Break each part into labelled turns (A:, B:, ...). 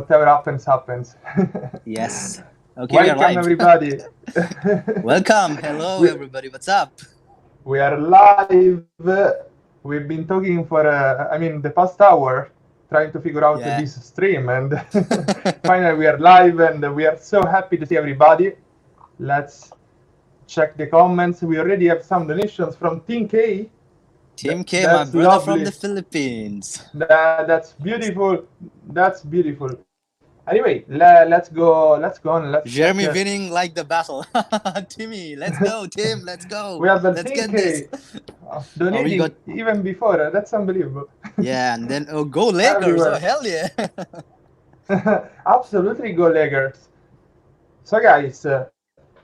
A: whatever happens, happens.
B: Yes. Okay, we are
A: Welcome,
B: live.
A: everybody.
B: Welcome. Hello,
A: we,
B: everybody. What's up?
A: we are live. We've been talking for, the past hour, trying to figure out
B: Yeah.
A: this stream, and finally we are live, and we are so happy to see everybody. Let's check the comments. We already have some donations from Team K.
B: Team K, my
A: That's
B: brother from the
A: lovely.
B: Philippines.
A: That's beautiful. That's beautiful. Anyway, let's go on. Let's check.
B: Jeremy winning like the battle. Timmy, let's go. Tim, let's
A: We
B: go.
A: have the
B: Let's
A: Team
B: get this.
A: K
B: Oh, we got,
A: donating even before. That's unbelievable.
B: yeah, and then, oh, go Lakers. Oh,
A: Everywhere.
B: hell yeah.
A: Absolutely go Lakers. So guys,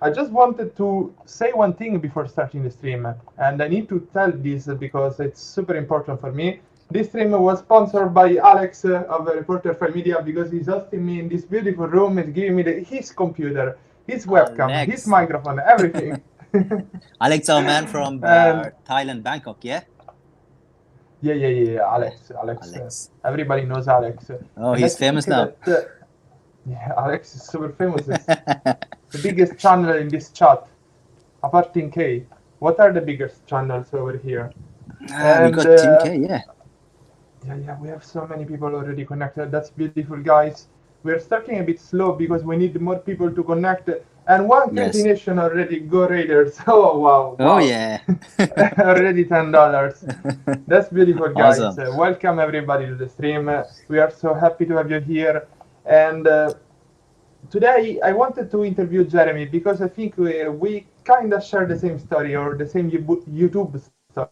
A: I just wanted to say one thing before starting the stream, and I need to tell this because it's super important for me. This stream was sponsored by Alex of Reporter File Media because he's hosting me in this beautiful room. He's giving me his computer, his webcam, his
B: Alex.
A: microphone, everything.
B: Alex, our man from
A: And
B: Thailand, Bangkok, yeah?
A: yeah,
B: Yeah.
A: Alex.
B: Alex.
A: Everybody knows Alex,
B: Oh,
A: and I
B: he's
A: think
B: famous now.
A: that yeah, Alex is super famous. It's the biggest channel in this chat, apart from K. What are the biggest channels over here?
B: We
A: And
B: got Team K, yeah.
A: yeah, we have so many people already connected. That's beautiful, guys. We're starting a bit slow because we need more people to connect. And one crazy
B: Yes.
A: nation already, go Raiders. Oh wow,
B: Oh,
A: wow.
B: yeah.
A: Already $10. That's beautiful, guys.
B: Awesome.
A: Welcome everybody to the stream. We are so happy to have you here. And today I wanted to interview Jeremy because I think we kind of share the same story or the same YouTube story.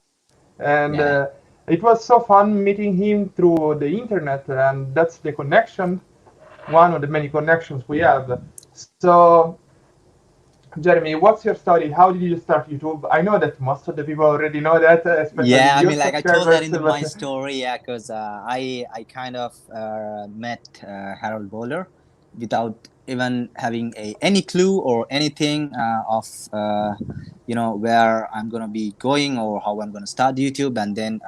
A: And
B: Yeah.
A: it was so fun meeting him through the internet, and that's the connection, one of the many connections we have. So, Jeremy, what's your story? How did you start YouTube? I know that most of the people already know that, especially
B: Yeah, I
A: new
B: mean, like I told that
A: subscribers.
B: in my
A: But
B: story, yeah, because I kind of met Harold Bowler without even having any clue or anything of where I'm gonna be going or how I'm gonna start YouTube. And then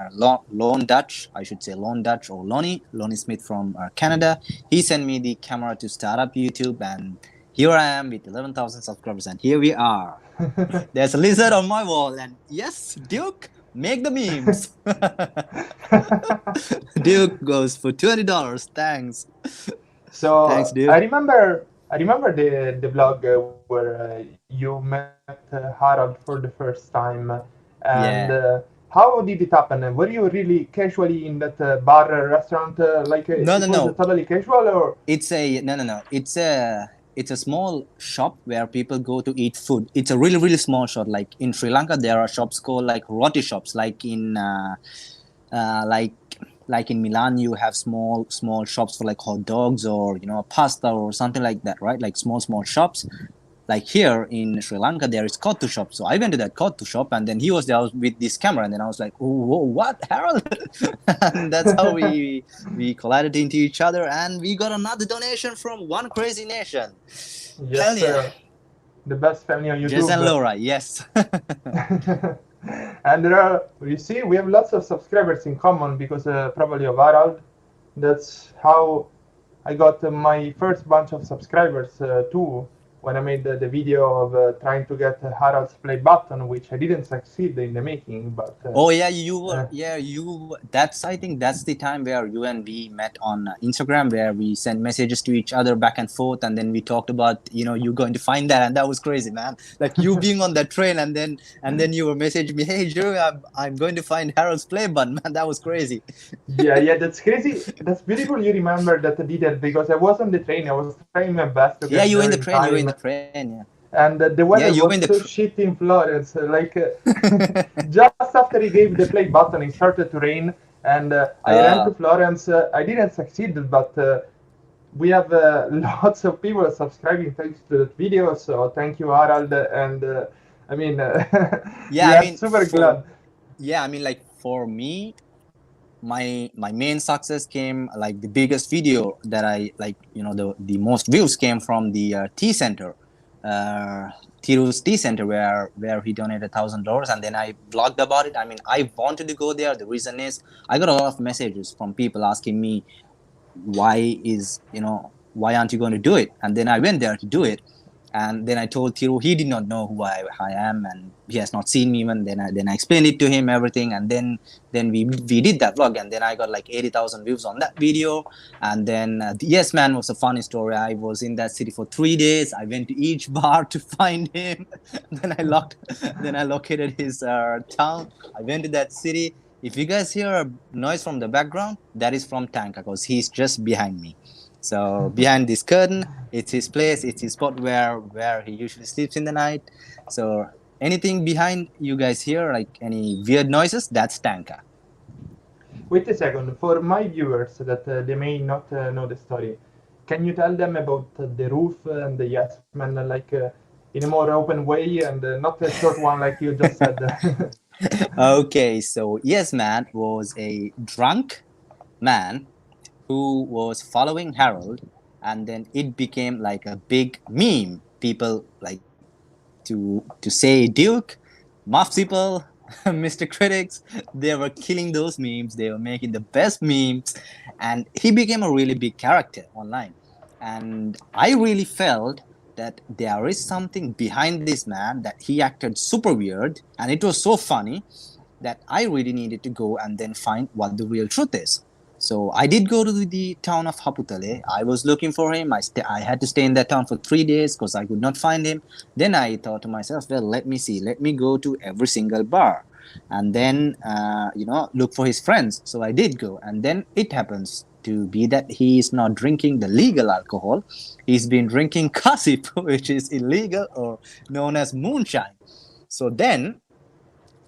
B: Lone Dutch, I should say Lone Dutch or Lonnie Smith from Canada, he sent me the camera to start up YouTube, and here I am with 11,000 subscribers, and here we are. There's a lizard on my wall, and yes, Duke, make the memes. Duke goes for $20. Thanks. Thanks,
A: so
B: Duke.
A: I remember the vlog where you met Harald for the first time, and
B: Yeah.
A: how did it happen? Were you really casually in that bar restaurant?
B: No,
A: It
B: no,
A: was
B: no.
A: totally casual, or
B: It's a no. It's a small shop where people go to eat food. It's a really really small shop. Like in Sri Lanka, there are shops called like roti shops. Like in uh, like like in Milan, you have small shops for like hot dogs or pasta or something like that, right? Like small shops. Like here in Sri Lanka, there is Kottu shop. So I went to that Kottu shop, and then he was there with this camera, and then I was like, "Whoa, what, Harold?" And that's how we collided into each other, and we got another donation from One Crazy Nation.
A: yes,
B: Hell yeah,
A: sir, the best family on
B: Jess and
A: YouTube.
B: Laura, yes.
A: And there are, you see, we have lots of subscribers in common because probably of Harald. That's how I got my first bunch of subscribers too. When I made the video of trying to get Harald's play button, which I didn't succeed in the making, but
B: Oh yeah, you were.
A: uh,
B: Yeah, you. That's. I think that's the time where you and we met on Instagram, where we sent messages to each other back and forth, and then we talked about you going to find that, and that was crazy, man. Like you being on that train, and then you were messaging me, "Hey, Joe, I'm going to find Harold's play button." Man, that was crazy.
A: yeah, that's crazy. That's beautiful. You remember that I did it because I was on the train. I was trying my best to
B: Yeah,
A: get
B: you were
A: there
B: in the
A: in
B: train. You were in
A: time,
B: the train. Yeah.
A: and the
B: Yeah,
A: weather
B: you were
A: was
B: in the.
A: so shit in Florence. Just after he gave the play button, it started to rain, and I ran to
B: Ah.
A: Florence. I didn't succeed, but we have lots of people subscribing thanks to that video. So thank you, Harald, and I mean,
B: Yeah,
A: we
B: I
A: are
B: mean
A: super glad.
B: yeah, I mean like for me, my main success came like the biggest video that I like the most views came from the tea center, uh Tiru's tea center where he donated $1,000, and then I blogged about it. I mean, I wanted to go there. The reason is I got a lot of messages from people asking me why aren't you going to do it? And then I went there to do it. And then I told Thiru, he did not know who I am, and he has not seen me even. Then I explained it to him, everything, and then we did that vlog, and then I got like 80,000 views on that video. And then Yes Man was a funny story. I was in that city for 3 days. I went to each bar to find him. Then I located his town. I went to that city. If you guys hear a noise from the background, that is from Tanka, because he's just behind me. So behind this curtain, it's his place. It's his spot where he usually sleeps in the night. So anything behind you guys hear, like any weird noises, that's Tanka.
A: Wait a second. For my viewers that they may not know the story, can you tell them about the roof and the Yes Man, in a more open way and not a short one like you just said?
B: Okay, so Yes Man was a drunk man who was following Harold, and then it became like a big meme. People like to say Duke, Muff people, Mr. Critics, they were killing those memes. They were making the best memes, and he became a really big character online. And I really felt that there is something behind this man, that he acted super weird, and it was so funny that I really needed to go and then find what the real truth is. So I did go to the town of Haputale. I was looking for him. I had to stay in that town for 3 days because I could not find him. Then I thought to myself, well, let me see. Let me go to every single bar and then, look for his friends. So I did go. And then it happens to be that he is not drinking the legal alcohol. He's been drinking kasip, which is illegal or known as moonshine. So then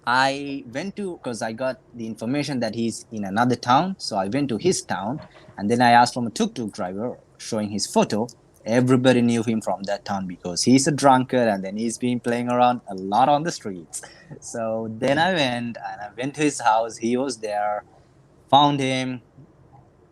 B: I went to, because I got the information that he's in another town. So I went to his town, and then I asked from a tuk-tuk driver showing his photo. Everybody knew him from that town because he's a drunkard, and then he's been playing around a lot on the streets. So then I went to his house. He was there, found him,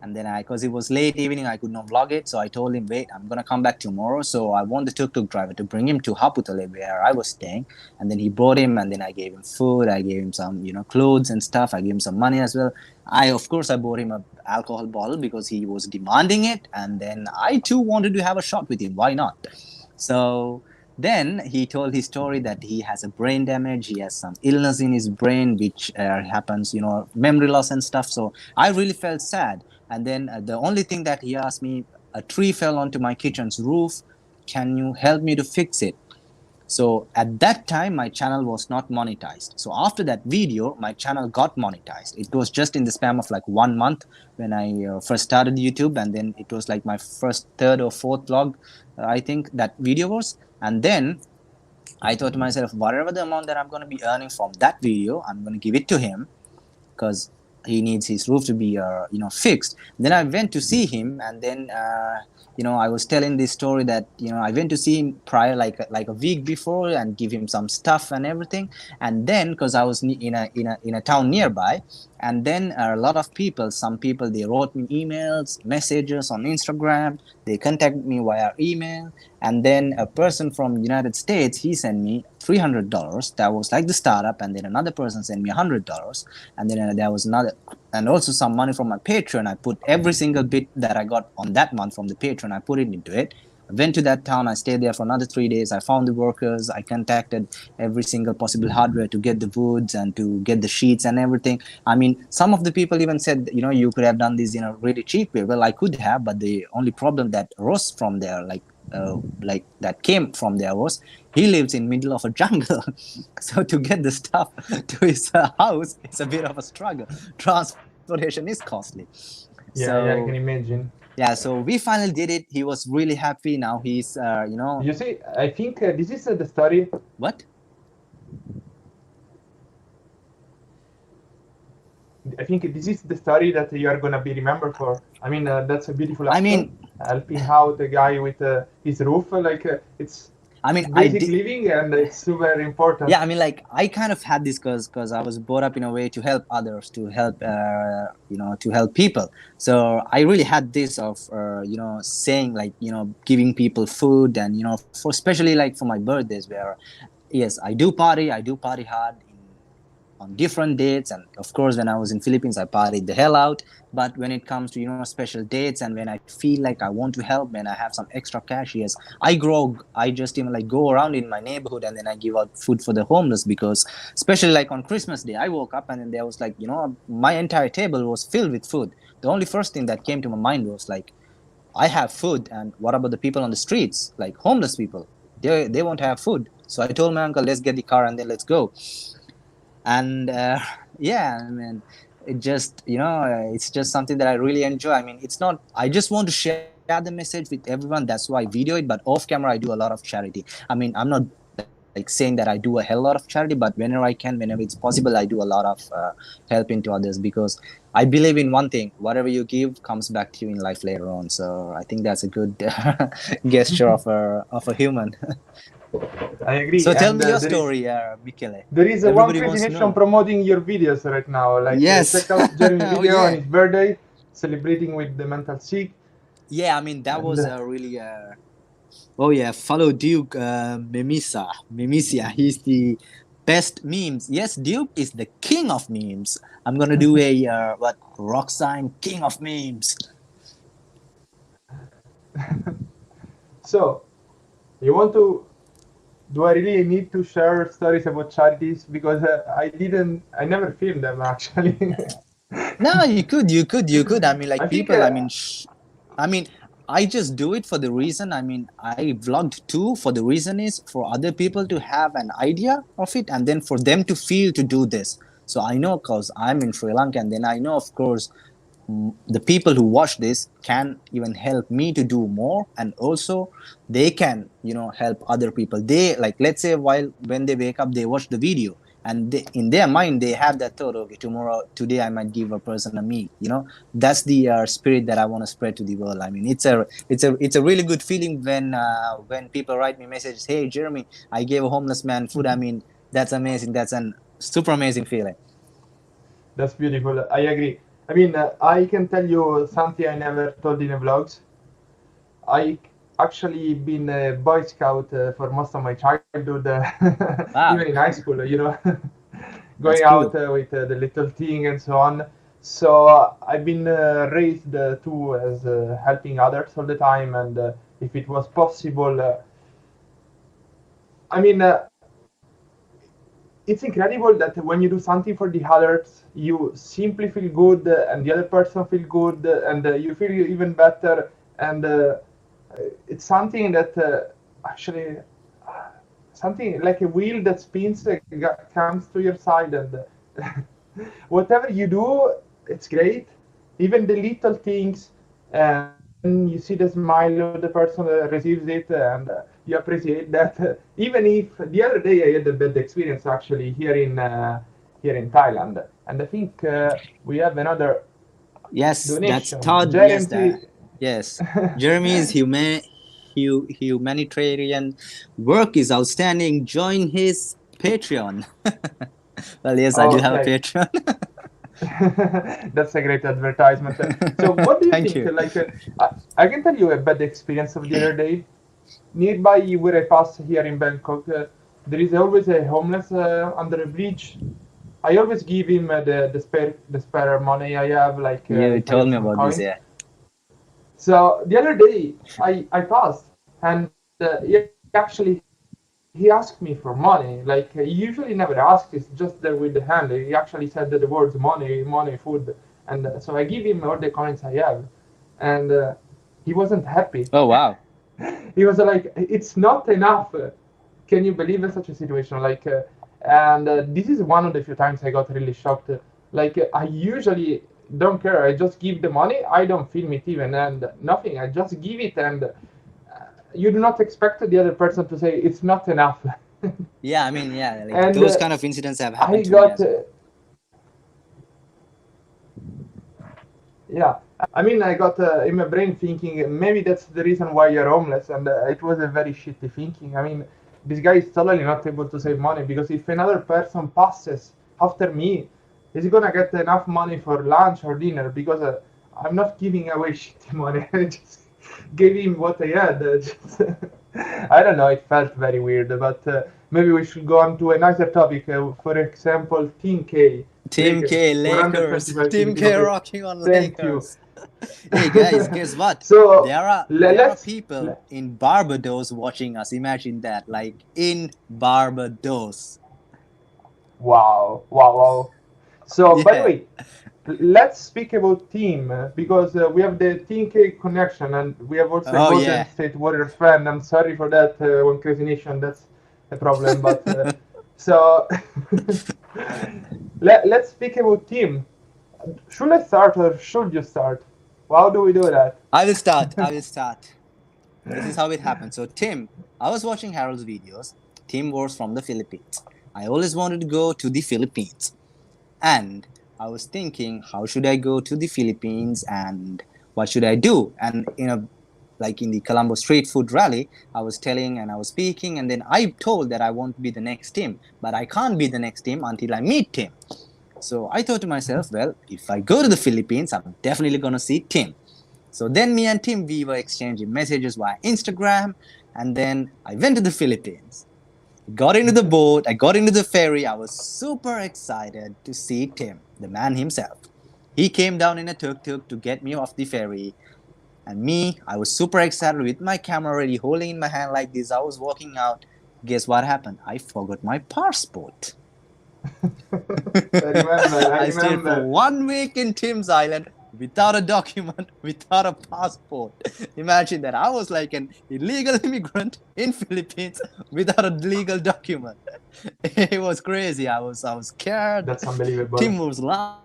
B: and then because it was late evening, I could not vlog it. So I told him, wait, I'm going to come back tomorrow. So I want the tuk-tuk driver to bring him to Haputale, where I was staying. And then he brought him, and then I gave him food. I gave him some, clothes and stuff. I gave him some money as well. Of course, I bought him a alcohol bottle because he was demanding it. And then I too wanted to have a shot with him. Why not? So then he told his story that he has a brain damage. He has some illness in his brain, which happens, memory loss and stuff. So I really felt sad. And then the only thing that he asked me, a tree fell onto my kitchen's roof. Can you help me to fix it? So at that time, my channel was not monetized. So after that video, my channel got monetized. It was just in the span of like 1 month when I first started YouTube. And then it was like my first, third or fourth vlog, I think that video was. And then I thought to myself, whatever the amount that I'm going to be earning from that video, I'm going to give it to him, because he needs his roof to be fixed. Then I went to see him, and then I was telling this story that I went to see him prior, like a week before, and give him some stuff and everything. And then because I was in a town nearby, and then a lot of people, some people, they wrote me emails, messages on Instagram. They contacted me via email. And then a person from United States, he sent me $300. That was like the startup. And then another person sent me $100. And then there was another, and also some money from my Patreon. I put every single bit that I got on that month from the Patreon, I put it into it. I went to that town. I stayed there for another 3 days. I found the workers. I contacted every single possible hardware to get the woods and to get the sheets and everything. I mean, some of the people even said, you could have done this in a really cheap way. Well, I could have, but the only problem that arose from there, that came from there, was he lives in middle of a jungle. So to get the stuff to his house, it's a bit of a struggle. Transportation is costly.
A: Yeah, I can imagine.
B: Yeah, so we finally did it. He was really happy. Now he's,
A: You see, I think this is the story.
B: What?
A: I think this is the story that you are gonna be remembered for. I mean, that's a beautiful.
B: I mean,
A: helping out the guy with his roof, it's.
B: I mean,
A: basic living, and it's super important.
B: Yeah, I mean, like, I kind of had this because I was brought up in a way to help others, to help to help people. So I really had this of saying, like, giving people food, and for especially like for my birthdays, where yes, I do party hard on different dates, and of course when I was in Philippines I partied the hell out. But when it comes to special dates, and when I feel like I want to help, when I have some extra cash, yes, I just even like go around in my neighborhood and then I give out food for the homeless. Because especially like on Christmas Day, I woke up and then there was like, my entire table was filled with food. The only first thing that came to my mind was like, I have food, and what about the people on the streets, like homeless people? They won't have food. So I told my uncle, let's get the car and then let's go. And yeah, I mean, it's just something that I really enjoy. I mean, it's not, I just want to share the message with everyone, that's why I video it. But off camera I do a lot of charity. I mean, I'm not like saying that I do a hell lot of charity, but whenever I can, whenever it's possible, I do a lot of helping to others, because I believe in one thing: whatever you give comes back to you in life later on. So I think that's a good gesture of a human.
A: I agree.
B: So tell
A: And
B: me your story, Michele.
A: there is a one
B: Everybody
A: Crazy
B: wants to
A: Nation
B: know.
A: promoting your videos right now. Like,
B: Yes.
A: check out Jeremy
B: Oh
A: video on
B: yeah.
A: his birthday, celebrating with the mental sick.
B: Yeah, I mean that
A: And
B: was a really oh yeah, follow Duke Memisia. He's the best memes. Yes, Duke is the king of memes. I'm gonna do a what, rock sign king of memes.
A: so, you want to? Do I really need to share stories about charities? Because I never filmed them actually.
B: No, you could. I mean,
A: I
B: like
A: think
B: people. I mean, I just do it for the reason. I mean, I vlogged too for the reason is for other people to have an idea of it, and then for them to feel to do this. So I know, cause I'm in Sri Lanka, and then I know, of course, the people who watch this can even help me to do more, and also they can help other people. They, like, let's say, while when they wake up they watch the video, and in their mind they have that thought, okay, today I might give a person a meal. That's the spirit that I want to spread to the world. I mean, it's a really good feeling when people write me messages, hey Jeremy, I gave a homeless man food. I mean, that's amazing. That's an super amazing feeling.
A: that's beautiful. I agree. I mean, I can tell you something I never told in the vlogs. I actually been a Boy Scout for most of my childhood, even
B: Wow.
A: in high school, going
B: That's
A: out
B: cool.
A: with the little thing and so on. So I've been raised too as helping others all the time, and if it was possible, I mean, it's incredible that when you do something for the others, you simply feel good, and the other person feel good, and you feel even better, and it's something that actually something like a wheel that spins comes to your side, and whatever you do, it's great. Even the little things, and then you see the smile of the person that receives it, and you appreciate that. Even if the other day I had a bad experience actually here in Thailand, and I think we have another
B: Yes, that's
A: donation.
B: Todd. Yes,
A: Jeremy,
B: yes. Jeremy's humanitarian work is outstanding. Join his Patreon. Well, yes, I do have a
A: okay.
B: Patreon.
A: That's a great advertisement. So, what do you
B: Thank
A: think?
B: you.
A: Like, I can tell you a bad experience of the other day. Nearby where I pass here in Bangkok, there is always a homeless under a bridge. I always give him the spare money I have, like
B: You
A: if I
B: told
A: have
B: me
A: some
B: about this,
A: coins.
B: yeah.
A: So the other day I passed, and he asked me for money. Like he usually never asks. It's just there with the hand. He actually said the words money, money, food, and so I give him all the coins I have, and he wasn't happy.
B: Oh wow.
A: He was like, "It's not enough." Can you believe in such a situation? Like, and this is one of the few times I got really shocked. Like, I usually don't care. I just give the money. I don't film it even and nothing. I just give it, and you do not expect the other person to say it's not enough.
B: Yeah, I mean, yeah, like
A: And
B: those kind of incidents have
A: I
B: happened to me
A: got
B: as well.
A: yeah. I mean, I got in my brain thinking maybe that's the reason why you're homeless, and it was a very shitty thinking. I mean, this guy is totally not able to save money because if another person passes after me, is he gonna get enough money for lunch or dinner? Because I'm not giving away shitty money. I just gave him what I had. I don't know. It felt very weird, but maybe we should go on to a nicer topic. For example, Team K,
B: Team
A: Lakers,
B: K, Lakers.
A: 125
B: Team
A: Filipino
B: K
A: players.
B: rocking on
A: Thank you.
B: Lakers. Hey guys, guess what?
A: So
B: There are
A: let's.
B: people in Barbados watching us. Imagine that, like in Barbados.
A: Wow, wow, wow. So, by the
B: Yeah.
A: way, let's speak about team because we have the Team K connection and we have also a
B: Oh
A: Golden
B: yeah.
A: State Warriors fan. I'm sorry for that, One Crazy Nation. That's a problem. But so let's speak about team. Should I start or should you start? How do we do that?
B: I will start. I will start. This is how it happened. So Tim, I was watching Harold's videos. Tim was from the Philippines. I always wanted to go to the Philippines. And I was thinking, how should I go to the Philippines and what should I do? And like in the Colombo street food rally, I was telling and I was speaking, and then I told that I want to be the next Tim, but I can't be the next Tim until I meet Tim. So I thought to myself, well, if I go to the Philippines, I'm definitely gonna see Tim. So then me and Tim, we were exchanging messages via Instagram, and then I went to the Philippines. Got into the boat, I got into the ferry. I was super excited to see Tim, the man himself. He came down in a tuk-tuk to get me off the ferry. And me, I was super excited with my camera ready, holding in my hand like this. I was walking out. Guess what happened? I forgot my passport.
A: I
B: I stayed for
A: remember.
B: 1 week in Tim's Island without a document, without a passport. Imagine that. I was like an illegal immigrant in Philippines without a legal document. It was crazy. I was scared.
A: That's unbelievable.
B: Tim was laughing.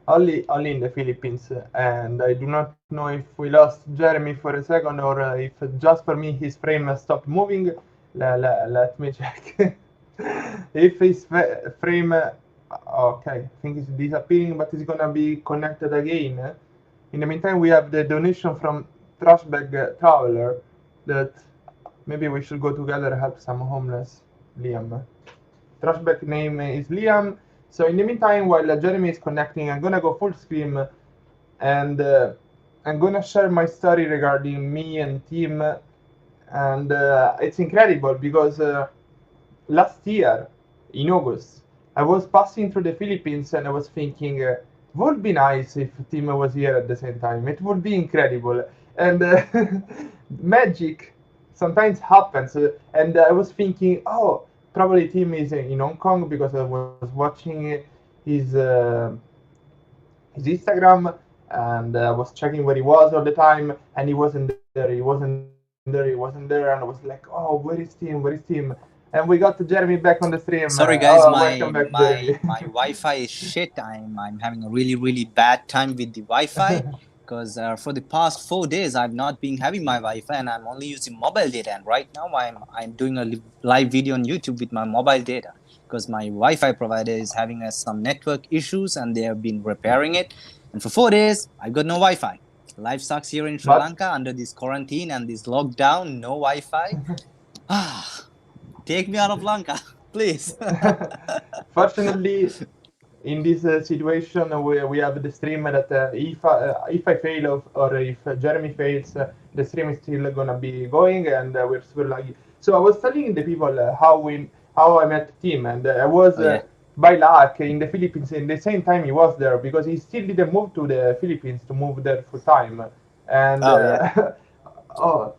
B: I was laughing.
A: Only in the Philippines, and I do not know if we lost Jeremy for a second or if just for me his frame stopped moving. Let me check. If his frame, okay, I think it's disappearing, but it's gonna be connected again. In the meantime, we have the donation from Trashbag Traveler that maybe we should go together help some homeless. Liam. Trashback name is Liam. So in the meantime, while Jeremy is connecting, I'm gonna go full screen and I'm gonna share my story regarding me and Tim, and it's incredible because last year in August I was passing through the Philippines and I was thinking, would be nice if Tim was here at the same time. It would be incredible, and magic sometimes happens. And I was thinking, oh, probably Tim is in Hong Kong because I was watching his uh, his Instagram and I was checking where he was all the time, and he wasn't there. He wasn't there. He wasn't there, and I was like, oh, where is Tim? Where is Tim? And we got Jeremy back on the stream.
B: Sorry
A: Oh,
B: guys,
A: welcome back,
B: my
A: Jeremy.
B: my Wi-Fi is shit. I'm having a really bad time with the Wi-Fi because for the past 4 days I've not been having my Wi-Fi and I'm only using mobile data. And right now I'm doing a live video on YouTube with my mobile data because my Wi-Fi provider is having some network issues and they have been repairing it. And for 4 days I've got no Wi-Fi. Life sucks here in Sri
A: But
B: Lanka under this quarantine and this lockdown. No Wi-Fi. Ah. Take me out of Lanka, please.
A: fortunately, in this situation, we have the stream that if I fail or if Jeremy fails, the stream is still gonna be going, and we're super lucky. So I was telling the people how I met Tim, and I was
B: Oh yeah.
A: by luck in the Philippines in the same time he was there because he still didn't move to the Philippines to move there full time, and
B: Oh yeah.
A: oh,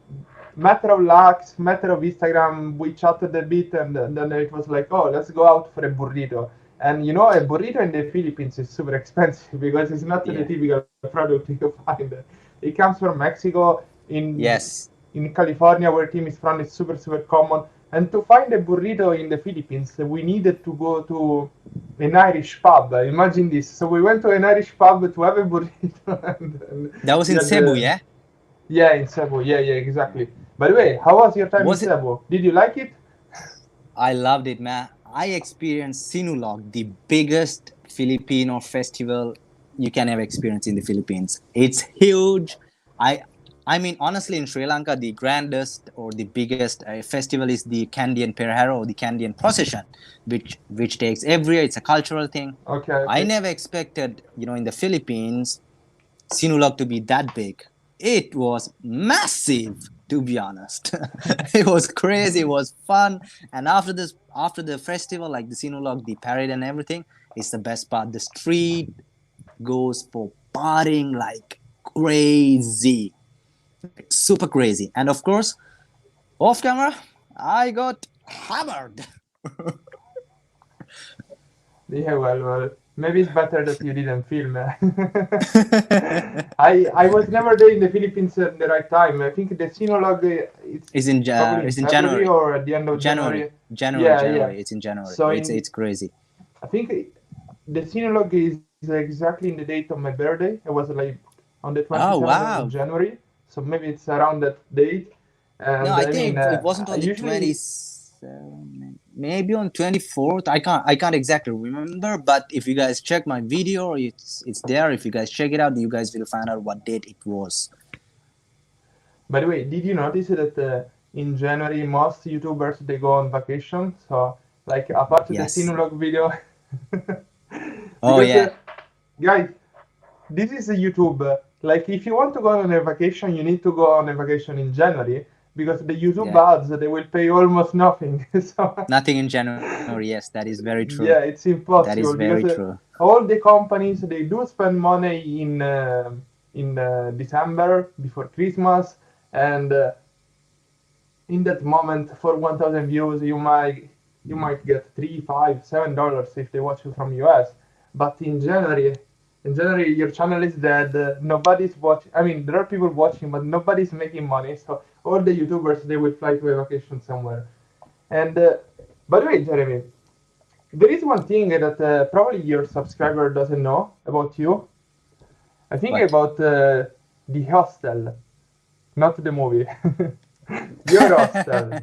A: matter of luck, matter of Instagram, we chatted a bit, and then it was like, oh, let's go out for a burrito. And you know, a burrito in the Philippines is super expensive because it's not the
B: Yeah.
A: typical product you find. It comes from Mexico.
B: Yes.
A: In California, where Tim is from, it's super common. And to find a burrito in the Philippines, we needed to go to an Irish pub. Imagine this. So we went to an Irish pub to have a burrito. And
B: That was
A: we
B: in
A: had
B: Cebu, yeah?
A: yeah, in Cebu. Yeah, exactly. By the way, how was your time in
B: Was it?
A: Cebu? Did you like it?
B: I loved it, man. I experienced Sinulog, the biggest Filipino festival you can ever experience in the Philippines. It's huge. I I mean, honestly, in Sri Lanka, the grandest or the biggest festival is the Candian Perhero or the Candian procession, which takes every year. It's a cultural thing.
A: Okay,
B: I
A: okay.
B: never expected, in the Philippines, Sinulog to be that big. It was massive. to be honest. It was crazy, it was fun. And after the festival, like the Sinulog, the parade and everything, it's the best part. The street goes for partying like crazy, like super crazy. And of course, off camera, I got hammered.
A: Yeah, well, maybe it's better that you didn't film. I was never there in the Philippines at the right time. I think the Sinolog it's probably in
B: It's in
A: February
B: January.
A: or at the end of
B: January,
A: January.
B: January,
A: Yeah, yeah.
B: January. It's in January.
A: So
B: It's
A: in
B: crazy.
A: I think the Sinolog is exactly in the date of my birthday. It was like on the
B: Oh
A: 27th of
B: wow!
A: January. So maybe it's around that date.
B: No,
A: And
B: I
A: I mean,
B: think it wasn't
A: I
B: on the
A: usually
B: 27th, maybe on 24th. I can't exactly remember. But if you guys check my video, it's there. If you guys check it out, you guys will find out what date it was.
A: By the way, did you notice that in January most YouTubers they go on vacation? So like apart of the
B: Yes.
A: Sinulog video,
B: Oh
A: because
B: yeah.
A: guys, this is a YouTube. Like if you want to go on a vacation, you need to go on a vacation in January because the YouTube
B: Yeah.
A: ads they will pay almost nothing. So
B: Nothing in January. Yes, that is very true.
A: yeah, it's
B: That is
A: impossible
B: very
A: because
B: true.
A: all the companies they do spend money in December before Christmas, and in that moment for 1,000 views you might get $3, $5, $7 if they watch you from US. But in January your channel is dead. Nobody's watching. I mean, there are people watching, but nobody's making money. So all the YouTubers they will fly to a vacation somewhere. And by the way, Jeremy, there is one thing that probably your subscriber doesn't know about you. I think
B: What?
A: about the hostel, not the movie. Your hostel.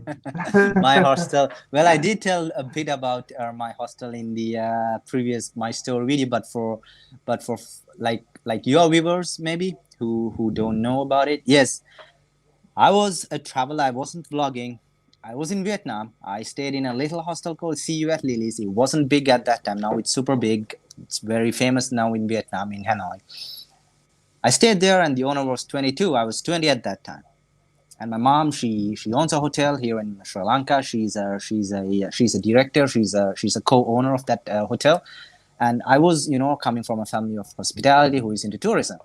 B: My hostel. Well, I did tell a bit about my hostel in the previous my story video, but for like your viewers maybe who don't know about it. Yes, I was a traveler. I wasn't vlogging. I was in Vietnam. I stayed in a little hostel called CU at Lily's. It wasn't big at that time. Now it's super big. It's very famous now in Vietnam, in Hanoi. I stayed there, and the owner was 22. I was 20 at that time. And my mom, she owns a hotel here in Sri Lanka. She's a director. She's a co-owner of that hotel. And I was, coming from a family of hospitality who is into tourism.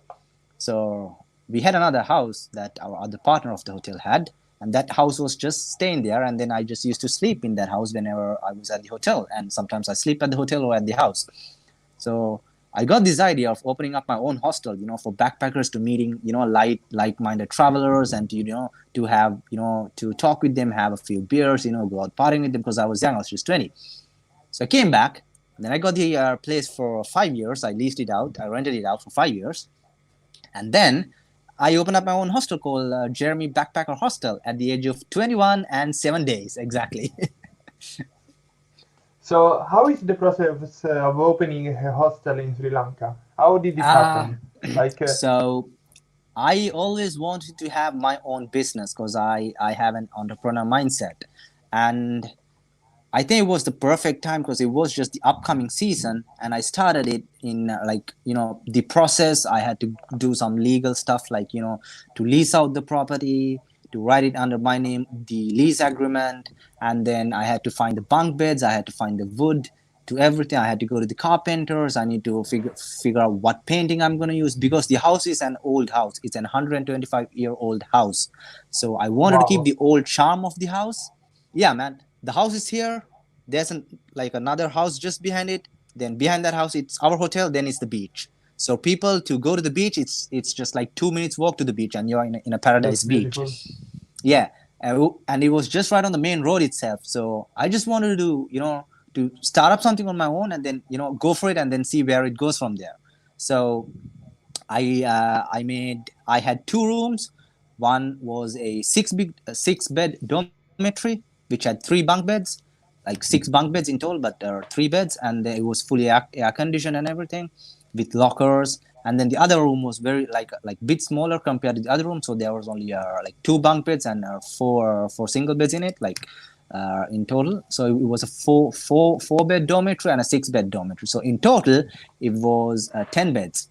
B: So we had another house that our other partner of the hotel had, and that house was just staying there. And then I just used to sleep in that house whenever I was at the hotel. And sometimes I sleep at the hotel or at the house. So I got this idea of opening up my own hostel, for backpackers to meeting, like-minded travelers, and to have, to talk with them, have a few beers, go out partying with them, because I was young, I was just 20. So I came back, and then I got the place for 5 years. I leased it out. I rented it out for 5 years. And then I opened up my own hostel called Jeremy Backpacker Hostel at the age of 21 and 7 days, exactly.
A: So, how is the process of opening a hostel in Sri Lanka? How did it
B: uh,
A: happen? Like,
B: so I always wanted to have my own business because I have an entrepreneur mindset. And I think it was the perfect time because it was just the upcoming season, and I started it in the process. I had to do some legal stuff like to lease out the property, to write it under my name, the lease agreement, and then I had to find the bunk beds. I had to find the wood, to everything. I had to go to the carpenters. I need to figure out what painting I'm going to use because the house is an old house. It's an 125-year-old house, so I wanted to keep
A: wow.
B: the old charm of the house. Yeah, man, the house is here. There's another house just behind it. Then behind that house it's our hotel, then it's the beach. So people to go to the beach, it's just like 2 minutes walk to the beach, and you're in a paradise
A: That's
B: beach.
A: beautiful.
B: Yeah. And it was just right on the main road itself. So I just wanted to start up something on my own, and then go for it, and then see where it goes from there. So I had 2 rooms. One was a six bed dormitory which had 3 bunk beds, like 6 bunk beds in total, but there are 3 beds, and it was fully air conditioned and everything, with lockers. And then the other room was very like bit smaller compared to the other room, so there was only like 2 bunk beds and four single beds in it, like in total. So it was a four bed dormitory and a 6 bed dormitory. So in total, it was 10 beds.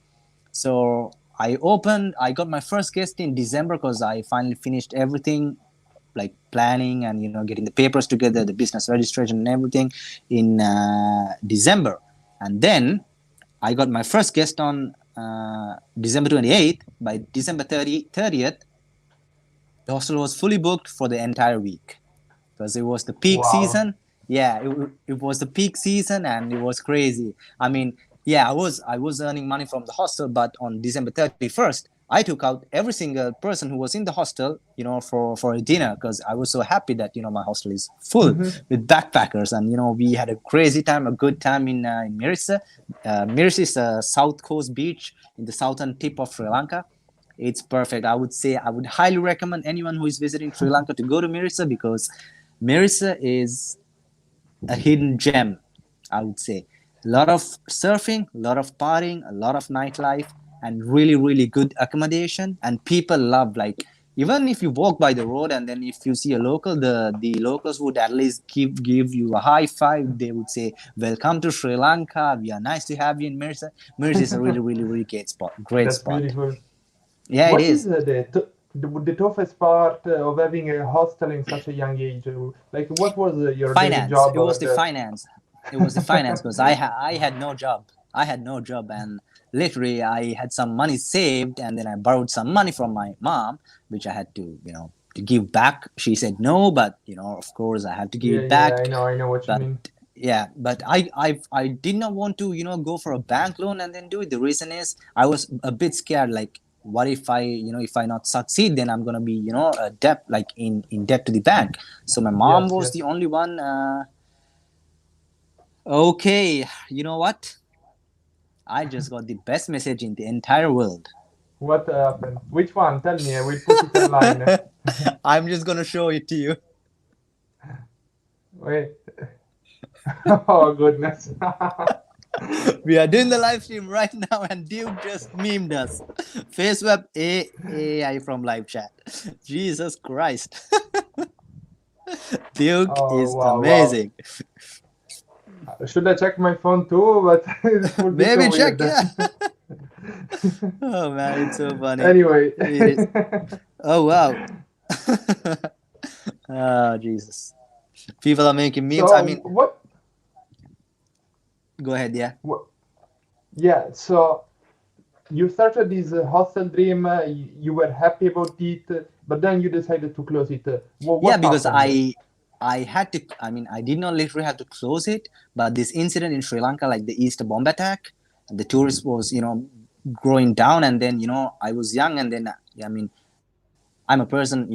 B: So I got my first guest in December because I finally finished everything, like planning and getting the papers together, the business registration and everything in December. And then I got my first guest on December 28th. By December 30th, the hostel was fully booked for the entire week because it was the peak
A: Wow.
B: season. Yeah, it was the peak season and it was crazy. I mean, yeah, I was earning money from the hostel, but on December 31st, I took out every single person who was in the hostel, for a dinner because I was so happy that my hostel is full
A: Hmm.
B: with backpackers, and we had a crazy time, a good time in Mirissa. Mirissa is a south coast beach in the southern tip of Sri Lanka. It's perfect. I would say I would highly recommend anyone who is visiting Sri Lanka to go to Mirissa because Mirissa is a hidden gem, I would say. A lot of surfing, a lot of partying, a lot of nightlife, and really, really good accommodation. And people love, like, even if you walk by the road and then if you see a local, the locals would at least give you a high five. They would say, "Welcome to Sri Lanka. We are nice to have you in Mirissa." Mirissa is a really, really, really great spot. Great
A: That's
B: spot.
A: beautiful.
B: Yeah, it
A: What is
B: is.
A: the toughest part of having a hostel in such a young age? Like, what was your daily
B: Finance.
A: job
B: It was
A: over
B: the
A: there?
B: finance. It was the finance because I had no job. I had no job, and literally I had some money saved, and then I borrowed some money from my mom, which I had to to give back. She said no, but of course I had to give
A: Yeah,
B: it
A: yeah,
B: back.
A: I know what you
B: But
A: mean.
B: yeah, but I did not want to go for a bank loan and then do it. The reason is I was a bit scared, like, what if I if I not succeed, then I'm gonna be a debt, like in debt to the bank. So my mom
A: Yes,
B: was the
A: yes.
B: only one. Okay, you know what, I just got the best message in the entire world.
A: What happened? Which one? Tell me. I will put it online.
B: I'm just gonna show it to you.
A: Wait. Oh goodness.
B: We are doing the live stream right now, and Duke just memed us. FaceWeb AI from live chat. Jesus Christ. Duke
A: Oh
B: is
A: wow, wow.
B: amazing.
A: Should I check my phone too? But it would be so
B: Maybe
A: weird.
B: check, yeah. Oh man, it's so funny.
A: Anyway.
B: It is. Oh wow. Oh Jesus. People are making memes. I
A: So
B: mean, go ahead, yeah.
A: what? Yeah. So you started this hostel dream. You were happy about it, but then you decided to close it.
B: Yeah,
A: What
B: because
A: happened?
B: I had to. I mean, I did not literally have to close it, but this incident in Sri Lanka, like the Easter bomb attack, the tourist was growing down, and then I was young, and then I mean, I'm a person,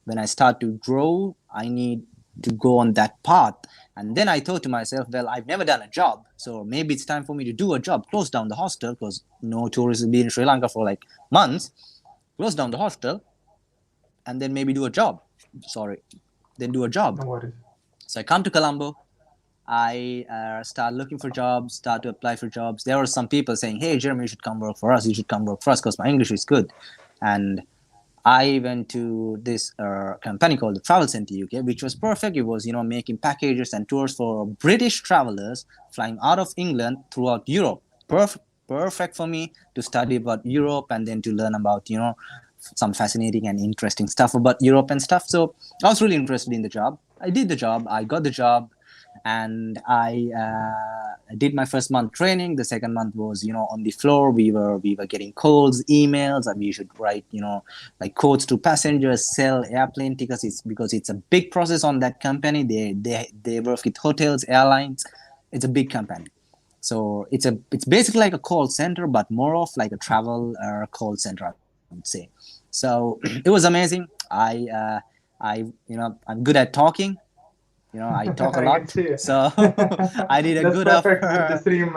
B: when I start to grow, I need to go on that path. And then I thought to myself, well, I've never done a job, so maybe it's time for me to do a job. Close down the hostel because no tourists will be in Sri Lanka for like months. Close down the hostel, and then maybe do a job. Sorry, then do a job.
A: No worries.
B: So I come to Colombo. I start looking for jobs, start to apply for jobs. There were some people saying, "Hey, Jeremy, you should come work for us. You should come work for us because my English is good." And I went to this company called the Travel Center UK, which was perfect. It was, making packages and tours for British travelers flying out of England throughout Europe. Perfect for me to study about Europe and then to learn about, some fascinating and interesting stuff about Europe and stuff. So I was really interested in the job. I did the job. I got the job, and I did my first month training. The second month was on the floor. We were getting calls, emails, and we should write like codes to passengers, sell airplane tickets. It's because it's a big process on that company. They work with hotels, airlines. It's a big company. So it's basically like a call center, but more of like a travel call center, I would say. So it was amazing. I I'm good at talking. I talk a
A: I can
B: lot,
A: see.
B: so I did a
A: That's
B: good of
A: perfect with the stream.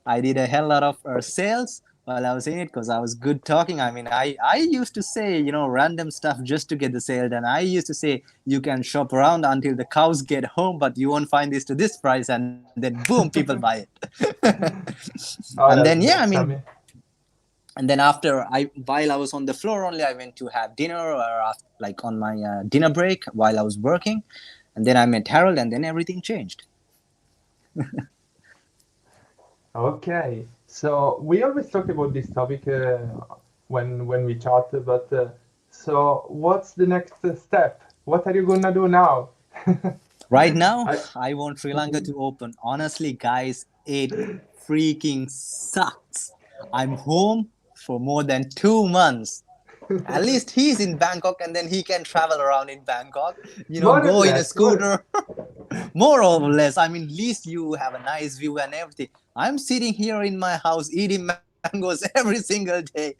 B: I did a hell lot of sales while I was in it because I was good talking. I mean, I used to say random stuff just to get the sale, and I used to say you can shop around until the cows get home, but you won't find this to this price, and then boom, people buy it. And
A: Oh,
B: then yeah, I
A: that's
B: mean,
A: amazing.
B: and then after while I was on the floor only, I went to have dinner, or after, like on my dinner break while I was working, and then I met Harold, and then everything changed.
A: Okay. So we always talk about this topic when we chat, but so what's the next step? What are you gonna do now?
B: Right now,
A: I,
B: I want Sri Lanka to open. Honestly, guys, it freaking sucks. I'm home for more than 2 months. At least he's in Bangkok and then he can travel around in Bangkok,
A: more or
B: go in a
A: less,
B: scooter. More or less. I mean, at least you have a nice view and everything. I'm sitting here in my house eating mangoes every single day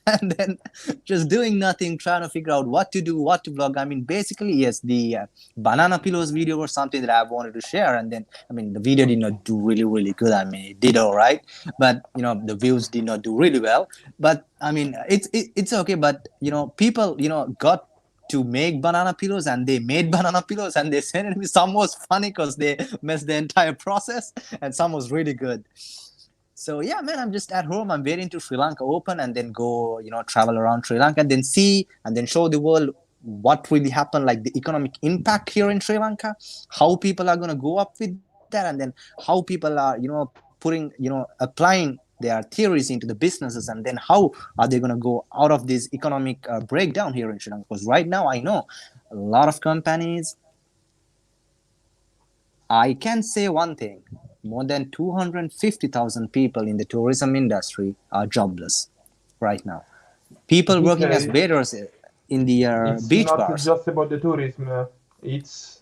B: and then just doing nothing, trying to figure out what to do, what to vlog. I mean, basically, yes, the banana pillows video was something that I wanted to share. And then, I mean, the video did not do really, really good. I mean, it did all right, but, the views did not do really well. But I mean, it's okay. But, people, got to make banana pillows and they made banana pillows and they sent it me. Some was funny because they messed the entire process and some was really good. So yeah, man, I'm just at home. I'm waiting to Sri Lanka open and then go, travel around Sri Lanka and then see and then show the world what really happened, like the economic impact here in Sri Lanka, how people are going to go up with that, and then how people are, putting, applying their theories into the businesses, and then how are they going to go out of this economic breakdown here in Sri Lanka. Because right now, I know a lot of companies. I can say one thing: more than 250,000 people in the tourism industry are jobless right now. People working as
A: okay,
B: waiters in the
A: it's
B: beach
A: not
B: bars.
A: just about the tourism. It's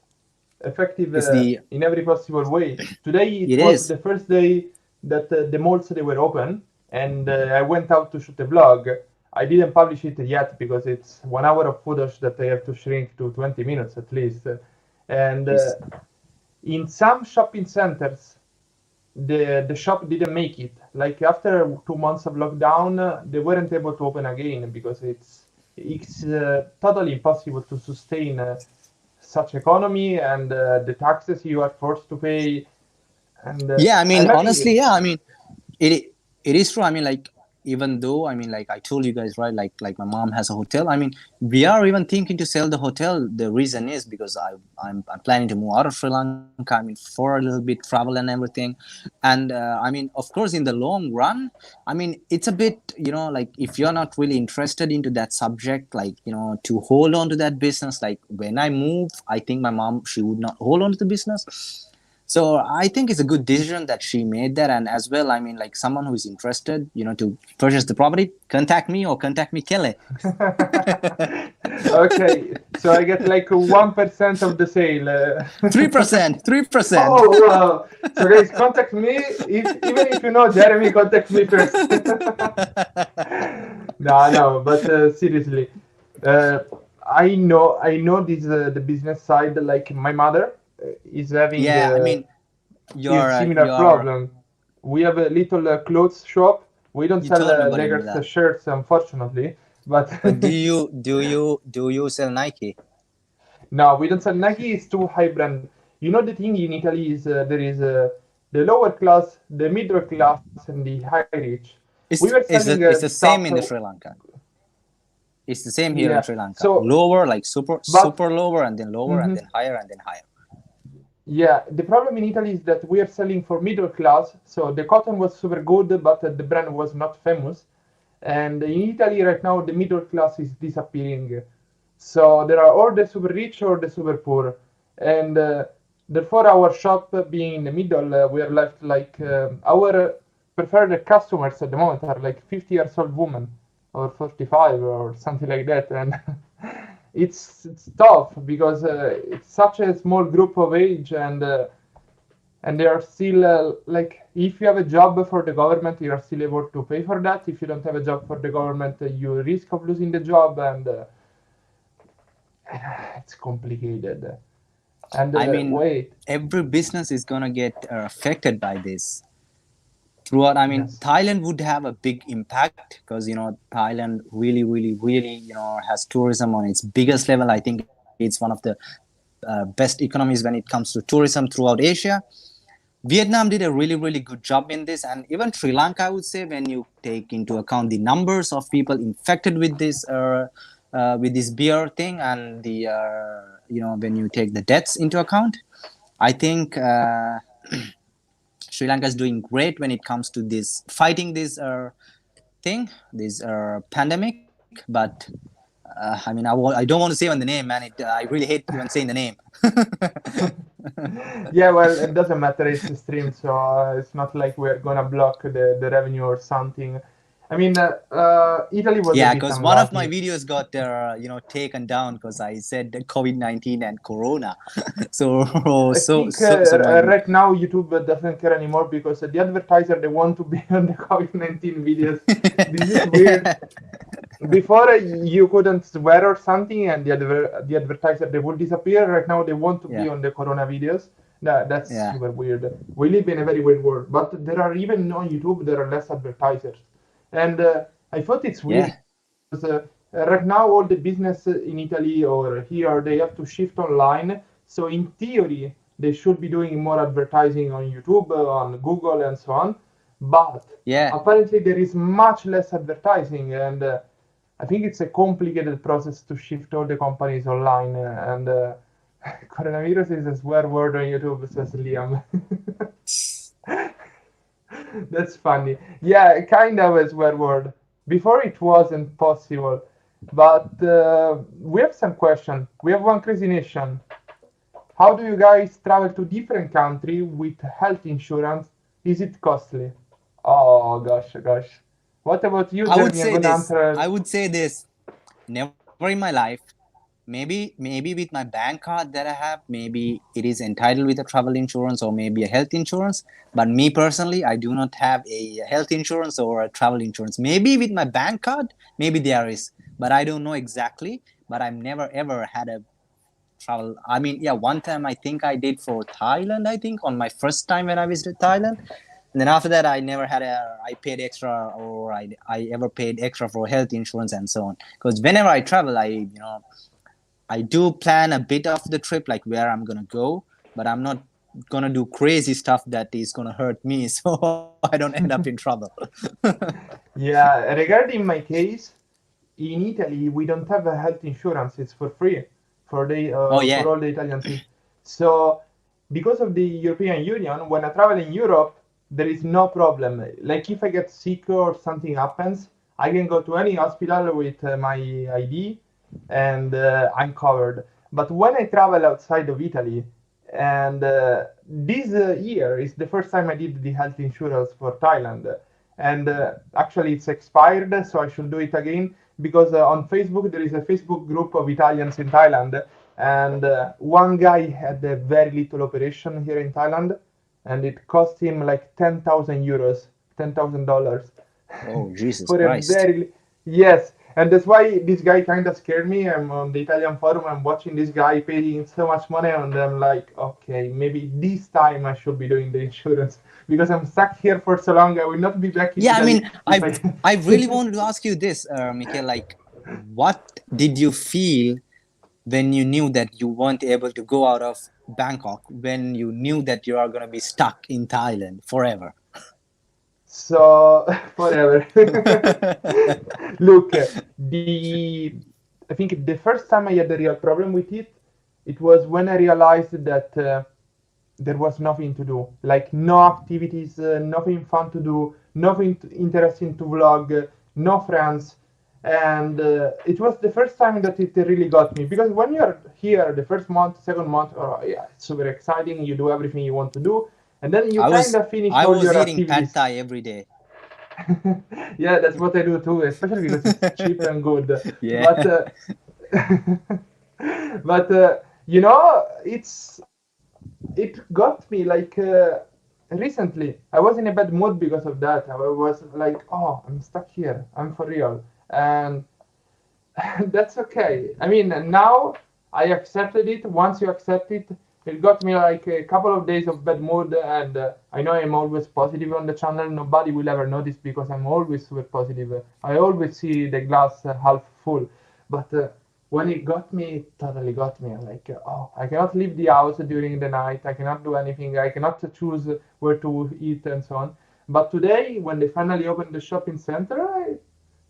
A: effective
B: It's the
A: in every possible way. Today it
B: it
A: was
B: is
A: the first day that the malls they were open, and I went out to shoot a vlog. I didn't publish it yet because it's 1 hour of footage that I have to shrink to 20 minutes at least. And
B: is
A: in some shopping centers, the shop didn't make it. Like after 2 months of lockdown, they weren't able to open again because it's totally impossible to sustain such economy and the taxes you are forced to pay.
B: yeah. I mean,
A: And I
B: honestly,
A: mean,
B: yeah. I mean, it it is true. I mean, like, even though, I mean, like I told you guys, right, like my mom has a hotel. I mean, we are even thinking to sell the hotel. The reason is because I'm planning to move out of Sri Lanka. I mean, for a little bit travel and everything. And I mean, of course, in the long run, I mean, it's a bit, like, if you're not really interested into that subject, like, to hold on to that business, like when I move, I think my mom, she would not hold on to the business. So I think it's a good decision that she made that. And as well, I mean, like, someone who is interested, to purchase the property, contact me or contact Michele.
A: okay, so I get like 1% of the sale.
B: 3%, 3%.
A: Oh wow! So guys, contact me. If even if you know Jeremy, contact me first. No, no, but seriously, uh, I know this the business side. Like my mother is having
B: Yeah, I mean,
A: a
B: you're,
A: similar
B: you're,
A: problem. We have a little clothes shop. We don't
B: you
A: sell
B: told me about it,
A: leggers
B: Mila.
A: shirts, unfortunately, but
B: But do you sell Nike?
A: no, we don't sell Nike. It's too high brand. You know the thing in Italy is there is the lower class, the middle class, and the high rich. We were selling
B: It's the
A: stuff.
B: same in the Sri Lanka. It's the same here
A: Yeah.
B: in Sri Lanka.
A: So,
B: Lower, like super
A: but
B: super lower, and
A: mhm.
B: then higher, and then higher.
A: Yeah, the problem in Italy is that we are selling for middle class. So the cotton was super good, but the brand was not famous. And in Italy right now, the middle class is disappearing. So there are all the super rich or the super poor. And therefore, our shop being in the middle, we are left like our preferred customers at the moment are like 50 years old women or 45 or something like that. And it's tough because it's such a small group of age and they are still like if you have a job for the government you are still able to pay for that. If you don't have a job for the government you risk of losing the job and it's complicated and
B: I mean,
A: wait.
B: every business is gonna get affected by this. Throughout, I mean,
A: Yes.
B: Thailand would have a big impact because Thailand really, really, really has tourism on its biggest level. I think it's one of the best economies when it comes to tourism throughout Asia. Vietnam did a really, really good job in this, and even Sri Lanka, I would say, when you take into account the numbers of people infected with this beer thing, and the when you take the deaths into account, I think Sri Lanka is doing great when it comes to this fighting this thing, this pandemic. But I mean, I don't want to say on the name, man. I really hate even saying the name.
A: Yeah, well, it doesn't matter. It's a stream, so it's not like we're gonna block the revenue or something. I mean, Italy was a
B: Yeah,
A: bit
B: because one of my
A: unlucky.
B: videos got taken down because I said COVID-19 and Corona. So
A: I
B: so
A: think
B: so so my
A: right now YouTube doesn't care anymore because the advertiser they want to be on the COVID-19 videos. This is weird.
B: yeah
A: Before you couldn't swear or something, and the advertiser they would disappear. Right now they want to be
B: yeah
A: on the Corona videos. That's
B: yeah
A: super weird. We live in a very weird world. But there are even on YouTube there are less advertisers, and I thought it's weird
B: yeah
A: because right now all the business in Italy or here they have to shift online. So in theory they should be doing more advertising on YouTube, on Google, and so on. But
B: yeah.
A: apparently there is much less advertising, and I think it's a complicated process to shift all the companies online. And coronavirus is a swear word on YouTube, says Liam. That's funny. Yeah, kind of a swear word. Before it wasn't possible. But we have some question. We have one crazy nation. How do you guys travel to different country with health insurance? Is it costly? Oh gosh, gosh. What about you,
B: I would
A: Jeremy? I'm
B: say
A: gonna
B: this.
A: answer.
B: I would say this. Never in my life. Maybe with my bank card that I have, maybe it is entitled with a travel insurance or maybe a health insurance. But me personally, I do not have a health insurance or a travel insurance. Maybe with my bank card, maybe there is, but I don't know exactly. But I've never ever had a travel. I mean, yeah, one time I think I did for Thailand. I think on my first time when I visited Thailand, and then after that I never had a. I paid extra or I ever paid extra for health insurance and so on. Because whenever I travel, I do plan a bit of the trip, like where I'm gonna go, but I'm not gonna do crazy stuff that is gonna hurt me, so I don't end up in trouble.
A: Yeah, regarding my case, in Italy we don't have a health insurance. It's for free
B: Oh
A: for
B: yeah,
A: all the Italian citizens. So because of the European Union, when I travel in Europe, there is no problem. Like if I get sick or something happens, I can go to any hospital with my ID, and I'm covered. But when I travel outside of Italy, and this year is the first time I did the health insurance for Thailand, and actually it's expired, so I should do it again because on Facebook there is a Facebook group of Italians in Thailand, and one guy had a very little operation here in Thailand, and it cost him like 10,000 euros, $10,000
B: oh Jesus
A: for a
B: Christ.
A: very yes. And that's why this guy kind of scared me. I'm on the Italian forum. I'm watching this guy paying so much money, and I'm like, okay, maybe this time I should be doing the insurance because I'm stuck here for so long. I will not be back in
B: Yeah, I
A: Italy
B: mean,
A: if
B: I
A: I.
B: I really wanted to ask you this, Michael. Like, what did you feel when you knew that you weren't able to go out of Bangkok? When you knew that you are gonna be stuck in Thailand forever?
A: So forever. Look, the I think the first time I had a real problem with it, it was when I realized that there was nothing to do, like no activities, nothing fun to do, nothing interesting to vlog, no friends, and it was the first time that it really got me because when you're here the first month, second month, oh yeah, it's super exciting, you do everything you want to do, and then you
B: I
A: kind
B: was
A: of finish
B: I
A: all
B: was
A: your
B: eating pad
A: activities.
B: thai every day.
A: Yeah, that's what I do too, especially because it's cheap and good. But
B: Yeah.
A: but it got me like recently. I was in a bad mood because of that. I was like, oh, I'm stuck here. I'm for real, and that's okay. I mean, now I accepted it. Once you accept it, it got me like a couple of days of bad mood, and I know I'm always positive on the channel. Nobody will ever notice because I'm always super positive. I always see the glass half full, but when it got me, it totally got me. Like, oh, I cannot leave the house during the night. I cannot do anything. I cannot choose where to eat and so on. But today, when they finally opened the shopping center,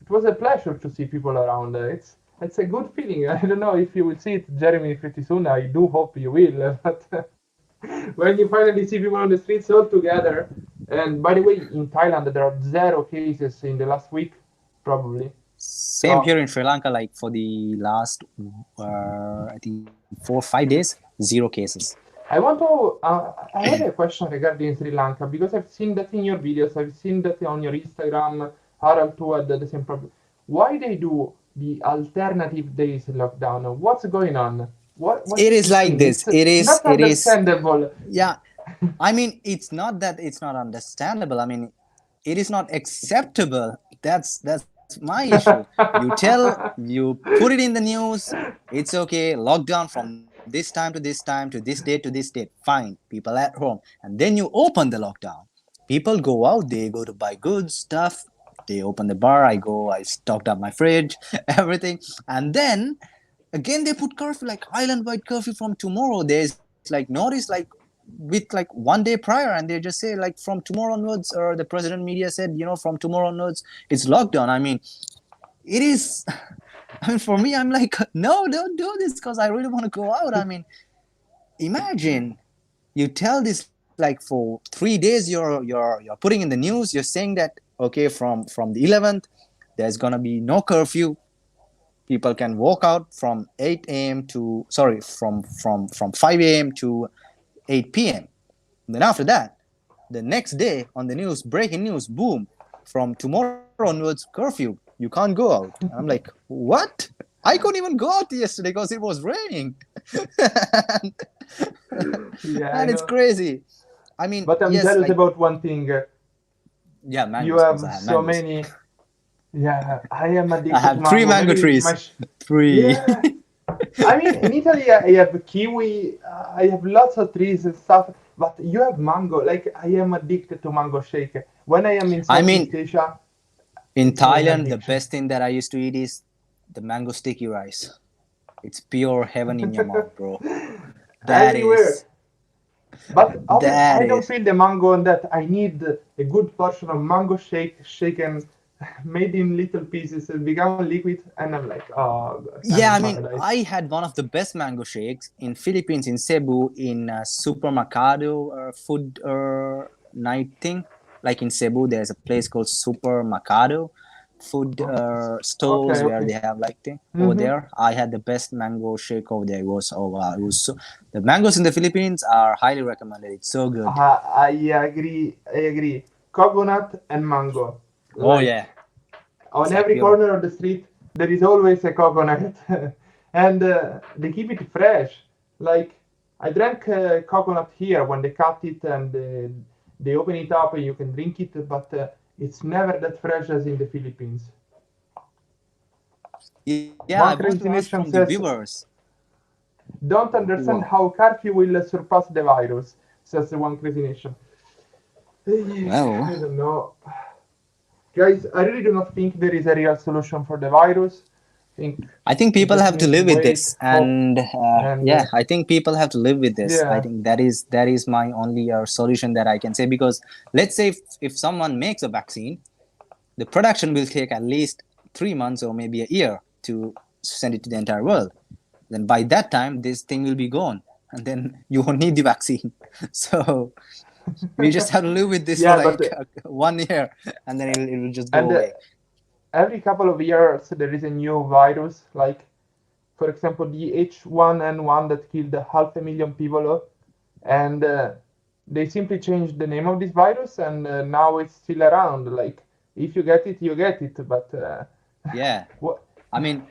A: it was a pleasure to see people around. It's a good feeling. I don't know if you will see it, Jeremy, pretty soon. I do hope you will. But when you finally see people on the streets all together. And by the way, in Thailand there are zero cases in the last week, probably.
B: Same
A: So
B: here in Sri Lanka. Like for the last, I think 4 5 days, zero cases.
A: I want to. I have a question regarding Sri Lanka because I've seen that in your videos. I've seen that on your Instagram. Harald too had the same problem. Why they do the alternative days lockdown? What's going on? What's
B: It is
A: this
B: like
A: thing?
B: this.
A: It's
B: It is.
A: not
B: It is.
A: understandable.
B: Yeah. I mean, it's not that it's not understandable. I mean, it is not acceptable. That's my issue. You tell, you put it in the news. It's okay. Lockdown from this time to this time to this date to this date. Fine. People at home, and then you open the lockdown. People go out. They go to buy goods, stuff. They open the bar. I go. I stocked up my fridge, everything, and then again they put curfew like island-wide curfew from tomorrow. There's like notice like with like 1 day prior, and they just say like from tomorrow onwards, or the president media said, from tomorrow onwards it's lockdown. I mean, it is. I mean, for me, I'm like, no, don't do this because I really want to go out. I mean, imagine you tell this like for 3 days, you're putting in the news, you're saying that okay, from the 11th there's gonna be no curfew. People can walk out from 8 a.m. to from 5 a.m. to 8 p.m. Then after that, the next day on the news, breaking news, boom, from tomorrow onwards, curfew. You can't go out. And I'm like, what? I couldn't even go out yesterday because it was raining. and,
A: Yeah, I
B: and it's
A: know.
B: crazy. I mean,
A: But I'm
B: yes,
A: jealous
B: like,
A: about one thing.
B: yeah,
A: You
B: mangoes, because I
A: have
B: have
A: so
B: mangoes.
A: many. Yeah, I am
B: I
A: addicted to
B: have three
A: mango.
B: mango
A: Maybe
B: trees.
A: my.
B: Three.
A: Yeah. I mean, in Italy, I have kiwi, I have lots of trees and stuff, but you have mango. Like, I am addicted to mango shake. When I am in
B: I
A: Southeast
B: mean,
A: Asia,
B: in
A: it's an
B: Thailand, the
A: addiction.
B: best thing that I used to eat is the mango sticky rice. It's pure heaven in your mouth, bro. That
A: Everywhere.
B: is
A: But obviously,
B: that
A: I don't
B: is.
A: feel the mango on that. I need a good portion of mango shake, shaken, made in little pieces, and become liquid. And I'm like, oh, God, I'm
B: Yeah,
A: in
B: I mean,
A: paradise.
B: I had one of the best mango shakes in Philippines in Cebu in Supermercado food night thing. Like in Cebu, there's a place called Supermercado food
A: Okay,
B: stores where
A: okay.
B: they have like thing over
A: Mm-hmm.
B: there. I had the best mango shake over there. It was so, the mangoes in the Philippines are highly recommended. It's so good.
A: I agree. I agree. Coconut and mango.
B: Oh
A: Like
B: yeah,
A: on
B: it's like
A: every
B: pure.
A: corner of the street, there is always a coconut, and they keep it fresh. Like I drank coconut here when they cut it and they open it up and you can drink it, but it's never that fresh as in the Philippines.
B: Yeah, I want
A: One
B: to ask
A: crazy
B: from the
A: nation says,
B: viewers.
A: "Don't understand
B: Who,
A: how curfew will surpass the virus," says the one crazy nation. I
B: well,
A: don't know. Guys, I really do not think there is a real solution for the virus. I think
B: I think
A: we
B: people
A: just
B: have to
A: need to
B: live with
A: wait,
B: this,
A: hope,
B: and
A: and
B: yeah, I think people have to live with this. I
A: yeah.
B: think that is my only solution that I can say, because let's say if someone makes a vaccine, the production will take at least 3 months or maybe a year to send it to the entire world. Then by that time, this thing will be gone, and then you won't need the vaccine. So we just have to live with this for
A: Yeah, but
B: like 1 year, and then it'll just go
A: and
B: away.
A: every couple of years there is a new virus. Like for example, the H1N1 that killed 500,000 people, and they simply changed the name of this virus, and now it's still around. Like if you get it, you get it. But
B: Yeah,
A: what?
B: I mean,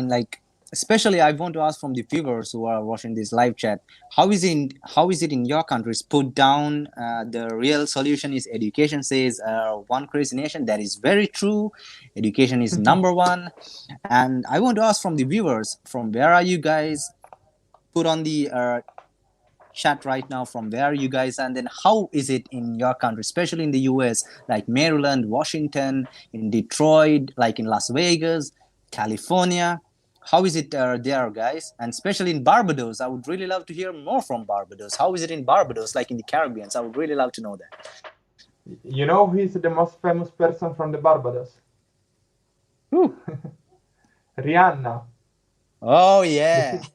B: like, especially I want to ask from the viewers who are watching this live chat, how is it in your countries put down? The real solution is education, says one crazy nation. That is very true. Education is number one. And I want to ask from the viewers, from where are you guys? Put on the chat right now from where are you guys, and then how is it in your country, especially in the US, like Maryland, Washington, in Detroit, like in Las Vegas, California. How is it there, guys? And especially in Barbados, I would really love to hear more from Barbados. How is it in Barbados, like in the Caribbean? I would really love to know that.
A: You know who is the most famous person from the Barbados?
B: Whew.
A: Rihanna.
B: Oh
A: The
B: yeah.
A: si-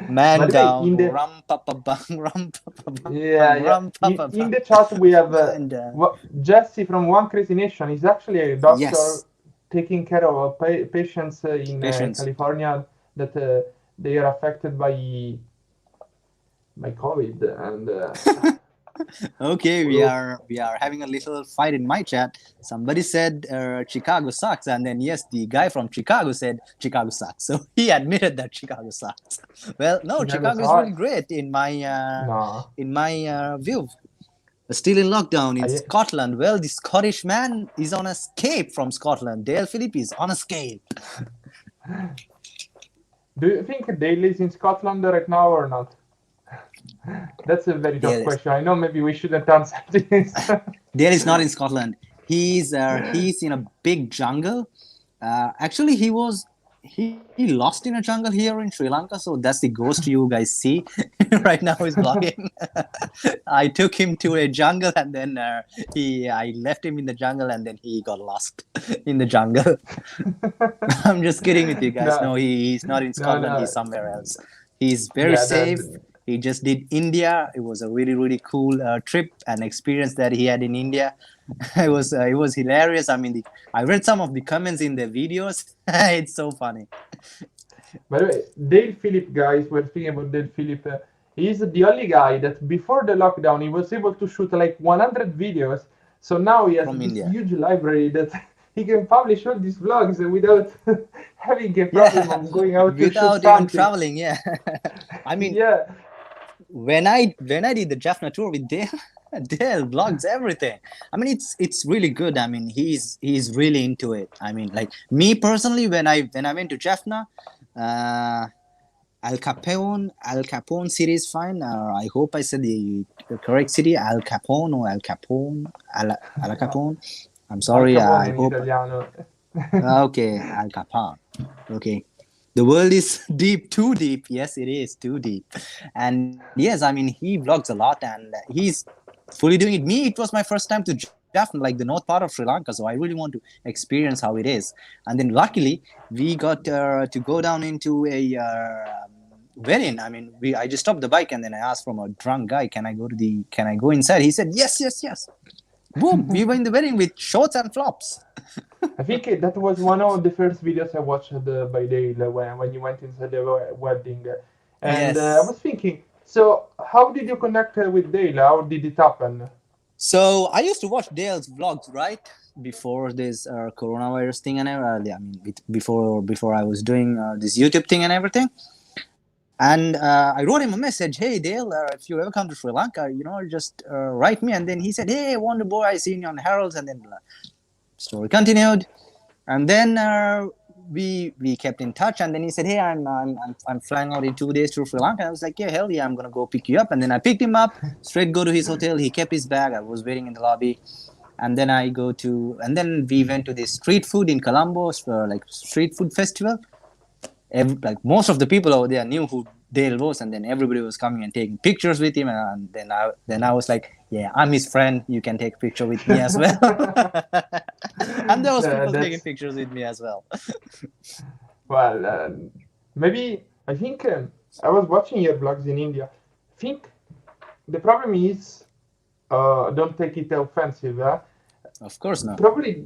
B: Man
A: By the way,
B: down,
A: in the
B: rum pa pa bang, rum pa pa
A: yeah,
B: bang,
A: yeah.
B: rum pa pa
A: In
B: bang.
A: the chat we have
B: Man down.
A: Jesse from One Crazy Nation. He's actually a doctor
B: Yes,
A: taking care of patients in
B: patience.
A: California that they are affected by COVID. And
B: Okay,
A: oof.
B: we are having a little fight in my chat. Somebody said Chicago sucks, and then yes, the guy from Chicago said Chicago sucks. So he admitted that Chicago sucks. Well, no,
A: Chicago
B: Chicago is really
A: sucks.
B: great
A: No,
B: in my view. Still in lockdown in Scotland. Well, the Scottish man is on escape from Scotland. Dale Philip is on escape.
A: do you think Dale is in Scotland right now or not? That's a very tough
B: Dale is
A: question. I know maybe we shouldn't answer this.
B: Dale is not in Scotland. He's in a big jungle. Actually, he lost in a jungle here in Sri Lanka. So that's the ghost you guys see right now. He's vlogging. I took him to a jungle and then I left him in the jungle and then he got lost in the jungle. I'm just kidding with you guys.
A: No,
B: No, he's not in
A: no,
B: Scotland. He's
A: no.
B: somewhere else. He's very
A: Yeah,
B: safe. He just did India. It was a really, really cool trip and experience that he had in India. It was hilarious. I mean, I read some of the comments in the videos. It's so funny.
A: by the way, Dale Phillip, guys, we're speaking about Dale Phillip. He's the only guy that before the lockdown he was able to shoot like 100 videos. So now he has
B: From
A: this
B: India.
A: huge library that he can publish all these vlogs without having a problem
B: Yeah,
A: of going out to shoot
B: without even
A: something.
B: traveling. Yeah, I mean,
A: Yeah,
B: when I did the Jaffna tour with Dale, Dale vlogs everything. I mean, it's really good. I mean, he's really into it. I mean, like me personally, when I went to Jaffna, uh, Al Capone city is fine. I hope I said the correct city. Al Capone or Al Capone, Al Capone. I'm
A: Al
B: sorry.
A: Capone
B: I
A: in
B: hope.
A: italiano.
B: Okay, Al Capone. Okay. The world is deep, too deep. Yes, it is too deep. And yes, I mean, he vlogs a lot and he's fully doing it. Me, it was my first time to Jaffna, like the north part of Sri Lanka. So I really want to experience how it is. And then luckily, we got to go down into a wedding. I mean, I just stopped the bike and then I asked from a drunk guy, can I go inside? He said, yes, yes, yes. Boom, we were in the wedding with shorts and flops.
A: I think that was one of the first videos I watched by Dale when you went inside the wedding. And I
B: Yes.
A: was thinking, so how did you connect with Dale? How did it happen?
B: So I used to watch Dale's vlogs, right, before this coronavirus thing and everything. I mean, before I was doing this YouTube thing and everything. And I wrote him a message, hey Dale, if you ever come to Sri Lanka, just write me. And then he said, hey Wonderboy, I seen you on Herald's. And then story continued. And then we kept in touch. And then he said, hey, I'm flying out in 2 days to Sri Lanka. I was like, yeah, hell yeah, I'm gonna go pick you up. And then I picked him up, straight go to his hotel. He kept his bag. I was waiting in the lobby. And then then we went to this street food in Colombo, like street food festival. Like most of the people over there knew who Dale was, and then everybody was coming and taking pictures with him. And then I was like, yeah, I'm his friend. You can take a picture with me as well. And there was people taking
A: That's
B: pictures with me as well.
A: well, maybe I think I was watching your vlogs in India. I think the problem is, don't take it offensive,
B: Of course not.
A: probably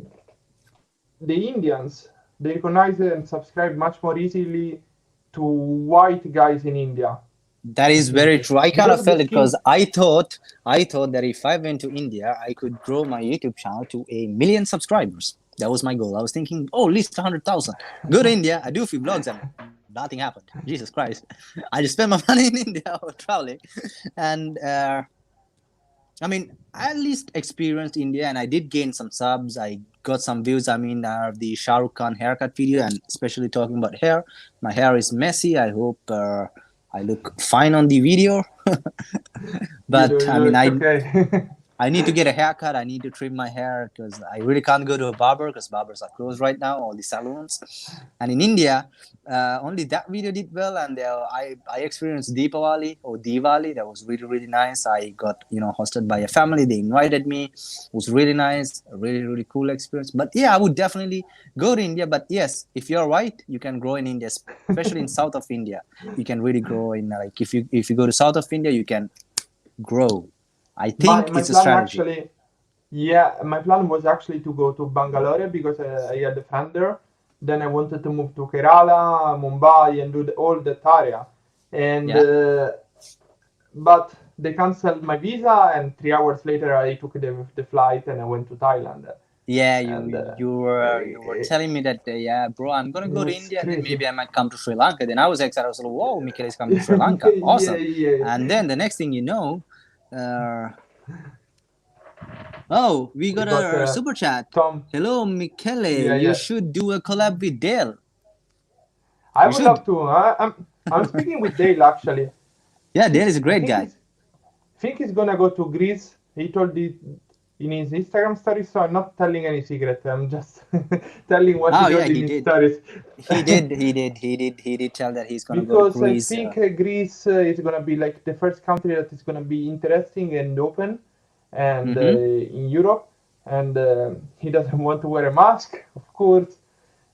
A: the Indians they recognize and subscribe much more easily to white guys in India.
B: That
A: I'm
B: is very
A: thinking
B: true. I kind
A: because
B: of
A: of the
B: felt it
A: skin.
B: because I thought that if I went to India, I could grow my YouTube channel to 1 million subscribers. That was my goal. I was thinking, oh, at least 100,000. Go to India, I do a few vlogs, and nothing happened. Jesus Christ! I just spent my money in India traveling, and I mean, I at least experienced India, and I did gain some subs. I got some views. I mean, the Shah Rukh Khan haircut video, and especially talking about hair. My hair is messy. I hope I look fine on the video.
A: You
B: But I mean,
A: look okay.
B: I need to get a haircut. I need to trim my hair because I really can't go to a barber because barbers are closed right now, all the salons. And in India, only that video did well, and I experienced Deepavali or Diwali. That was really really nice. I got hosted by a family. They invited me. It was really nice, a really really cool experience. But yeah, I would definitely go to India. But yes, if you're right, you can grow in India, especially in south of India. You can really grow in like if you go to south of India, you can grow. I
A: My
B: think
A: my
B: it's a
A: plan
B: strategy.
A: actually, yeah, my plan was actually to go to Bangalore because I had a friend there. Then I wanted to move to Kerala, Mumbai, and do all that area. And
B: Yeah.
A: but they canceled my visa, and 3 hours later I took the flight and I went to Thailand.
B: Yeah, you
A: And
B: you were you were telling me that yeah, bro, I'm gonna go to
A: it's
B: India and then
A: crazy.
B: maybe I might come to Sri Lanka. Then I was excited. I was like, whoa, Michele is coming to Sri Lanka.
A: Yeah,
B: Awesome.
A: yeah.
B: And then the next thing you know, uh, oh, we
A: We
B: got
A: got
B: a super chat.
A: Tom.
B: Hello, Michele.
A: Yeah,
B: You
A: yeah.
B: should do a collab with Dale.
A: I
B: You
A: would love
B: should.
A: to. I'm speaking with Dale actually.
B: Yeah, Dale is a
A: I
B: great guy.
A: think he's gonna go to Greece. He told it in his Instagram stories, so I'm not telling any secret. I'm just telling what he
B: Oh yeah,
A: told in
B: he
A: his
B: did.
A: stories.
B: He did tell that he's gonna go to
A: Because I
B: Greece.
A: think Greece is gonna be like the first country that is gonna be interesting and open, and
B: Mm-hmm.
A: in Europe, and he doesn't want to wear a mask, of course.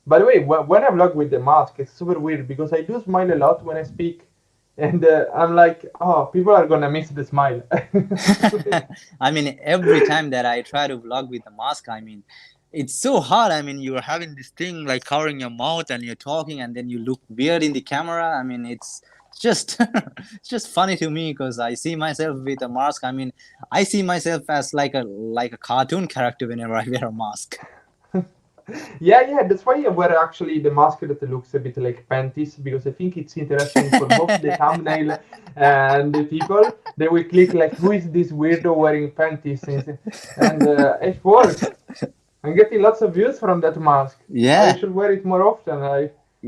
A: By the way, when I vlog with the mask, it's super weird because I do smile a lot when I speak, and I'm like, oh, people are gonna miss the smile.
B: I mean, every time that I try to vlog with the mask, I mean, it's so hard. I mean, you're having this thing like covering your mouth and you're talking and then you look weird in the camera. I mean, it's just it's just funny to me because I see myself with a mask. I mean, I see myself as like a cartoon character whenever I wear a mask.
A: Yeah, that's why I wear actually the mask that looks a bit like panties because I think it's interesting for both the thumbnail and the people. They will click like, who is this weirdo wearing panties? And it works. I'm getting lots of views from that mask. I
B: Yeah.
A: should wear it more often.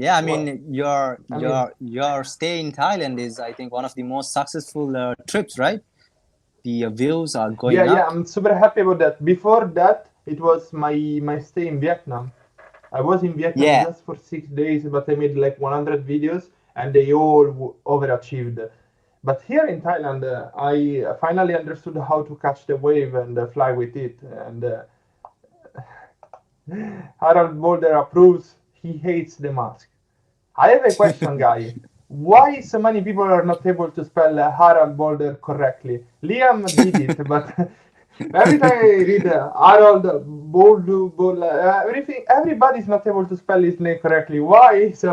B: Yeah, I
A: Well,
B: mean, your
A: I mean,
B: your your stay in Thailand is, I think, one of the most successful trips, right? The views are going
A: yeah,
B: up.
A: I'm super happy about that. Before that, it was my stay in Vietnam. I was in Vietnam
B: Yeah.
A: just for 6 days, but I made like 100 videos and they all overachieved. But here in Thailand, I finally understood how to catch the wave and fly with it. And Harald Boulder approves. He hates the mask. I have a question, guy. Why so many people are not able to spell Harald Boulder correctly? Liam did it, but every time I read Harald Boulder, everything, everybody's not able to spell his name correctly. Why? So,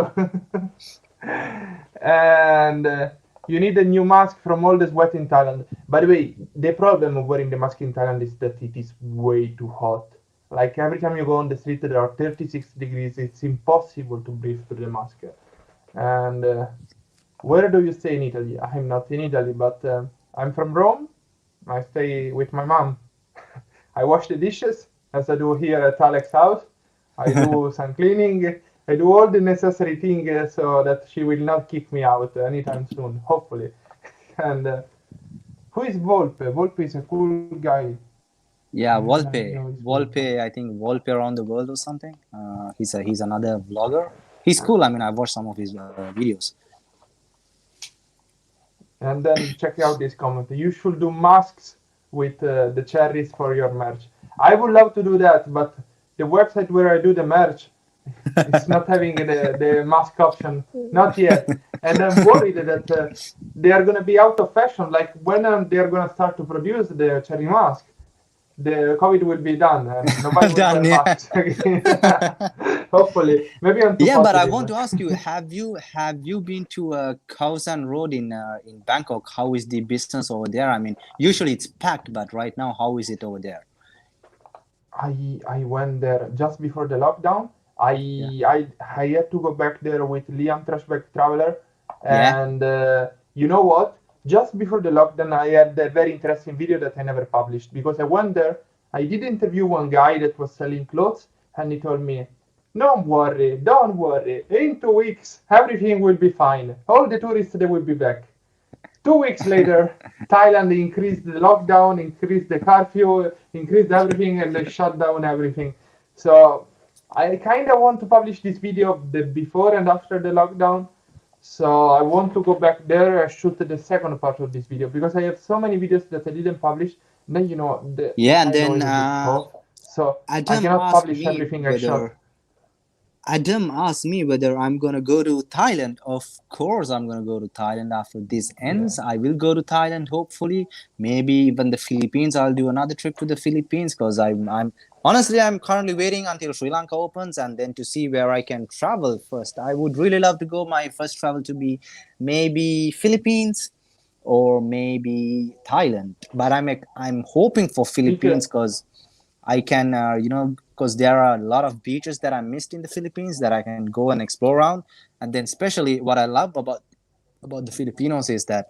A: and you need a new mask from all the sweat in Thailand. By the way, the problem of wearing the mask in Thailand is that it is way too hot. Like every time you go on the street, there are 36 degrees. It's impossible to breathe through the mask. And where do you stay in Italy? I'm not in Italy, but I'm from Rome. I stay with my mom. I wash the dishes as I do here at Alex's house. I do some cleaning. I do all the necessary things so that she will not kick me out anytime soon, hopefully. And who is Volpe? Volpe is a cool guy. I
B: Yeah,
A: don't know
B: Volpe.
A: his full name.
B: Volpe, I think Volpe around the world or something. He's another vlogger. He's cool. I mean, I've watched some of his videos.
A: And then check out this comment. You should do masks with the cherries for your merch. I would love to do that, but the website where I do the merch, it's not having the mask option, not yet. And I'm worried that they are going to be out of fashion. Like when they are going to start to produce the cherry mask, the COVID will be done and nobody will
B: Done.
A: wear
B: Yeah.
A: masks again. Hopefully, maybe I'm too
B: Yeah, but I
A: positive.
B: want to ask you: Have you been to Khao San Road in Bangkok? How is the business over there? I mean, usually it's packed, but right now, how is it over there?
A: I went there just before the lockdown.
B: Yeah.
A: I had to go back there with Liam Trashback Traveler,
B: Yeah.
A: and you know what? Just before the lockdown, I had a very interesting video that I never published because I went there. I did interview one guy that was selling clothes, and he told me, "Don't worry, don't worry. In 2 weeks, everything will be fine. All the tourists they will be back." 2 weeks later, Thailand increased the lockdown, increased the curfew, increased everything, and they shut down everything. So I kind of want to publish this video of the before and after the lockdown. So I want to go back there and shoot the second part of this video because I have so many videos that I didn't publish. And then the
B: Yeah, and
A: title
B: then
A: is a bit tough, so I
B: Adam
A: cannot
B: asked
A: publish
B: me
A: everything I shot.
B: whether I'm gonna go to Thailand. Of course, I'm gonna go to Thailand after this ends.
A: Yeah.
B: I will go to Thailand. Hopefully, maybe even the Philippines. I'll do another trip to the Philippines because I'm honestly I'm currently waiting until Sri Lanka opens and then to see where I can travel first. I would really love to go. My first travel to be maybe Philippines or maybe Thailand. But I'm hoping for Philippines
A: Because
B: because I can, because there are a lot of beaches that I missed in the Philippines that I can go and explore around. And then, especially, what I love about the Filipinos is that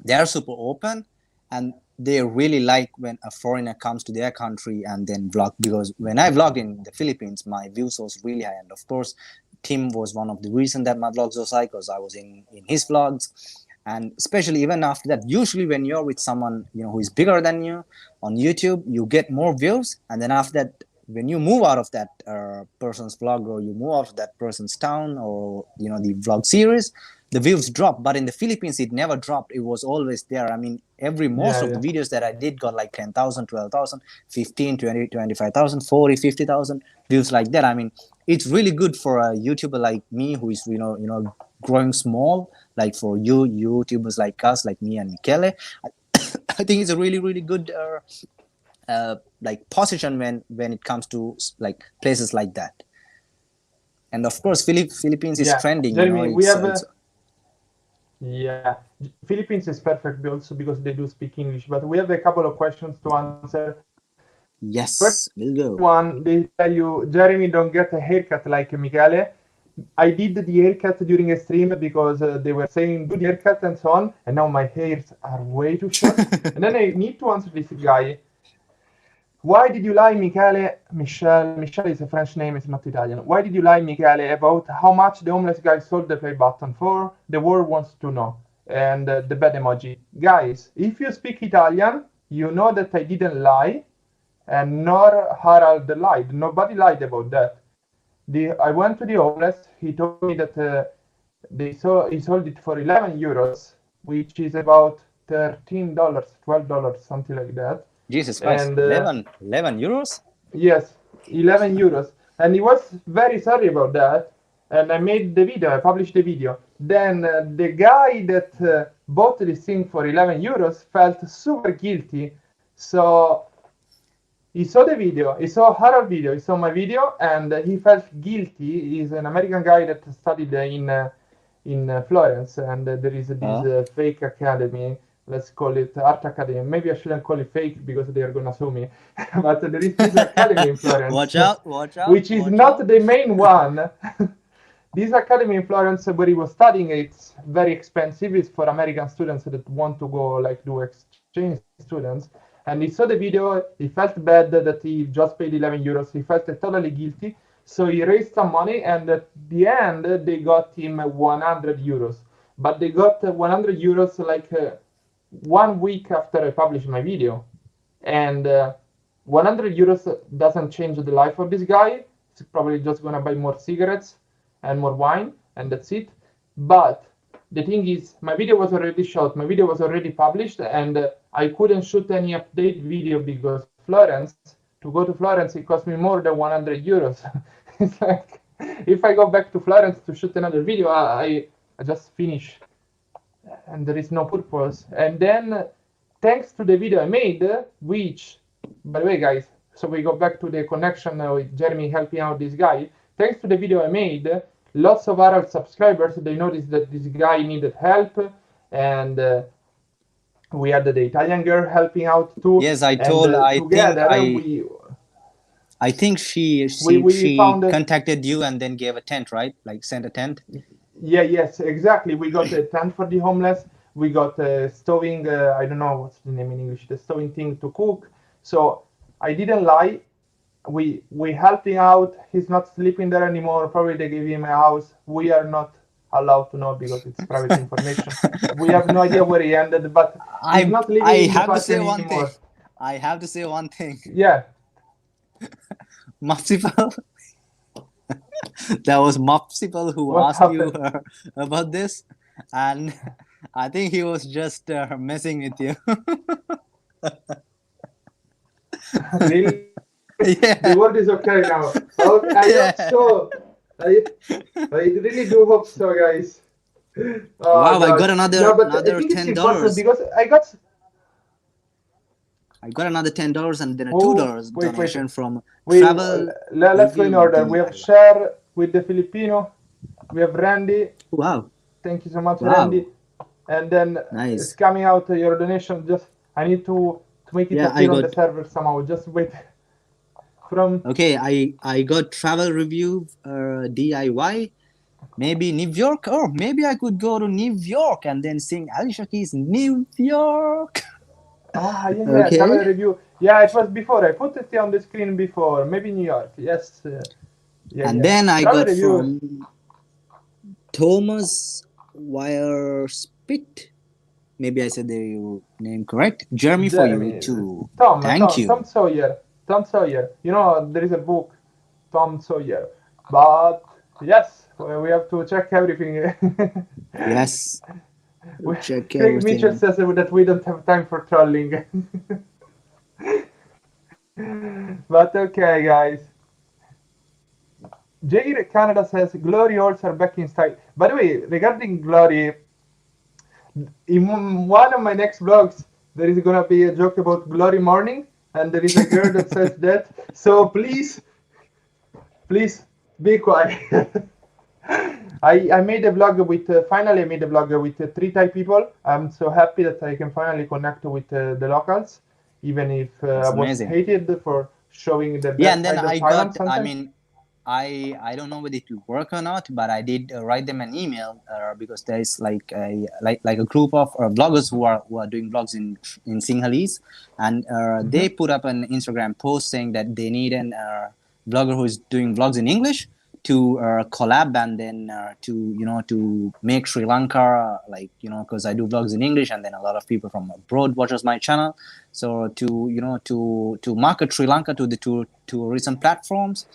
B: they are super open, and they really like when a foreigner comes to their country and then vlog. Because when I vlogged in the Philippines, my views was really high, and of course, Tim was one of the reasons that my vlogs was high because I was in his vlogs. And especially even after that, usually when you're with someone who is bigger than you on YouTube, you get more views, and then after that, when you move out of that person's vlog, or you move out of that person's town, or the vlog series, the views drop. But in the Philippines, it never dropped. It was always there. I mean, most of the
A: yeah,
B: videos that I did got like 10,000, 12,000, 15, 20, 25,000, 40, 50,000 views like that. I mean, it's really good for a YouTuber like me who is growing small, like for YouTubers like us, like me and Michele. I think it's a really, really good like position when it comes to like places like that. And of course, Philippines is
A: yeah.
B: trending.
A: Jeremy, we have
B: It's
A: yeah. Philippines is perfect also because they do speak English. But we have a couple of questions to answer. First
B: yes,
A: one,
B: we'll
A: they
B: go.
A: tell you, Jeremy, don't get a haircut like Michele. I did the haircut during a stream because they were saying do the haircut and so on, and now my hairs are way too short. And then I need to answer this guy. Why did you lie, Michele? Michele is a French name, it's not Italian. Why did you lie, Michele, about how much the homeless guy sold the play button for? The world wants to know. And the bad emoji. Guys, if you speak Italian, you know that I didn't lie, and nor Harald lied. Nobody lied about that. I went to the homeless. He told me that he sold it for 11 euros, which is about $13, $12, something like that.
B: Jesus Christ,
A: And
B: 11 euros?
A: yes, 11 euros. And he was very sorry about that. And I made the video, I published the video. Then the guy that bought this thing for 11 euros felt super guilty. So he saw the video, he saw Harold video, he saw my video, and he felt guilty. He's an American guy that studied in Florence, and there is this fake academy. Let's call it art academy. Maybe I shouldn't call it fake because they are gonna sue me. But there is this academy in Florence,
B: Watch out, watch out,
A: which is
B: watch
A: not
B: out.
A: the main one. This academy in Florence where he was studying, it's very expensive. It's for American students that want to go like do exchange students. And he saw the video, he felt bad that he just paid 11 euros. He felt totally guilty. So he raised some money, and at the end, they got him 100 euros. But they got 100 euros like 1 week after I published my video. And 100 euros doesn't change the life of this guy. He's probably just gonna buy more cigarettes and more wine, and that's it. But the thing is, my video was already shot, my video was already published, and I couldn't shoot any update video because to go to Florence, it cost me more than 100 euros. It's like, if I go back to Florence to shoot another video, I just finish, and there is no purpose. And then, thanks to the video I made, which, by the way, guys, so we go back to the connection with Jeremy helping out this guy. Thanks to the video I made, lots of other subscribers, they noticed that this guy needed help, and we had the Italian girl helping out too.
B: Yes, I
A: and
B: told.
A: together
B: I think she
A: we found
B: contacted you and then gave a tent, right? Like sent a tent.
A: yes, exactly. We got a tent for the homeless. We got a stoving. I don't know what's the name in English. The stoving thing to cook. So I didn't lie. We helped him out. He's not sleeping there anymore. Probably they gave him a house. We are not allowed to know because it's private information. We have no idea where he ended, but he's not
B: I
A: living in the
B: have to
A: past
B: say one thing.
A: anymore.
B: I have to say one thing.
A: Yeah.
B: Mopsiple, that was Mopsiple who
A: What
B: asked you
A: happened?
B: about this, and I think he was just messing with you.
A: Really? The world is
B: Yeah,
A: okay now. Okay, I hope
B: yeah.
A: so. I, I really do hope so, guys. Oh
B: Wow, I
A: God.
B: got
A: No, but I
B: another
A: think it's
B: ten
A: important
B: dollars.
A: because I got.
B: I got another $10 and then a two
A: Oh,
B: dollars
A: wait.
B: donation from
A: We
B: Travel
A: let's go in
B: Review
A: order. We have
B: DIY.
A: Cher with the Filipino. We have Randy.
B: Wow,
A: Thank you so much,
B: wow,
A: Randy. And then it's
B: nice.
A: coming out your donation. Just I need to make it
B: Yeah, I
A: appear on
B: got
A: the server somehow. Just wait. From
B: okay. I got Travel Review DIY. Maybe New York, or maybe I could go to New York and then sing Alicia Keys' New York.
A: yeah,
B: Okay,
A: travel review. Yeah, it was before. I put it on the screen before. Maybe New York. Yes.
B: and
A: Yeah.
B: then I
A: Travel
B: got
A: reviews.
B: from Thomas Wire Spit. Maybe I said your name correct. Jeremy for you
A: Jeremy.
B: too.
A: Tom.
B: Thank
A: Tom.
B: you.
A: Tom Sawyer. Tom Sawyer. You know there is a book, Tom Sawyer. But yes, we have to check everything.
B: Yes, check
A: Craig Mitchell
B: everything.
A: says that we don't have time for trolling. But okay, guys. Jay Canada says Glory holes are back in style. By the way, regarding Glory, in one of my next vlogs, there is gonna be a joke about Glory morning, and there is a girl that says that. So please be quiet. I made a vlog with finally I made a vlog with three Thai people. I'm so happy that I can finally connect with the locals, even if I
B: That's
A: was
B: amazing.
A: hated for showing the
B: Yeah,
A: bad
B: and then
A: side of
B: I
A: Thailand
B: got. I
A: sometimes.
B: mean, I don't know whether it will work or not, but I did write them an email because there is like a group of bloggers who are doing vlogs in Sinhalese, and they
A: Mm-hmm.
B: put up an Instagram post saying that they need an blogger who is doing vlogs in English to collab and then to make Sri Lanka because I do vlogs in English and then a lot of people from abroad watches my channel, so to market Sri Lanka to the tourism platforms.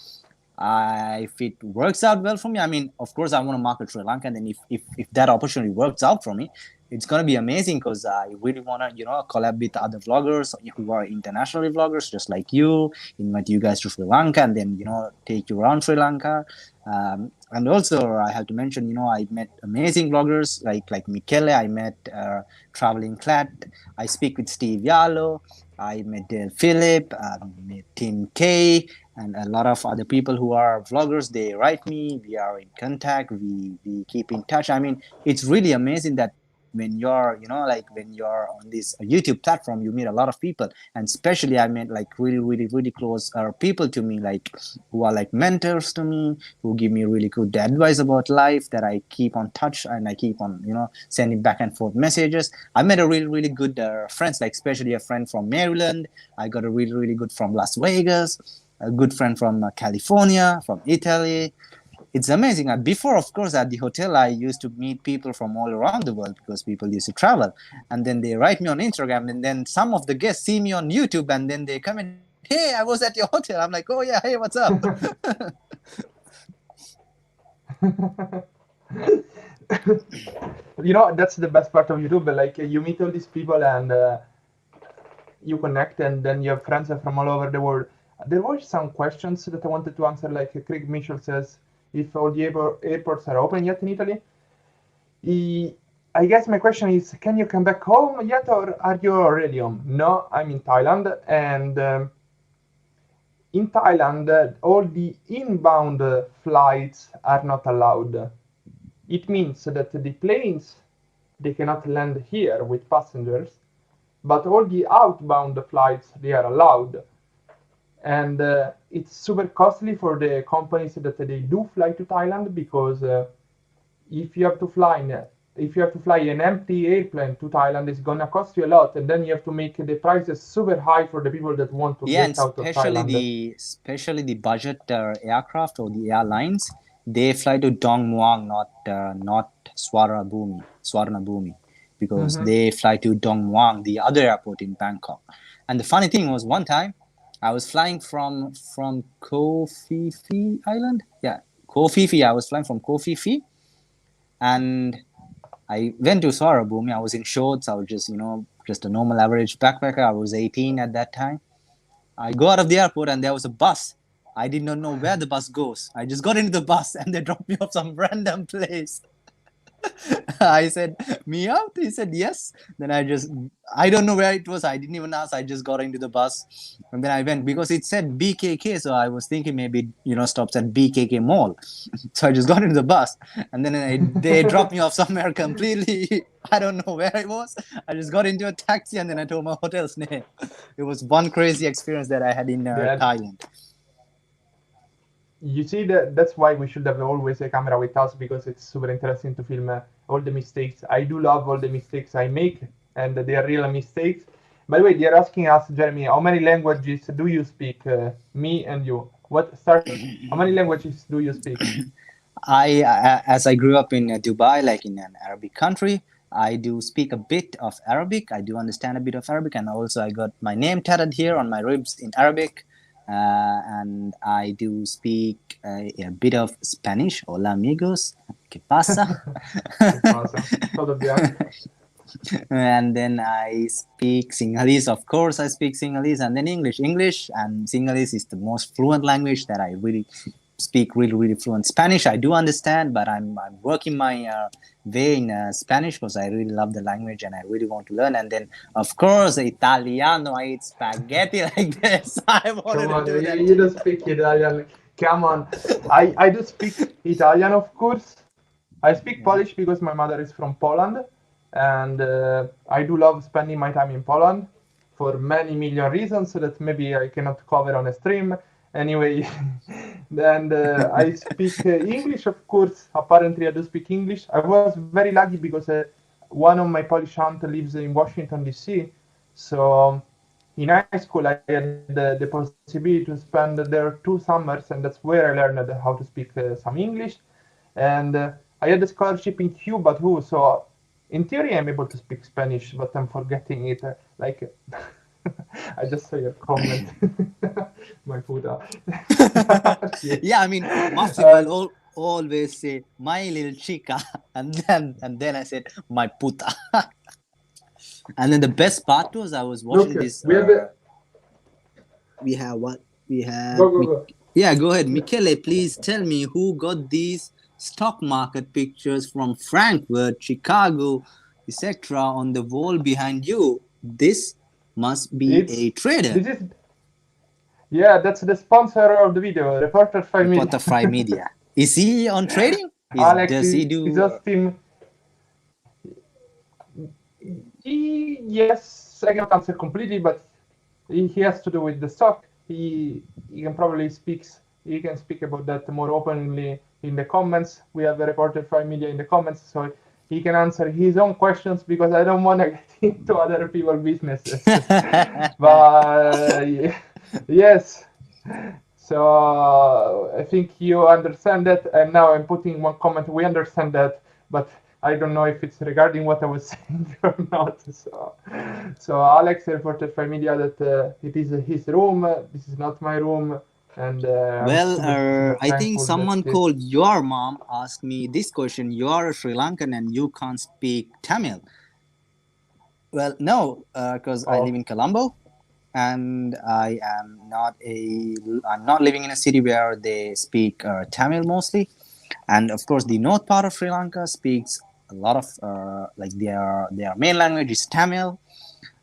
B: If it works out well for me, I mean, of course, I want to market Sri Lanka, and then if that opportunity works out for me, it's gonna be amazing because I really wanna collab with other vloggers who are international vloggers, just like you, invite you guys to Sri Lanka, and then take you around Sri Lanka. And also, I have to mention, I met amazing vloggers like Michele. I met Traveling Clat. I speak with Steve Yalo. I met Dale Phillip. Met Tim K and a lot of other people who are vloggers. They write me, we are in contact, we keep in touch. I mean, it's really amazing that when you're when you're on this YouTube platform, you meet a lot of people, and especially I met like really close people to me, like who are like mentors to me, who give me really good advice about life, that I keep on touch and I keep on sending back and forth messages. I met a really good friends, like especially a friend from Maryland. I got a really good from Las Vegas, a good friend from California, from Italy. It's amazing. Before, of course, at the hotel, I used to meet people from all around the world because people used to travel. And then they write me on Instagram, and then some of the guests see me on YouTube, and then they comment, "Hey, I was at your hotel." I'm like, "Oh yeah, hey, what's up?"
A: That's the best part of YouTube. Like you meet all these people and you connect, and then you have friends from all over the world. There were some questions that I wanted to answer. Like Craig Mitchell says, if all the airports are open yet in Italy. I guess my question is, can you come back home yet, or are you already home? No, I'm in Thailand, and in Thailand, all the inbound flights are not allowed. It means that the planes, they cannot land here with passengers, but all the outbound flights, they are allowed. And it's super costly for the companies that they do fly to Thailand, because if you have to fly if you have to fly an empty airplane to Thailand, it's gonna cost you a lot, and then you have to make the prices super high for the people that want to
B: Yeah, and
A: get out of Thailand.
B: especially the budget aircraft or the airlines, they fly to Dong Muang, not Swarnabhumi, because
A: Mm-hmm.
B: they fly to Dong Muang, the other airport in Bangkok. And the funny thing was, one time I was flying from Koh Phi Phi Island. Yeah, Koh Phi Phi. I was flying from Koh Phi Phi, and I went to Swarnabhumi. I was in shorts. I was just a normal average backpacker. I was 18 at that time. I go out of the airport and there was a bus. I did not know where the bus goes. I just got into the bus and they dropped me off some random place. I said, "Me out?" He said, "Yes." Then I don't know where it was. I didn't even ask. I just got into the bus and then I went because it said BKK. So I was thinking maybe, stops at BKK Mall. So I just got into the bus and then they dropped me off somewhere completely. I don't know where it was. I just got into a taxi and then I told my hotel's name. It was one crazy experience that I had in
A: Yeah.
B: Thailand.
A: You see that's why we should have always a camera with us, because it's super interesting to film all the mistakes. I do love all the mistakes I make, and they are real mistakes. By the way, they're asking us, Jeremy, how many languages do you speak? Me and you. What start? How many languages do you speak?
B: As I grew up in Dubai, like in an Arabic country, I do speak a bit of Arabic. I do understand a bit of Arabic, and also I got my name tatted here on my ribs in Arabic. And I do speak a bit of Spanish. Hola amigos, ¿qué pasa?
A: Awesome. Todo bien.
B: And then I speak Sinhalese. Of course, I speak Sinhalese, and then English. English and Sinhalese is the most fluent language that I really speak really fluent. Spanish I do understand, but I'm working my way in Spanish because I really love the language and I really want to learn. And then of course Italiano, I eat spaghetti like this. I wanted
A: Come on,
B: to do that
A: you
B: too.
A: don't speak Italian. Come on. I do speak Italian, of course. I speak
B: Yeah.
A: Polish because my mother is from Poland, and I do love spending my time in Poland for many million reasons that maybe I cannot cover on a stream. Anyway, and I speak English, of course. Apparently, I do speak English. I was very lucky because one of my Polish aunt lives in Washington, D.C., so in high school I had the possibility to spend there 2 summers, and that's where I learned how to speak some English. And I had a scholarship in Cuba too, so in theory I'm able to speak Spanish, but I'm forgetting it. Like I just saw your comment. My puta.
B: Yeah, I mean, most people always say my little chica, and then I said my puta. And then the best part was I was
A: Look,
B: watching this.
A: we have a,
B: We have what? We have.
A: go.
B: Yeah, go ahead, Michele. Please tell me who got these stock market pictures from Frankfurt, Chicago, etc. on the wall behind you. This must be a trader.
A: This is Yeah, that's the sponsor of the video, Reporter 5 Media.
B: Reporter Fry Media. Is he on trading?
A: Alex
B: Does he
A: is
B: do?
A: just him. Yes, I cannot answer completely, but he has to do with the stock. He can probably he can speak about that more openly in the comments. We have a Reporter 5 Media in the comments, so he can answer his own questions because I don't want to get into other people's businesses. But yes. So I think you understand that, and now I'm putting one comment. We understand that, but I don't know if it's regarding what I was saying or not. So Alex reported for media that it is his room. This is not my room, and
B: Well,
A: super
B: I think someone
A: that
B: called your mom asked me this question. You are a Sri Lankan and you can't speak Tamil. Well, no, because I live in Colombo, and I'm not living in a city where they speak Tamil mostly. And of course, the north part of Sri Lanka speaks a lot of like their main language is Tamil,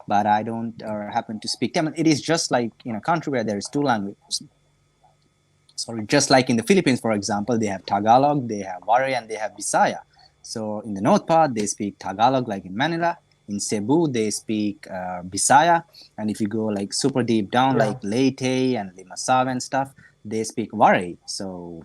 B: but I don't happen to speak Tamil. It is just like in a country where there is two languages. Sorry, just like in the Philippines, for example, they have Tagalog, they have Waray, and they have Bisaya. So in the north part, they speak Tagalog, like in Manila. In Cebu, they speak Bisaya, and if you go like super deep down, like Leyte and Limasaw and stuff, they speak Waray. So,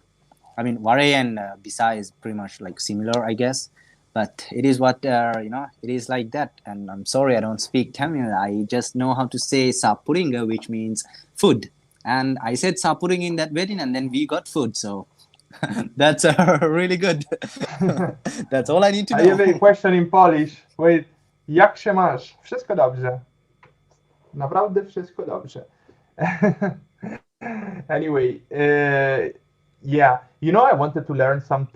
B: I mean, Waray and Bisaya is pretty much like similar, I guess. But it is what it is like that. And I'm sorry, I don't speak Tamil. I just know how to say Sapuringa, which means food. And I said Sapuring in that wedding, and then we got food. So That's really good. That's all I need to
A: I have a
B: know.
A: question in Polish. Wait, jak się masz? Wszystko dobrze. Naprawdę wszystko dobrze. Anyway, yeah, you know, I wanted to learn some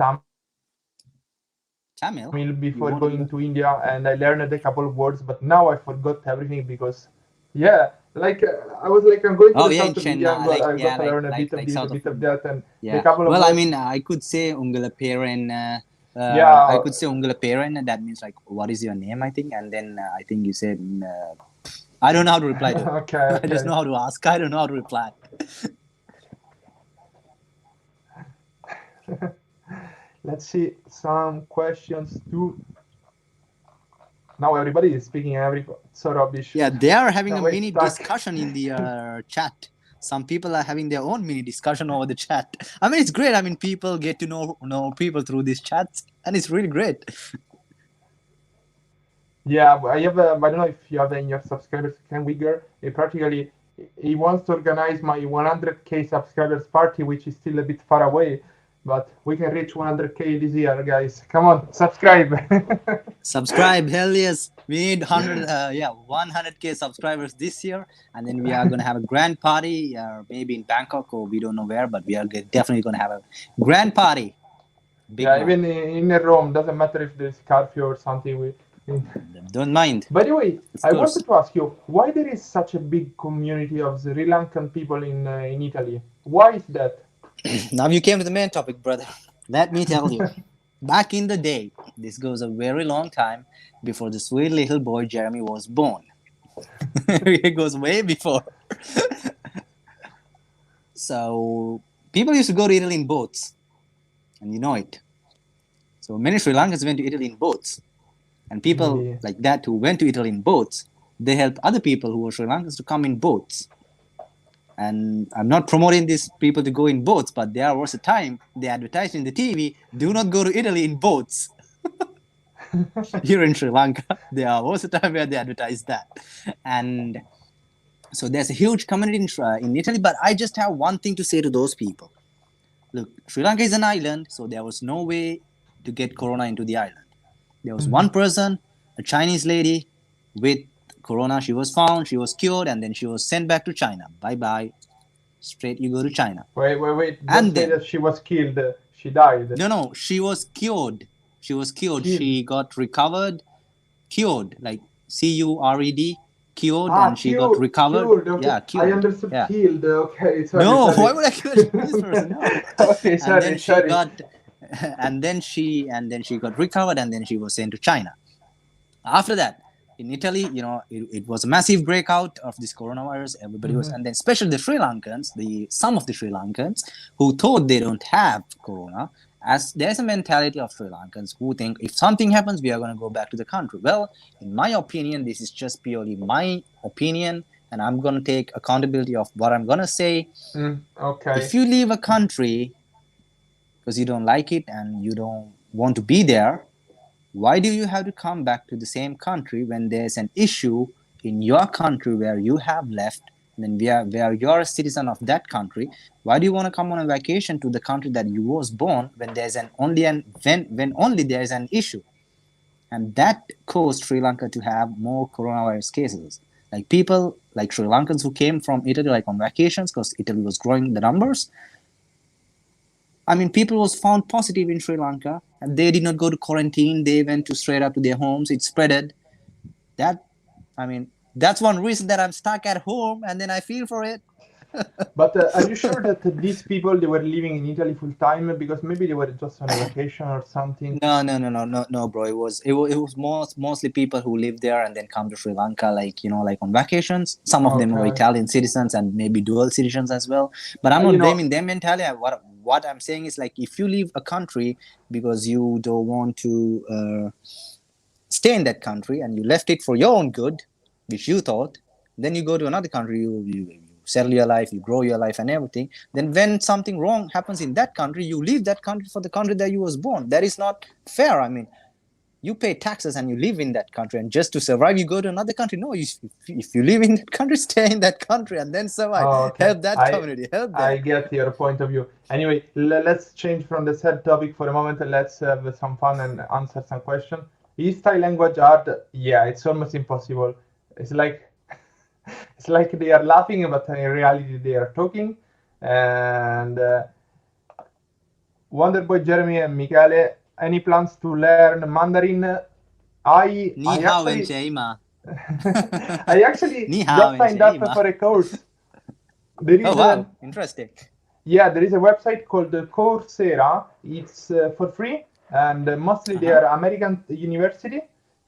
A: Tamil before going to India, and I
B: Tamil?
A: learned a
B: You
A: couple of
B: want to
A: words,
B: learn?
A: but now I forgot everything because, yeah, like I was like, I'm going to the south of India,
B: Oh
A: but
B: yeah, in
A: I've got to
B: Chennai,
A: learn
B: like
A: a bit
B: yeah,
A: of this, a bit
B: like
A: of
B: south
A: that,
B: of
A: and
B: India.
A: the couple
B: Yeah.
A: of words.
B: Well, I mean, I could say Ungala Peren. I
A: Yeah.
B: could say Ungala Peren, and that means like, what is your name? I think, and then I think you said, I don't know how to reply to it.
A: Okay,
B: I just
A: okay.
B: know how to ask. I don't know how to reply.
A: Let's see some questions too. Now everybody is speaking. So rubbish.
B: Yeah, they are having a
A: Now we're
B: mini
A: stuck.
B: discussion in the chat. Some people are having their own mini discussion over the chat. I mean, it's great. I mean, people get to know people through these chats, and it's really great.
A: Yeah, I have. I don't know if you have in your subscribers, Ken Wigger. He practically he wants to organize my 100k subscribers party, which is still a bit far away, but we can reach 100k this year, guys. Come on, subscribe.
B: Subscribe, hell yes. We need 100k subscribers this year, and then we are gonna have a grand party, maybe in Bangkok or we don't know where, but we are definitely gonna have a grand party, big
A: Yeah,
B: one.
A: even in Rome, doesn't matter if there's curfew or something.
B: Don't mind.
A: By the way,
B: Of
A: I
B: course.
A: wanted to ask you why there is such a big community of Sri Lankan people in Italy. Why is that?
B: Now you came to the main topic, brother. Let me tell you. Back in the day, this goes a very long time before the sweet little boy Jeremy was born. It goes way before. So people used to go to Italy in boats, and you know it. So many Sri Lankans went to Italy in boats, and people
A: Really?
B: like that who went to Italy in boats, they helped other people who were Sri Lankans to come in boats. And I'm not promoting these people to go in boats, but there was a time they advertised in the TV, do not go to Italy in boats. Here in Sri Lanka, there was a time where they advertised that. And so there's a huge community in Italy, but I just have one thing to say to those people. Look, Sri Lanka is an island, so there was no way to get corona into the island. There was one person, a Chinese lady with corona. She was found, she was cured, and then she was sent back to China. Bye bye. Straight you go to China.
A: Wait. Don't
B: And
A: say
B: then,
A: that she was killed. She died.
B: no, she was cured. She was cured.
A: Killed.
B: She got recovered, cured, like cured, cured,
A: Ah,
B: and she got
A: cured.
B: recovered.
A: Cured. Okay.
B: Yeah,
A: I
B: cured.
A: understood
B: Yeah.
A: killed. Okay. Sorry.
B: No, why
A: Sorry.
B: would I kill a Chinese person? No.
A: Okay.
B: And then
A: Sorry.
B: she
A: Sorry.
B: got, and then she got recovered, and then she was sent to China. After that, in Italy, it was a massive breakout of this coronavirus. Everybody was, and then especially the Sri Lankans, some of the Sri Lankans who thought they don't have corona, as there's a mentality of Sri Lankans who think if something happens, we are going to go back to the country. Well, in my opinion, this is just purely my opinion, and I'm going to take accountability of what I'm going to say.
A: Okay.
B: If you leave a country because you don't like it and you don't want to be there, why do you have to come back to the same country when there's an issue in your country where you have left, and then where you're a citizen of that country? Why do you want to come on a vacation to the country that you was born when there's when only there is an issue? And that caused Sri Lanka to have more coronavirus cases. Like people like Sri Lankans who came from Italy like on vacations because Italy was growing the numbers. I mean, people was found positive in Sri Lanka, and they did not go to quarantine. They went to straight up to their homes. It spreaded. That, I mean, that's one reason that I'm stuck at home, and then I feel for it.
A: But are you sure that these people they were living in Italy full time because maybe they were just on a vacation or something?
B: No, bro. It was mostly people who live there and then come to Sri Lanka, like like on vacations. Some of them were
A: Okay.
B: Italian citizens and maybe dual citizens as well. But I'm not blaming them entirely. What I'm saying is like if you leave a country because you don't want to stay in that country and you left it for your own good, which you thought, then you go to another country, you settle your life, you grow your life and everything. Then when something wrong happens in that country, you leave that country for the country that you was born. That is not fair. I mean, you pay taxes and you live in that country, and just to survive you go to another country. No, if you live in that country, stay in that country and then survive.
A: Oh, okay.
B: Help that community, help
A: I
B: them.
A: get your point of view. Anyway, let's change from the sad topic for a moment and let's have some fun and answer some question. Is Thai language hard? Yeah, it's almost impossible. It's like it's like they are laughing, but in reality they are talking. And Wonderboy, Jeremy, and Michele, any plans to learn Mandarin?
B: Ni
A: I
B: hao and
A: actually
B: Jaima.
A: I actually
B: Ni hao
A: just
B: and
A: signed up
B: Jaima.
A: for a course. There is
B: Oh wow, interesting.
A: yeah, there is a website called Coursera. It's for free, and mostly they are American university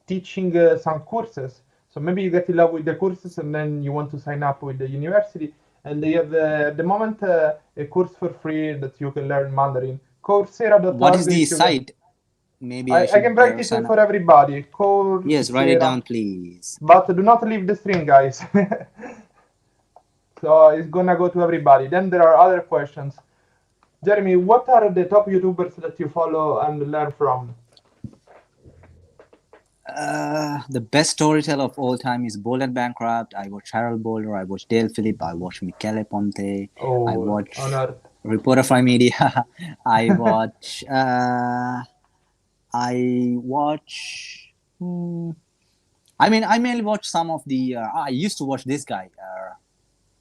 A: teaching some courses. So maybe you get in love with the courses, and then you want to sign up with the university. And they have at the moment a course for free that you can learn Mandarin. Coursera.org.
B: What is the
A: if you get-
B: site? Maybe I
A: I
B: should
A: can write it
B: sign
A: for
B: up.
A: everybody. Coursera.
B: Yes, write it down, please.
A: But do not leave the stream, guys. So it's gonna go to everybody. Then there are other questions. Jeremy, what are the top YouTubers that you follow and learn from?
B: The best storyteller of all time is Bold and Bankrupt. I watch Harold Boulder. I watch Dale Phillip. I watch Michele Ponte.
A: Oh,
B: I watch
A: on Earth.
B: Reporter Fry Media. I watch. I watch. I mean, I mainly watch some of the. I used to watch this guy,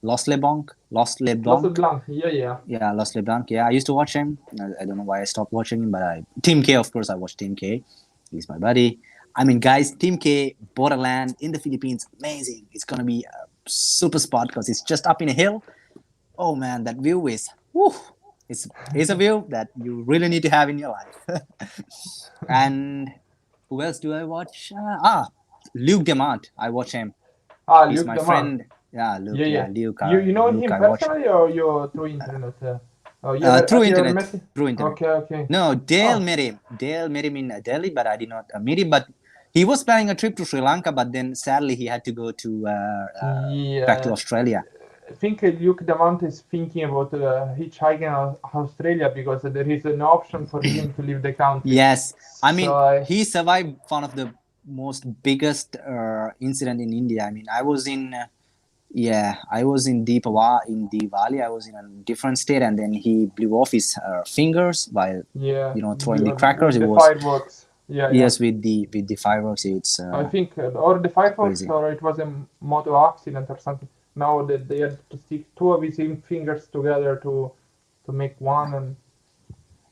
B: Lost LeBlanc.
A: Lost Blanc. Yeah.
B: Yeah, Lost LeBlanc. Yeah, I used to watch him. I don't know why I stopped watching him, but Team K, of course, I watch Team K. He's my buddy. I mean, guys, Team K, borderland in the Philippines, amazing. It's gonna be a super spot because it's just up in a hill. Oh man, that view is, whew, it's a view that you really need to have in your life. And who else do I watch? Luke Demant. I watch him. He's
A: Luke
B: my
A: Demant.
B: friend. Yeah, Luke. Yeah, Luke.
A: You know
B: Luke,
A: him
B: I watch.
A: personally or you through internet?
B: Through internet. Through internet.
A: Okay.
B: No, Dale met him. Dale met him in Delhi, but I did not meet him. But he was planning a trip to Sri Lanka, but then sadly he had to go to back to Australia.
A: I think Luke Demant is thinking about hitchhiking Australia because there is an option for him to leave the country.
B: Yes, I mean he survived one of the most biggest incident in India. I mean, I was in Diwali. I was in a different state, and then he blew off his fingers while throwing the crackers.
A: It was fireworks.
B: Yes, with the fireworks. It's
A: I think or the fireworks
B: crazy.
A: or it was a moto accident or something. Now that they had to stick two of his fingers together to make one, and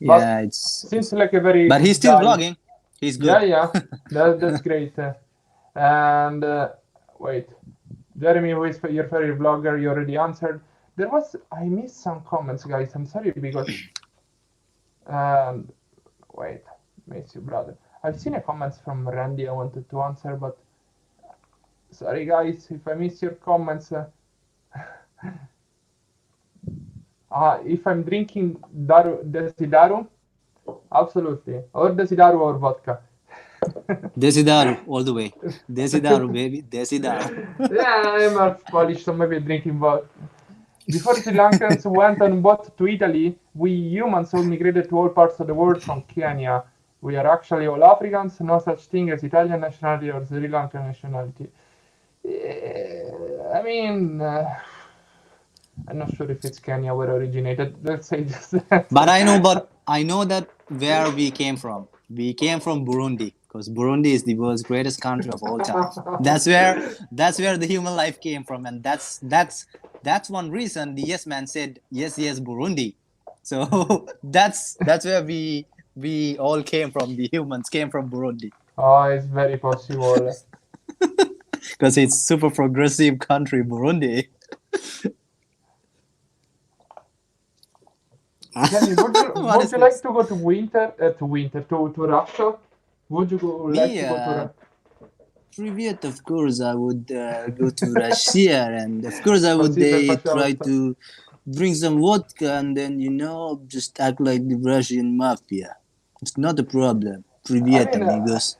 B: it
A: seems like a very.
B: But he's still vlogging. He's good.
A: Yeah, that's great. And wait. Jeremy, who is your favorite vlogger? You already answered. I missed some comments, guys. I'm sorry because. Wait, miss you, brother. I've seen a comments from Randy. I wanted to answer, but sorry, guys, if I miss your comments. If I'm drinking Desidaru, absolutely, or Desidaru or vodka.
B: Desidaru all the way. Desidaru, baby. Desidaru.
A: Yeah, I'm half Polish, so maybe drinking vodka. Before Sri Lankans went on boat to Italy, we humans all migrated to all parts of the world from Kenya. We are actually all Africans, no such thing as Italian nationality or Sri Lankan nationality. I mean, I'm not sure if it's Kenya where originated. Let's say just that.
B: But I know that where we came from. We came from Burundi, because Burundi is the world's greatest country of all time. That's where the human life came from, and that's one reason the yes man said yes Burundi. So that's where we all came from. The humans came from Burundi.
A: Oh, it's very possible.
B: Because it's super progressive country, Burundi.
A: Jenny, would you like to go to Russia? Would you like to go to Russia?
B: Привет, of course I would go to Russia, and of course I would try to drink some vodka and then just act like the Russian mafia. It's not a problem. Привет, amigos.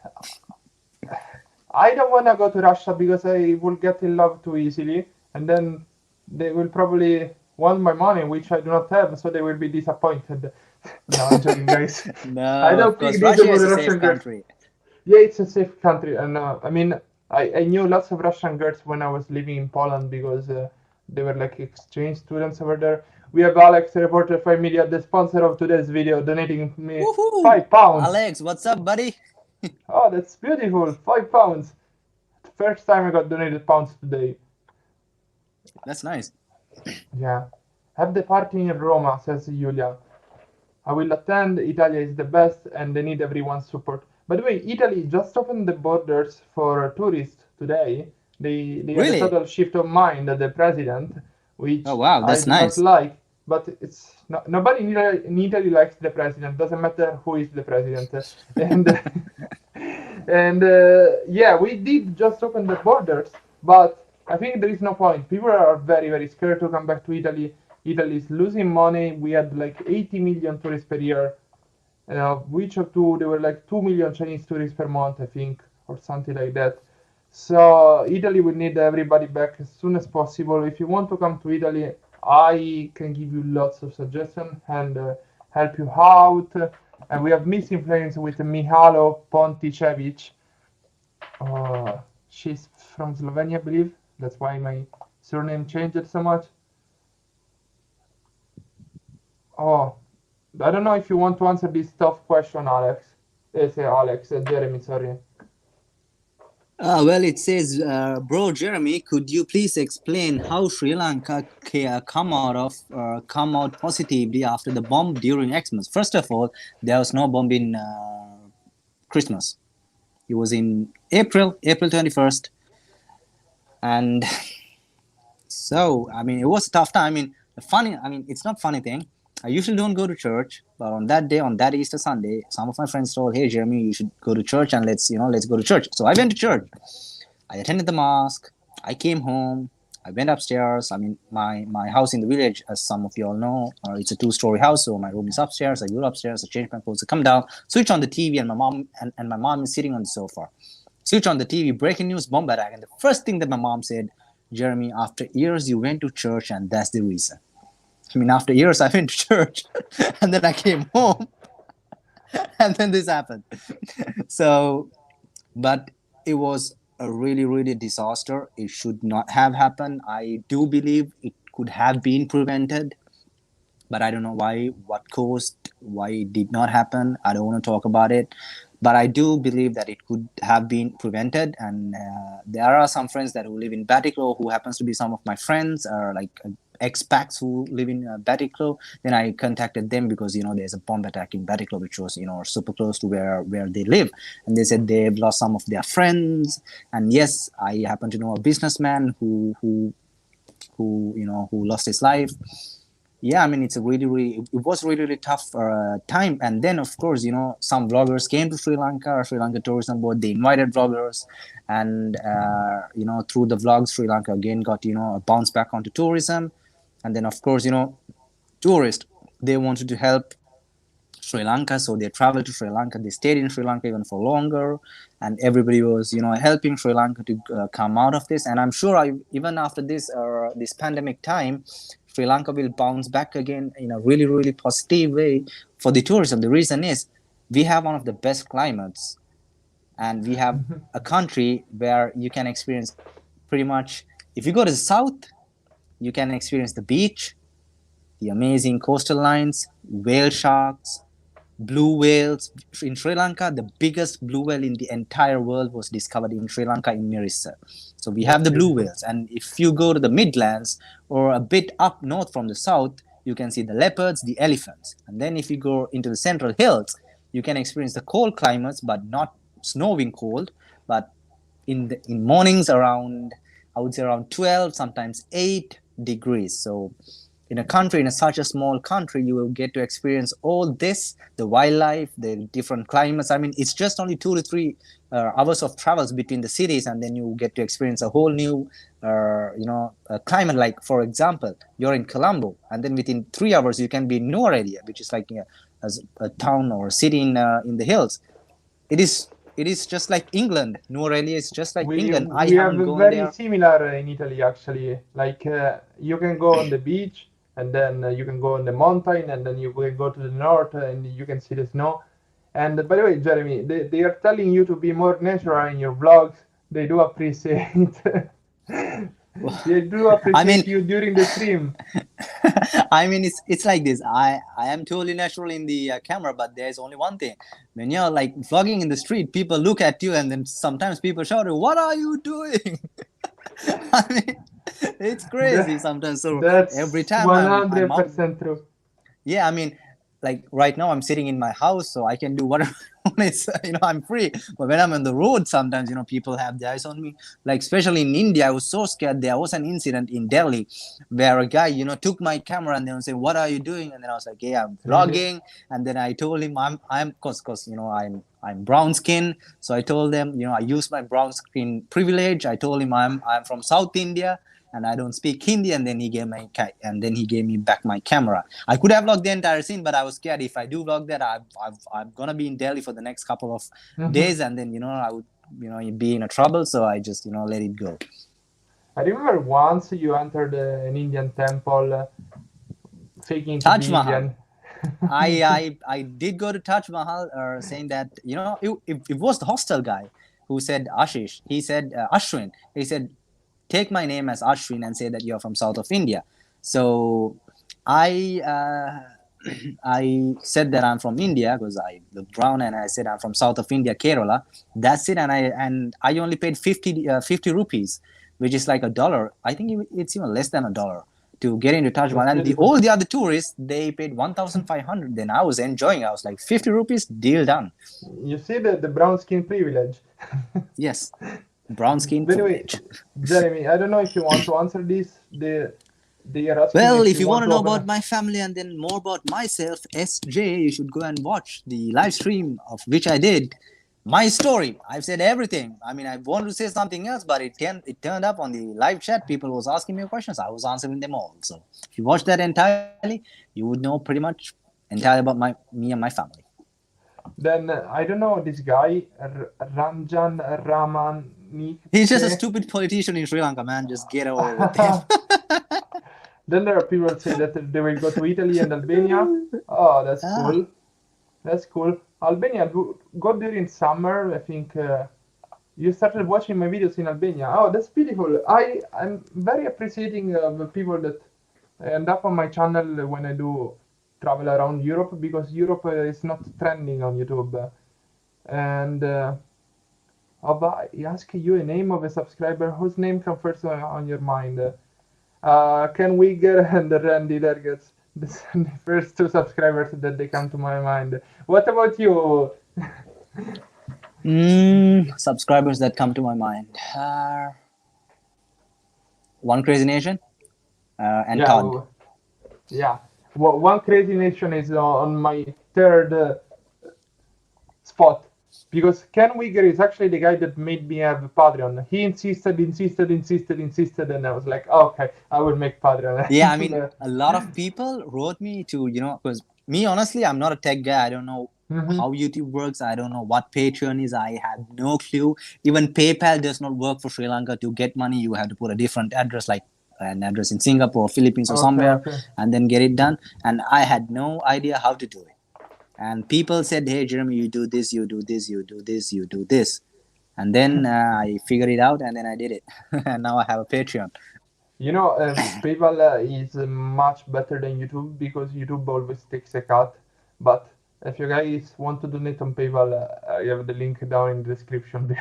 A: I don't want to go to Russia because I will get in love too easily, and then they will probably want my money, which I do not have, so they will be disappointed. No, I'm joking, guys.
B: No,
A: I don't think
B: Russia is a safe
A: Russian
B: country.
A: Yeah, it's a safe country, and I mean, I knew lots of Russian girls when I was living in Poland because they were like exchange students over there. We have Alex, reporter 5 Media, the sponsor of today's video, donating me
B: Woohoo!
A: £5.
B: Alex, what's up, buddy?
A: Oh, that's beautiful, £5. First time I got donated pounds today.
B: That's nice.
A: Yeah. Have the party in Roma, says Julia. I will attend. Italy is the best and they need everyone's support. By the way, Italy just opened the borders for tourists today. They had a
B: Really?
A: total shift of mind at the president,
B: Oh
A: which
B: wow,
A: I
B: that's
A: do not
B: nice.
A: like. But it's nobody in Italy likes the president. Doesn't matter who is the president. And and yeah, we did just open the borders, but I think there is no point. People are very scared to come back to Italy. Italy is losing money. We had like 80 million tourists per year, which of two there were like 2 million Chinese tourists per month, I think, or something like that. So Italy will need everybody back as soon as possible. If you want to come to Italy, I can give you lots of suggestions and help you out. And we have missing influence with Mihalo Ponticevic. She's from Slovenia, I believe. That's why my surname changed so much. Oh, I don't know if you want to answer this tough question, Alex. Say Alex, Jeremy, sorry.
B: Well, it says, bro, Jeremy, could you please explain how Sri Lanka come out positively after the bomb during Xmas? First of all, there was no bomb in Christmas. It was in April 21st, and so I mean, it was a tough time. I mean, it's not funny thing. I usually don't go to church, but on that day, on that Easter Sunday, some of my friends told, "Hey, Jeremy, you should go to church and let's go to church." So I went to church. I attended the mosque. I came home. I went upstairs. I mean, my house in the village, as some of you all know, it's a two-story house, so my room is upstairs. I go upstairs. I change my clothes. I come down, switch on the TV, and my mom is sitting on the sofa. Switch on the TV. Breaking news: bomb attack. And the first thing that my mom said, "Jeremy, after years, you went to church, and that's the reason." I mean, after years, I went to church, and then I came home, and then this happened. So, but it was a really disaster. It should not have happened. I do believe it could have been prevented, but I don't know what caused, why it did not happen. I don't want to talk about it, but I do believe that it could have been prevented. And there are some friends that who live in Batticlo, who happens to be some of my friends, or like expats who live in Batticlo. Then I contacted them because there's a bomb attack in Batticlo, which was super close to where they live, and they said they've lost some of their friends. And yes, I happen to know a businessman who lost his life. Yeah, I mean, it was really tough time. And then of course, some vloggers came to Sri Lanka Tourism Board. They invited vloggers, and through the vlogs, Sri Lanka again got a bounce back onto tourism. And then of course, tourists, they wanted to help Sri Lanka, so they traveled to Sri Lanka. They stayed in Sri Lanka even for longer, and everybody was helping Sri Lanka to come out of this. And I'm sure even after this pandemic time, Sri Lanka will bounce back again in a really positive way for the tourism. The reason is we have one of the best climates, and we have a country where you can experience pretty much. If you go to the south, you can experience the beach, the amazing coastal lines, whale sharks, blue whales. In Sri Lanka, the biggest blue whale in the entire world was discovered in Sri Lanka, in Mirissa. So we have
A: That's
B: the blue
A: beautiful.
B: whales. And if you go to the Midlands or a bit up north from the south, you can see the leopards, the elephants. And then if you go into the central hills, you can experience the cold climates, but not snowing cold, but in mornings around, I would say around 12, sometimes 8 degrees. So in a country, in such a small country, you will get to experience all this, the wildlife, the different climates. I mean, it's just only 2 to 3 hours of travels between the cities, and then you get to experience a whole new climate. Like, for example, you're in Colombo, and then within 3 hours you can be in Nuwara, which is like a town or a city in the hills. It is just like England. Nuwara is just like
A: We
B: England. I
A: we have
B: haven't
A: a
B: gone
A: very
B: there.
A: similar in Italy actually. Like you can go on the beach and then you can go on the mountain and then you can go to the north and you can see the snow. And by the way, Jeremy, they are telling you to be more natural in your vlogs. They do appreciate. They do
B: I mean,
A: appreciate you during the stream.
B: I mean, it's like this. I am totally natural in the camera, but there's only one thing. When you're like vlogging in the street, people look at you, and then sometimes people shout, "What are you doing?" I mean, it's crazy
A: That,
B: sometimes. So every
A: that's
B: time I'm out,
A: 100% true.
B: yeah, I mean, like right now I'm sitting in my house, so I can do whatever. It's, I'm free. But when I'm on the road, sometimes people have their eyes on me. Like especially in India, I was so scared. There was an incident in Delhi where a guy took my camera and then say, "What are you doing?" And then I was like, "Yeah, I'm vlogging." And then I told him I'm cause I'm brown skin. So I told them I use my brown skin privilege. I told him I'm from South India and I don't speak Hindi. And then he gave me back my camera. I could have vlogged the entire scene, but I was scared if I do vlog that, I'm gonna be in Delhi for the next couple of days, and then I would be in a trouble. So I just let it go.
A: I remember once you entered an Indian temple, faking to
B: Taj
A: be
B: Mahal.
A: Indian.
B: I did go to Taj Mahal, saying that it was the hostel guy who said Ashish. He said Ashwin. He said, take my name as Ashwin and say that you're from south of India. So I I said that I'm from India because I look brown, and I said I'm from south of India, Kerala. That's it, and I only paid 50 rupees, which is like $1. I think it's even less than $1 to get into Taj Mahal. And all the other tourists, they paid 1,500. Then I was enjoying. I was like, 50 rupees, deal done.
A: You see the brown skin privilege.
B: Yes, brown skin
A: Anyway,
B: privilege.
A: Jeremy, I don't know if you want to answer this. They are asking
B: Well,
A: if
B: if
A: you
B: you want
A: want
B: to
A: to
B: know
A: open
B: about my family and then more about myself, SJ, you should go and watch the live stream of which I did. My story. I've said everything. I mean, I wanted to say something else, but it turned up on the live chat. People was asking me questions. I was answering them all. So if you watch that entirely, you would know pretty much entirely about me and my family.
A: Then I don't know this guy Ranjan
B: He's just a
A: Ramanike.
B: stupid politician in Sri Lanka, man. Just get over with him.
A: Then there are people who say that they will go to Italy and Albania. Oh, that's
B: Ah.
A: cool. That's cool. Albania, go during summer. I think you started watching my videos in Albania. Oh, that's beautiful. I'm very appreciating the people that end up on my channel when I do travel around Europe, because Europe is not trending on YouTube. And I ask you a name of a subscriber. Whose name comes first on your mind? Ken Wigger and Randy Dergets. These are the first two subscribers that they come to my mind. What about you?
B: Subscribers that come to my mind. One Crazy Nation and
A: Yeah,
B: Todd.
A: yeah. One Crazy Nation is on my third spot, because Ken Wigger is actually the guy that made me have Patreon. He insisted, and I was like, oh, okay, I will make Patreon.
B: Yeah, I mean, a lot of people wrote me to, because me, honestly, I'm not a tech guy. I don't know how YouTube works. I don't know what Patreon is. I have no clue. Even PayPal does not work for Sri Lanka. To get money, you have to put a different address, like an address in Singapore or Philippines or somewhere, and then get it done. And I had no idea how to do it. And people said, hey, Jeremy, you do this, you do this, you do this, you do this. And then I figured it out, and then I did it. And now I have a Patreon.
A: You know, PayPal is much better than YouTube, because YouTube always takes a cut. But if you guys want to donate on PayPal, I have the link down in the description.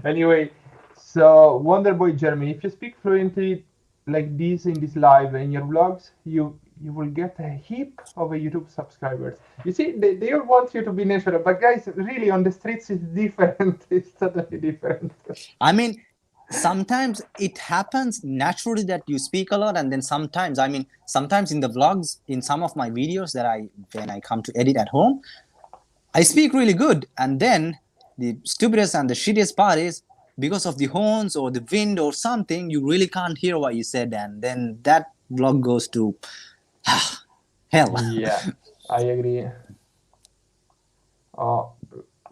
A: Anyway, so Wonderboy Jeremy, if you speak fluently like this in this live in your vlogs, you will get a heap of YouTube subscribers. You see, they all want you to be natural, but guys, really on the streets it's different. It's totally different.
B: I mean, sometimes it happens naturally that you speak a lot, and then sometimes in the vlogs, in some of my videos that when I come to edit at home, I speak really good, and then the stupidest and the shittiest part is, because of the horns or the wind or something, you really can't hear what you said, and then that vlog goes to hell.
A: Yeah, I agree. I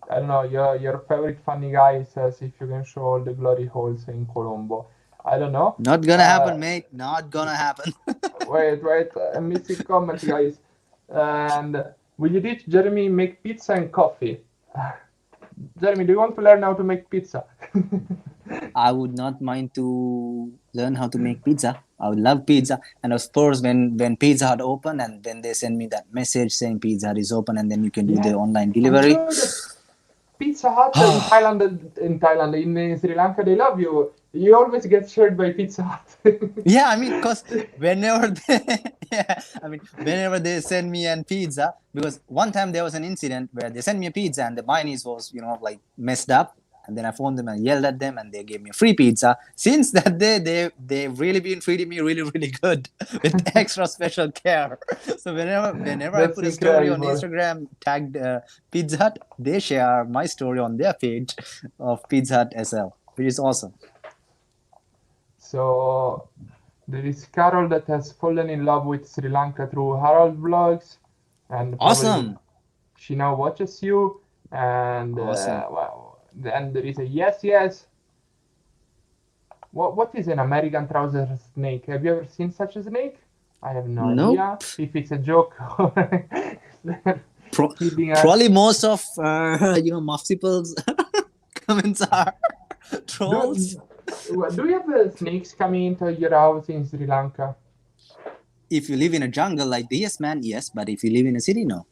A: don't know, your favorite funny guy says if you can show all the glory holes in Colombo. I don't know.
B: Not gonna happen, mate. Not gonna happen.
A: Wait, I'm missing comment, guys. And Will you teach Jeremy make pizza and coffee? Jeremy, do you want to learn how to make pizza?
B: I would not mind to learn how to make pizza. I would love pizza. And of course, when Pizza Hut open and then they send me that message saying Pizza Hut is open and then you can do the
A: Yeah,
B: online
A: I
B: delivery.
A: heard that Pizza Hut in Thailand, in Sri Lanka, they love you. You always get shared by Pizza Hut.
B: Yeah, I mean, because whenever they, yeah, I mean, whenever they send me a pizza, because one time there was an incident where they sent me a pizza and the mayonnaise was, like messed up, and then I phoned them and yelled at them, and they gave me a free pizza. Since that day, they've really been treating me really really good with extra special care. So whenever I
A: That's
B: put a story on
A: incredible.
B: Instagram tagged Pizza Hut, they share my story on their page of Pizza Hut SL, which is awesome.
A: So there is Carol that has fallen in love with Sri Lanka through Harold vlogs, and probably
B: Awesome,
A: she now watches you. And
B: awesome.
A: well, then there is a yes, yes. What is an American trouser snake? Have you ever seen such a snake? I have no idea
B: Nope.
A: if it's a joke or they're
B: Pro-
A: kidding us.
B: Probably most of Mufs people's comments are trolls.
A: Do, do you have snakes coming into your house in Sri Lanka?
B: If you live in a jungle like this, man, yes. But if you live in a city, no.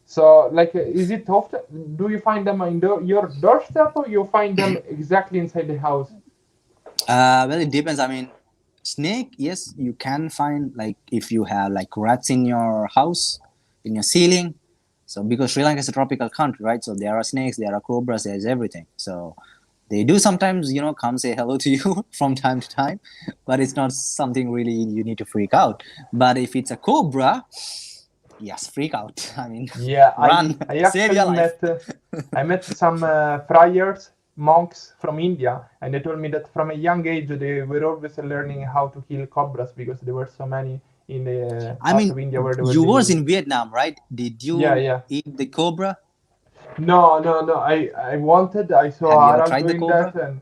A: So, like, is it often? Do you find them in your doorstep, or you find them exactly inside the house?
B: Well, it depends. I mean, snake, yes, you can find like if you have like rats in your house, in your ceiling. So because Sri Lanka is a tropical country, right? So there are snakes, there are cobras, there's everything. So they do sometimes, come say hello to you from time to time, but it's not something really you need to freak out. But if it's a cobra, yes, freak out. I mean,
A: Yeah,
B: run,
A: I
B: save your
A: actually
B: life.
A: met some friars, monks from India, and they told me that from a young age they were always learning how to kill cobras because there were so many in the
B: I
A: part
B: mean,
A: of India where they were
B: you was
A: living.
B: in Vietnam, right? Did
A: Yeah,
B: you
A: yeah.
B: eat the cobra?
A: No, no, no. I wanted. I
B: Have
A: saw
B: you ever
A: Harald
B: tried the
A: doing that,
B: cobra?
A: and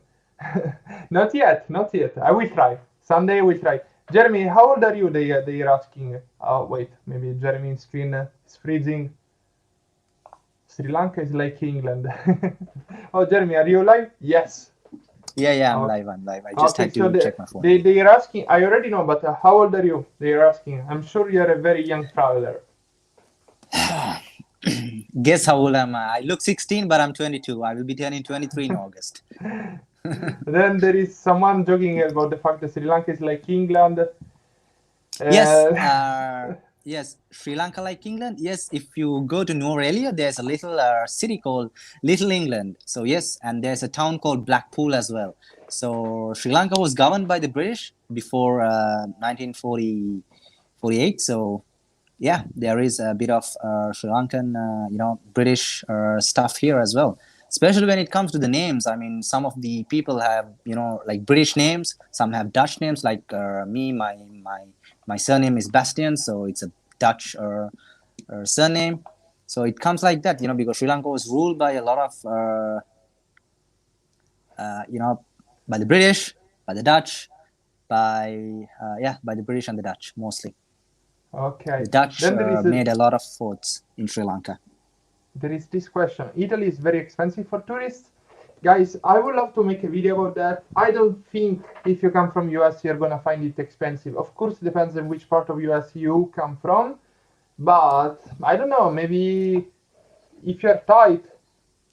A: not yet, not yet. I will try. Someday I will try. Jeremy, how old are you? They are asking. Oh wait, maybe Jeremy's screen is freezing. Sri Lanka is like England. Oh, Jeremy, are you alive? Yes.
B: Yeah, I'm
A: Okay.
B: live. I'm live. I just
A: Okay.
B: had
A: So
B: to check my phone.
A: they are asking. I already know, but how old are you? They are asking. I'm sure you are a very young traveler.
B: Guess how old am I? I look 16, but I'm 22. I will be turning 23 in August.
A: Then there is someone joking about the fact that Sri Lanka is like England.
B: Yes,
A: Uh,
B: yes, Sri Lanka like England. Yes, if you go to Norelia, there's a little city called Little England. So yes, and there's a town called Blackpool as well. So Sri Lanka was governed by the British before 1948. So yeah, there is a bit of Sri Lankan, British stuff here as well. Especially when it comes to the names. I mean, some of the people have, like British names. Some have Dutch names. Like me, my surname is Bastian, so it's a Dutch surname. So it comes like that, because Sri Lanka was ruled by a lot of, by the British, by the Dutch, by the British and the Dutch mostly.
A: okay.
B: The Dutch
A: Then
B: made a lot of forts in Sri Lanka.
A: there is this question. Italy is very expensive for tourists. Guys, I would love to make a video about that. I don't think if you come from US you're gonna find it expensive. Of course, it depends on which part of US you come from. But I don't know, maybe if you're tight,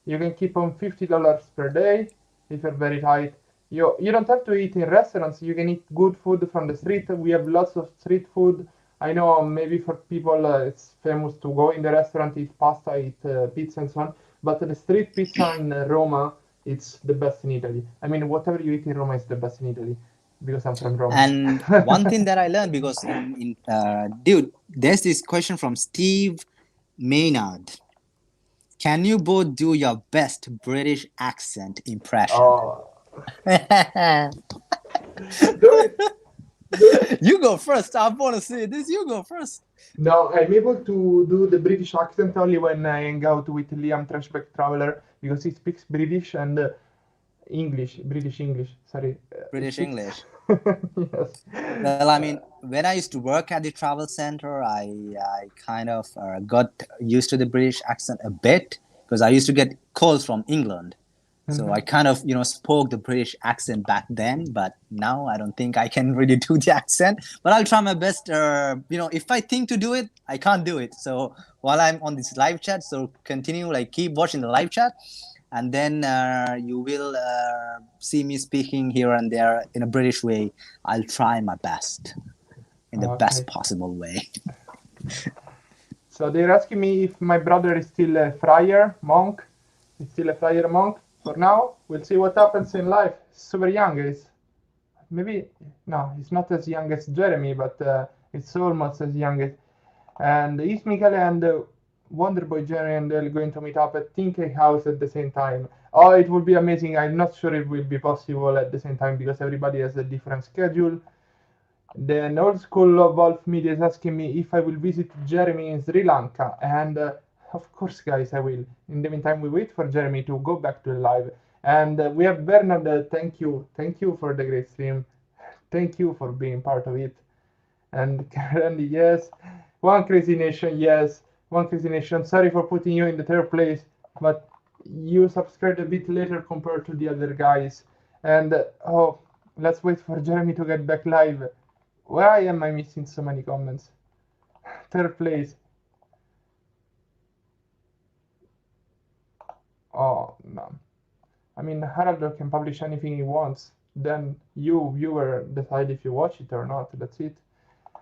A: you can keep on $50 per day. If you're very tight, you don't have to eat in restaurants. You can eat good food from the street. We have lots of street food. I know maybe for people it's famous to go in the restaurant, eat pasta, eat pizza, and so on. But the street pizza in Roma, it's the best in Italy. I mean, whatever you eat in Roma is the best in Italy because I'm from Roma.
B: And one thing that I learned, because dude, there's this question from Steve Maynard. Can you both do your best British accent impression?
A: Oh, do it, do it.
B: You go first. I want to see this. You go first.
A: No, I'm able to do the British accent only when I hang out with Liam Trashback Traveler because he speaks British and English, British English. Sorry, he
B: British
A: speaks.
B: English.
A: Yes.
B: Well, I mean, when I used to work at the travel center, I kind of got used to the British accent a bit because I used to get calls from England. So I
A: Mhm.
B: kind of, spoke the British accent back then, but now I don't think I can really do the accent. But I'll try my best. If I think to do it, I can't do it. So while I'm on this live chat, so continue, like keep watching the live chat, and then you will see me speaking here and there in a British way. I'll try my best in the best
A: Okay.
B: possible way.
A: So they're asking me if my brother is still a friar monk. He's still a friar monk for now. We'll see what happens in life. He's super young. He's maybe no, he's not as young as Jeremy, but it's almost as young as. And is Michele and Wonderboy Jeremy and they're going to meet up at Tinker House at the same time. Oh, it would be amazing. I'm not sure it will be possible at the same time because everybody has a different schedule. Then old school of Wolf Media is asking me if I will visit Jeremy in Sri Lanka, and of course, guys, I will. In the meantime, we wait for Jeremy to go back to the live, and we have Bernard. Thank you for the great stream, thank you for being part of it, and Randy, yes, one crazy nation, yes, one crazy nation. Sorry for putting you in the third place, but you subscribed a bit later compared to the other guys, and oh, let's wait for Jeremy to get back live. Why am I missing so many comments? Third place. Oh, no. I mean, Harald can publish anything he wants. Then you, viewer, decide if you watch it or not. That's it.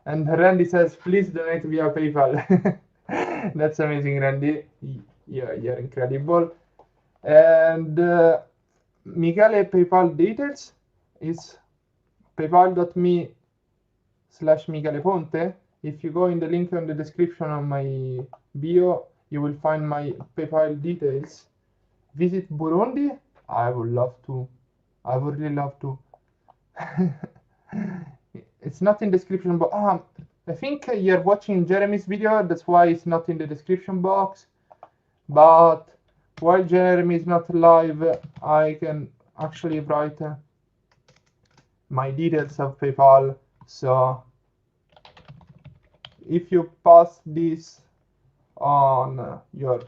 A: And Randy says, please donate via PayPal. That's amazing, Randy. You're incredible. And Michele PayPal details is paypal.me/Michele Ponte. If you go in the link on the description of my bio, you will find my PayPal details. Visit Burundi? I would love to. I would really love to. It's not in the description, but I think you're watching Jeremy's video. That's why it's not in the description box. But while Jeremy is not live, I can actually write my details of PayPal. So if you pass this on your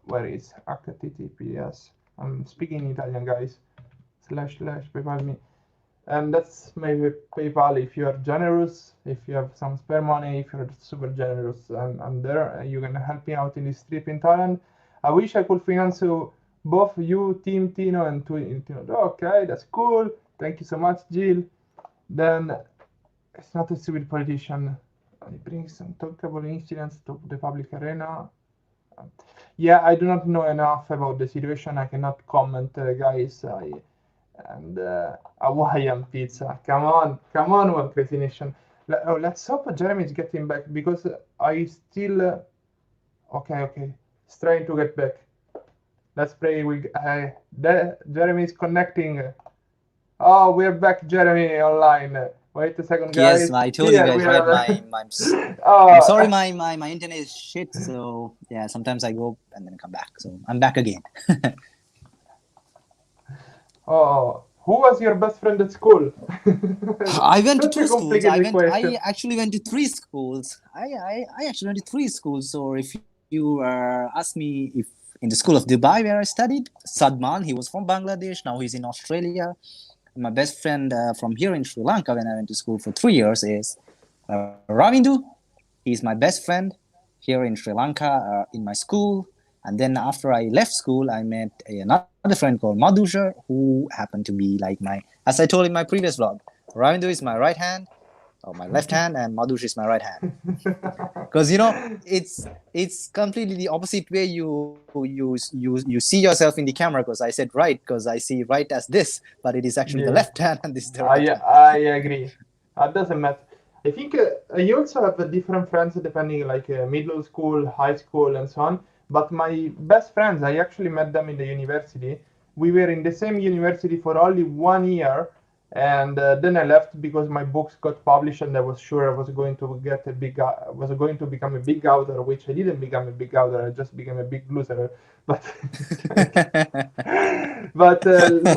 A: where is https, I'm speaking Italian, guys, / PayPal me, and that's my PayPal. If you are generous, if you have some spare money, if you're super generous, I'm there. You can help me out in this trip in Thailand. I wish I could finance both you, Team Tino, and Tino. Okay, that's cool. Thank you so much, Jill. Then it's not a stupid politician. It brings some talkable incidents to the public arena. Yeah, I do not know enough about the situation. I cannot comment, guys. And Hawaiian pizza. Come on, One Crazy Nation. Let's hope Jeremy is getting back because I still. Okay. He's trying to get back. Let's pray. Jeremy is connecting. Oh, we're back, Jeremy, online. Wait a second,
B: Yes,
A: guys.
B: I told you
A: Here we
B: guys, right?
A: have.
B: I'm
A: Oh,
B: sorry, my internet is shit. So yeah, sometimes I go and then come back. So I'm back again.
A: oh, who was your best friend at school?
B: I went to
A: Such a
B: two schools. I
A: complicated
B: went.
A: question.
B: I actually went to three schools. I actually went to three schools. So if you ask me if in the school of Dubai where I studied, Sadman, he was from Bangladesh. Now he's in Australia. My best friend from here in Sri Lanka when I went to school for 3 years is Ravindu. He's my best friend here in Sri Lanka in my school. And then after I left school, I met another friend called Madhusha, who happened to be like as I told in my previous vlog, Ravindu is my right hand, or my left hand, and Madhusha is my right hand. Because it's completely the opposite way you see yourself in the camera. Because I said right, because I see right as this, but it is actually the left hand and this is the right hand.
A: I agree. That doesn't matter. I think you also have different friends depending, like middle school, high school, and so on. But my best friends, I actually met them in the university. We were in the same university for only 1 year, And then I left because my books got published, and I was sure I was going to get a big, was going to become a big author, which I didn't become a big author. I just became a big loser. But but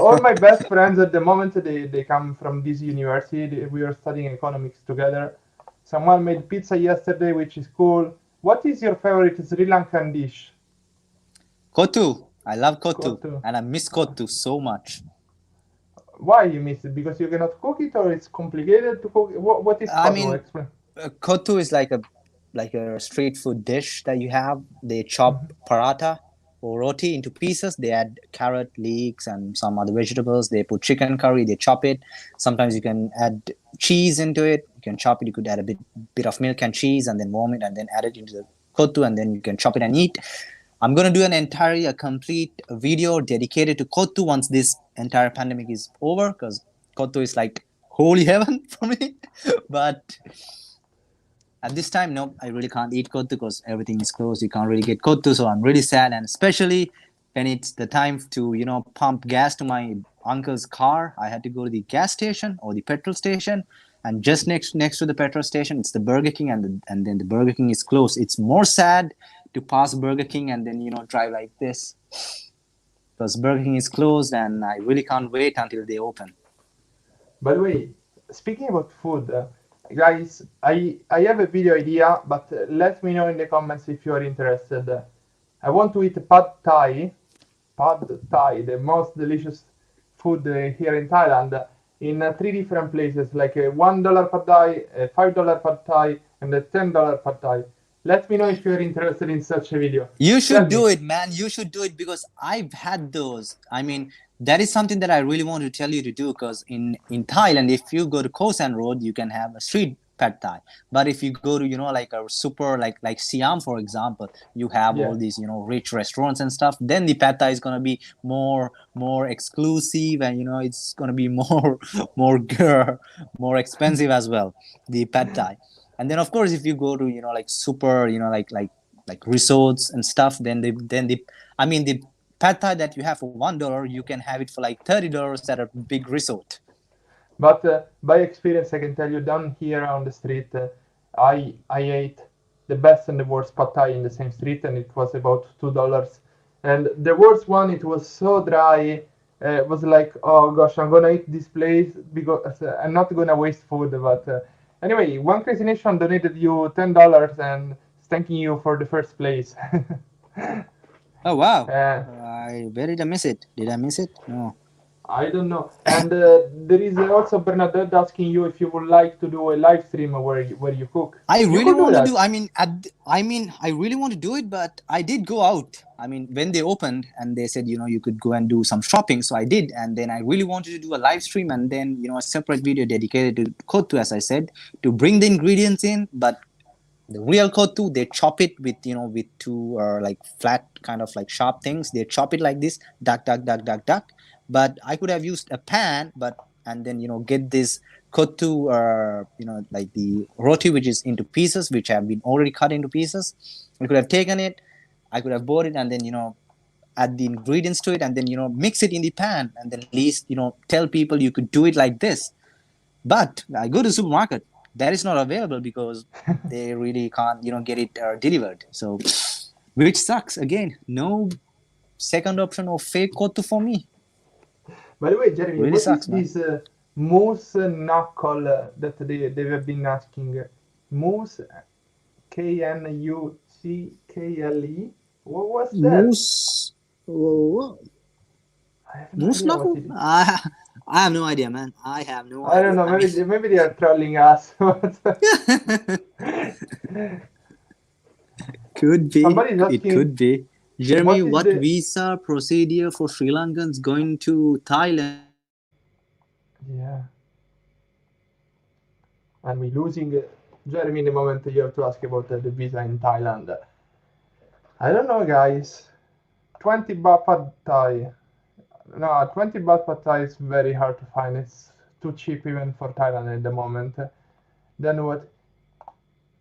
A: all my best friends at the moment, they come from this university. We are studying economics together. Someone made pizza yesterday, which is cool. What is your favorite Sri Lankan dish?
B: Kotu. I love kotu,
A: Kotu.
B: and I miss kotu so much.
A: Why you miss it? Because you cannot cook it, or it's complicated to cook? What is
B: I
A: kotu?
B: mean,
A: Explain.
B: kotu is like a street food dish that you have. They chop paratha or roti into pieces. They add carrot, leeks, and some other vegetables. They put chicken curry. They chop it. Sometimes you can add cheese into it. You can chop it. You could add a bit of milk and cheese, and then warm it, and then add it into the kotu, and then you can chop it and eat. I'm gonna do a complete video dedicated to kotu once this entire pandemic is over, because kotu is like holy heaven for me. But at this time, no, I really can't eat kotu because everything is closed. You can't really get kotu, so I'm really sad. And especially when it's the time to pump gas to my uncle's car, I had to go to the gas station or the petrol station, and just next to the petrol station, it's the Burger King, and then the Burger King is closed. It's more sad to pass Burger King and then drive like this, because Burger King is closed, and I really can't wait until they open.
A: By the way, speaking about food, guys, I have a video idea, but let me know in the comments if you are interested. I want to eat pad Thai, the most delicious food here in Thailand, in three different places, like a $1 pad Thai, a $5 pad Thai, and a $10 pad Thai. Let me know if you're interested in such a video.
B: You
A: Tell
B: should
A: me.
B: do it, man. You should do it, because I've had those. I mean, that is something that I really want to tell you to do, because in Thailand, if you go to Koh San Road, you can have a street pad Thai. But if you go to like a super like Siam, for example, you have
A: Yeah.
B: all these rich restaurants and stuff. Then the pad Thai is gonna be more exclusive, and it's gonna be more more expensive as well. The pad Thai. And then of course, if you go to like super like resorts and stuff, then the I mean, the pad Thai that you have for $1, you can have it for like $30 at a big resort.
A: But by experience, I can tell you, down here on the street, I ate the best and the worst pad thai in the same street, and it was about $2. And the worst one, it was so dry. It was like, oh gosh, I'm gonna eat this place because I'm not gonna waste food. But anyway, one Crazy Nation donated you $10 and thanking you for the first place.
B: Oh wow!
A: uh,
B: Where did I miss it? Did I miss it? No.
A: I don't know. And there is also Bernadette asking you if you would like to do a live stream where you cook.
B: I
A: You
B: really
A: could do
B: want to
A: that.
B: do. I really want to do it, but I did go out. I mean, when they opened and they said, you could go and do some shopping, so I did. And then I really wanted to do a live stream, and then a separate video dedicated to kotu, as I said, to bring the ingredients in. But the real kotu, they chop it with with two like flat kind of like sharp things. They chop it like this, duck duck duck duck duck. But I could have used a pan, but and then get this kotu like the roti, which is into pieces, which have been already cut into pieces. I could have taken it, I could have bought it, and then add the ingredients to it, and then mix it in the pan, and then at least tell people you could do it like this. But I go to the supermarket, that is not available because they really can't get it delivered. So which sucks. Again, no second option of fake kotu for me.
A: By the way, Jeremy,
B: Really
A: what is
B: sucks, man.
A: this moose knuckle that they have been asking? Moose, KNUCKLE? What was that?
B: Moose. Oh,
A: I have no
B: moose
A: idea what
B: knuckle?
A: it is.
B: I have no idea, man. I have no
A: I don't
B: idea.
A: know.
B: I mean,
A: Maybe they are trolling us.
B: could be.
A: Somebody is
B: It
A: asking,
B: could be. Jeremy,
A: what is
B: what
A: the?
B: visa procedure for Sri Lankans going to Thailand?
A: Yeah, and we losing Jeremy in the moment. You have to ask about the visa in Thailand. I don't know, guys. 20 baht pad thai. No, 20 baht pad thai is very hard to find. It's too cheap even for Thailand at the moment. Then what?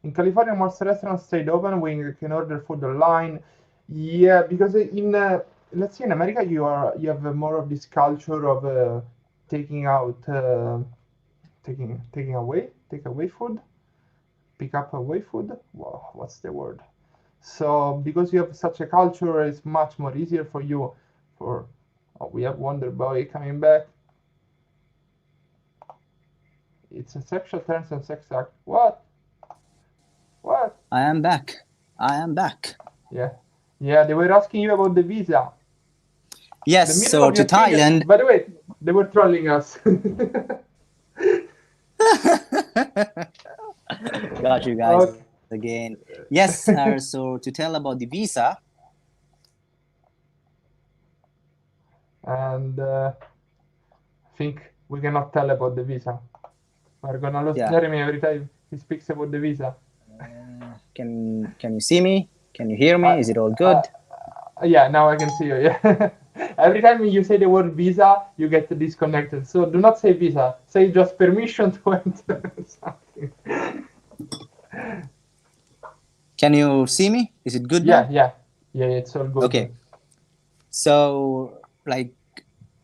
A: In California, most restaurants stayed open. We can order food online. Yeah, because in let's see, in America, you have more of this culture of taking out, take away food, pick up away food. Wow, what's the word? So because you have such a culture, it's much more easier for you. For we have Wonderboy coming back. It's a sexual terms and sex act. What? What?
B: I am back. I am back.
A: Yeah, yeah. They were asking you about the visa.
B: Yes,
A: The middle
B: so
A: of
B: to
A: your thing.
B: Thailand.
A: By the way, they were trolling us.
B: Got you guys
A: Okay.
B: again. Yes, so to tell about the visa,
A: And I think we cannot tell about the visa. We're gonna lose
B: yeah.
A: Jeremy every time he speaks about the visa.
B: Can you see me? Can you hear me?
A: Uh,
B: Is it all
A: uh,
B: good?
A: yeah, now I can see you. Yeah. Every time you say the word visa, you get disconnected. So do not say visa. Say just permission to enter something.
B: Can you see me? Is it good
A: Yeah,
B: now?
A: yeah, yeah. It's all good.
B: Okay. So, like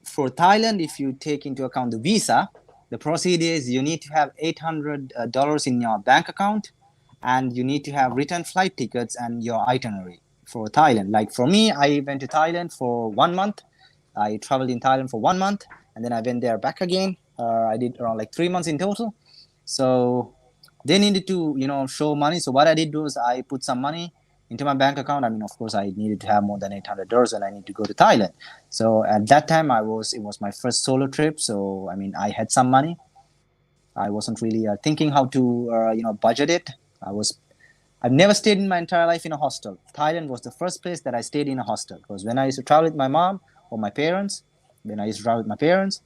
B: for Thailand, if you take into account the visa, the procedure is you need to have $800 in your bank account, and you need to have return flight tickets and your itinerary for Thailand. Like for me, I went to Thailand for 1 month. I traveled in Thailand for 1 month, and then I went there back again. I did around like 3 months in total. So they needed to, show money. So what I did was I put some money into my bank account. I mean, of course, I needed to have more than $800, and I need to go to Thailand. So at that time, it was my first solo trip. So I mean, I had some money. I wasn't really thinking how to, budget it. I've never stayed in my entire life in a hostel. Thailand was the first place that I stayed in a hostel, because when I used to travel with my mom or my parents, when I used to travel with my parents,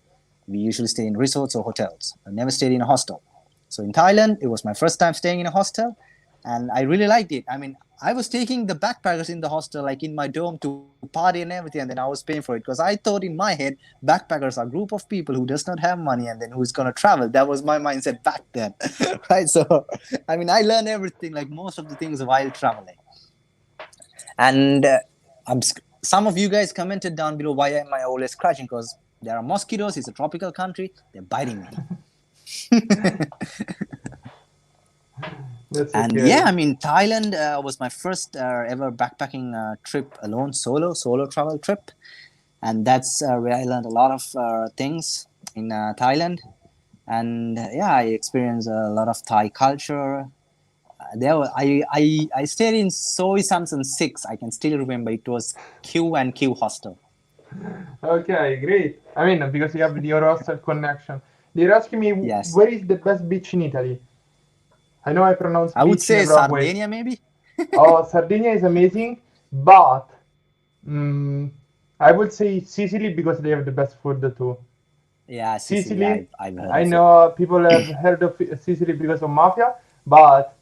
B: we usually stay in resorts or hotels. I never stayed in a hostel. So in Thailand, it was my first time staying in a hostel, and I really liked it. I mean, I was taking the backpackers in the hostel, like in my dorm, to party and everything, and then I was paying for it, because I thought in my head, backpackers are a group of people who does not have money and then who's gonna travel. That was my mindset back then, right? So, I mean, I learned everything, like most of the things while traveling. And some of you guys commented down below, why am I always scratching? Because there are mosquitoes. It's a tropical country. They're biting me.
A: That's
B: And
A: okay.
B: yeah, I mean, Thailand was my first ever backpacking trip alone, solo travel trip. And that's where I learned a lot of things in Thailand. And yeah, I experienced a lot of Thai culture. I stayed in Soy Samson 6. I can still remember it was Q&Q hostel.
A: Okay, great. I mean, because you have your hostel connection. They're asking me
B: Yes.
A: where is the best beach in Italy. I know I pronounce
B: I would
A: beach in a
B: say
A: wrong way.
B: Sardinia, maybe.
A: Oh, Sardinia is amazing, but mm, I would say Sicily because they have the best food too.
B: Yeah, Sicily.
A: Sicily,
B: I've heard
A: I
B: of it.
A: know people have heard of Sicily because of mafia, but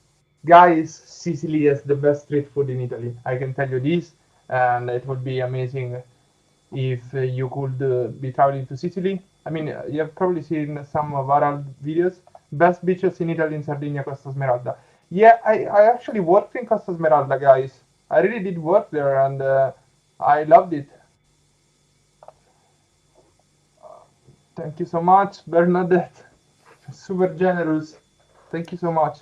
A: guys, Sicily has the best street food in Italy. I can tell you this, and it would be amazing if you could be traveling to Sicily. I mean, you have probably seen some viral videos. Best beaches in Italy in Sardinia, Costa Smeralda. Yeah, I actually worked in Costa Smeralda, guys. I really did work there, and I loved it. Thank you so much, Bernadette. Super generous. Thank you so much.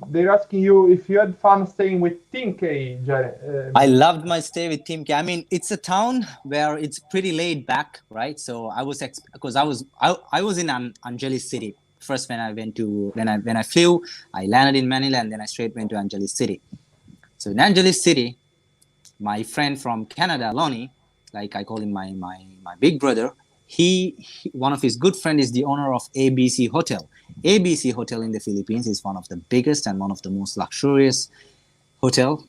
A: They're asking you if you had fun staying with Team K,
B: I loved my stay with Team K. I mean, it's a town where it's pretty laid back, right? So I was because I was in Angeles City first when I went to when I flew. I landed in Manila and then I straight went to Angeles City. So in Angeles City, my friend from Canada, Lonnie, like I call him my big brother. One of his good friend is the owner of ABC Hotel. ABC Hotel in the Philippines is one of the biggest and one of the most luxurious hotel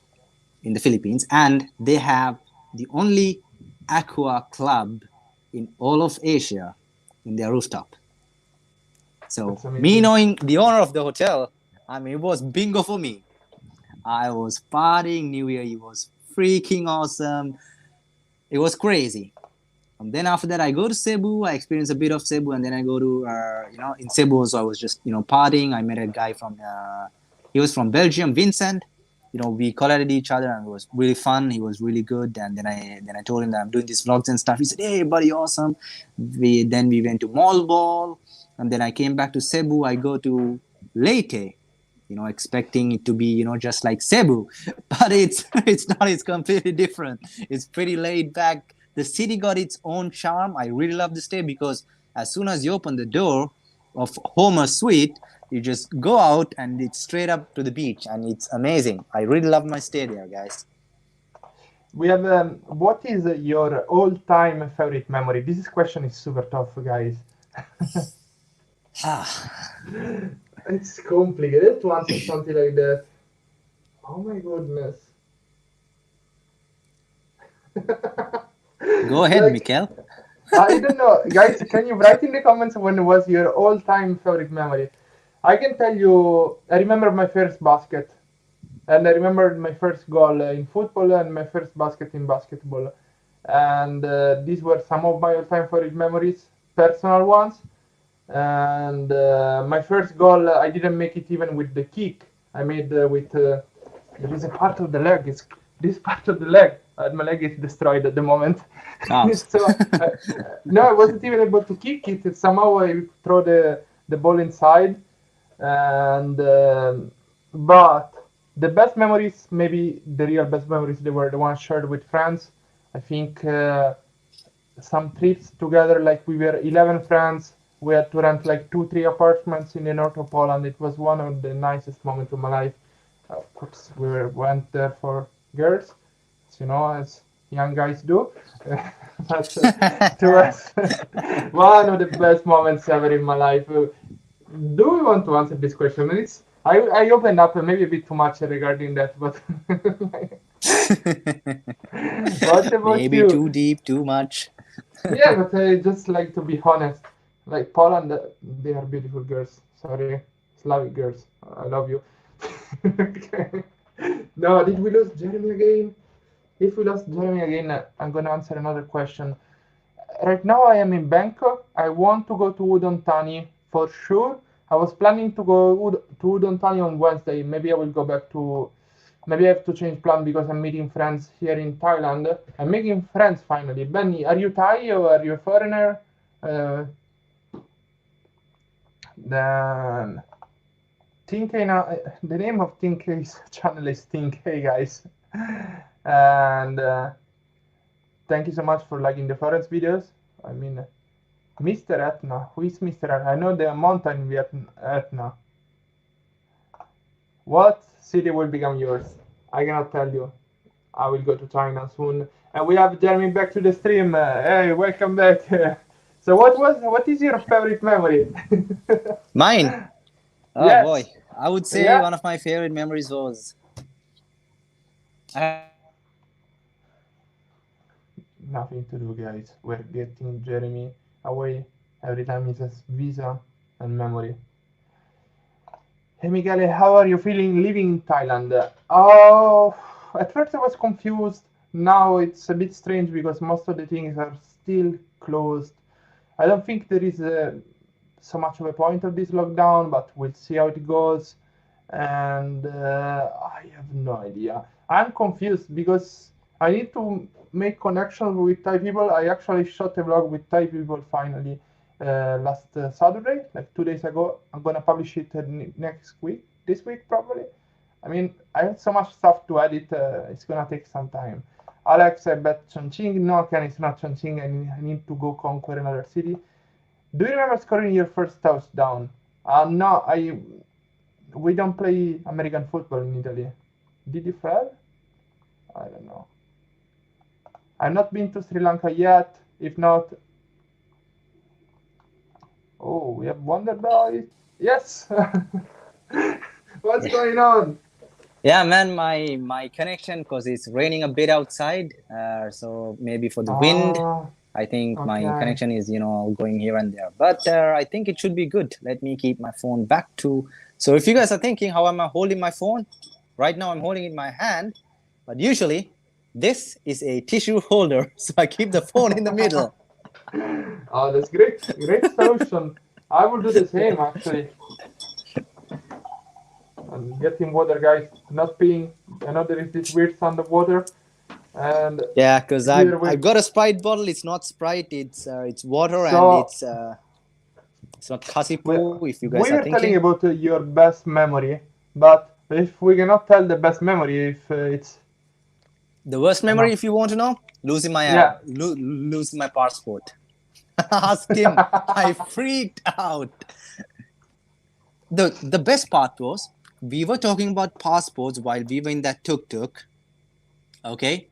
B: in the Philippines, and they have the only aqua club in all of Asia in their rooftop. So me knowing the owner of the hotel, I mean, it was bingo for me. I was partying New Year. It was freaking awesome. It was crazy. And then after that, I go to Cebu. I experience a bit of Cebu, and then I go to in Cebu. So I was just partying. I met a guy from he was from Belgium, Vincent. we collated each other, and it was really fun. He was really good. And then I told him that I'm doing these vlogs and stuff. He said, "Hey, buddy, awesome." We went to Mall Ball, and then I came back to Cebu. I go to Leyte, expecting it to be, just like Cebu, but it's not. It's completely different. It's pretty laid back. The city got its own charm. I really love the state because as soon as you open the door of Homer Suite, you just go out and it's straight up to the beach, and it's amazing. I really love my stay there, guys.
A: We have what is your all-time favorite memory? This question is super tough, guys. It's complicated to answer something like that. Oh my goodness.
B: Go ahead, Michele.
A: I don't know. Guys, can you write in the comments when was your all-time favorite memory? I can tell you, I remember my first basket. And I remember my first goal in football and my first basket in basketball. And these were some of my all-time favorite memories, personal ones. And my first goal, I didn't make it even with the kick. I made with there is a part of the leg. It's this part of the leg. My leg is destroyed at the moment.
B: Oh.
A: So no, I wasn't even able to kick it. Somehow I throw the ball inside, and but the best memories, maybe the real best memories, they were the ones shared with friends. I think some trips together, like we were 11 friends. We had to rent like 2-3 apartments in the north of Poland. It was one of the nicest moments of my life. Of course, went there for girls, as young guys do. But to us, one of the best moments ever in my life. Do we want to answer this question? I opened up maybe a bit too much regarding that, but what about
B: Maybe
A: you?
B: too deep, too much.
A: Yeah, but I just like to be honest. Like Poland, they are beautiful girls. Sorry, Slavic girls. I love you. Okay. No, did we lose Jeremy again? If we lost Jeremy again, I'm gonna answer another question. Right now I am in Bangkok. I want to go to Udon Thani for sure. I was planning to go to Udon Thani on Wednesday. Maybe I will go back to. Maybe I have to change plan because I'm meeting friends here in Thailand. I'm making friends finally. Benny, are you Thai or are you a foreigner? Then Tinky now. The name of Tinky's channel is Tinky, guys. And thank you so much for liking the forest videos. I mean, Mr. Etna. Who is Mr. Etna? I know the mountain Etna. What city will become yours? I cannot tell you. I will go to China soon. And we have Jeremy back to the stream. Hey, welcome back. So what is your favorite memory?
B: Mine? Oh
A: Yes.
B: boy. I would say one of my favorite memories was
A: nothing to do, guys. We're getting Jeremy away every time he says visa and memory. Hey Michele, how are you feeling living in Thailand? Oh, at first I was confused. Now it's a bit strange because most of the things are still closed. I don't think there is so much of a point of this lockdown, but we'll see how it goes. And I have no idea. I'm confused because I need to make connections with Thai people. I actually shot a vlog with Thai people finally last Saturday, like 2 days ago. I'm gonna publish it next week, this week probably. I mean, I have so much stuff to edit. It's gonna take some time. Alex, I bet Chongqing. No, Ken, it's not Chongqing. I need to go conquer another city. Do you remember scoring your first touchdown? No, we don't play American football in Italy. Did you, Fred? I don't know. I've not been to Sri Lanka yet. If not, oh, we have Wonderboy. Yes. What's going on?
B: Yeah, man, my connection, because it's raining a bit outside, so maybe for the wind, I think my connection is going here and there, but I think it should be good. Let me keep my phone back to. So if you guys are thinking how am I holding my phone, right now I'm holding it in my hand, but usually this is a tissue holder, so I keep the phone in the middle.
A: Oh, that's great solution. I will do the same actually. and getting water, guys. Not peeing. I know there is this weird sound of water, and
B: Yeah, because
A: here
B: I
A: we.
B: got a Sprite bottle. It's not Sprite. It's water, and
A: So
B: it's not
A: we
B: Kasipo. If you guys are
A: we were
B: thinking.
A: telling about your best memory, but if we cannot tell the best memory, if it's
B: The worst
A: I
B: memory,
A: know.
B: if you want to know,
A: Yeah.
B: losing my passport. Ask him. I freaked out. The best part was we were talking about passports while we were in that tuk tuk. Okay,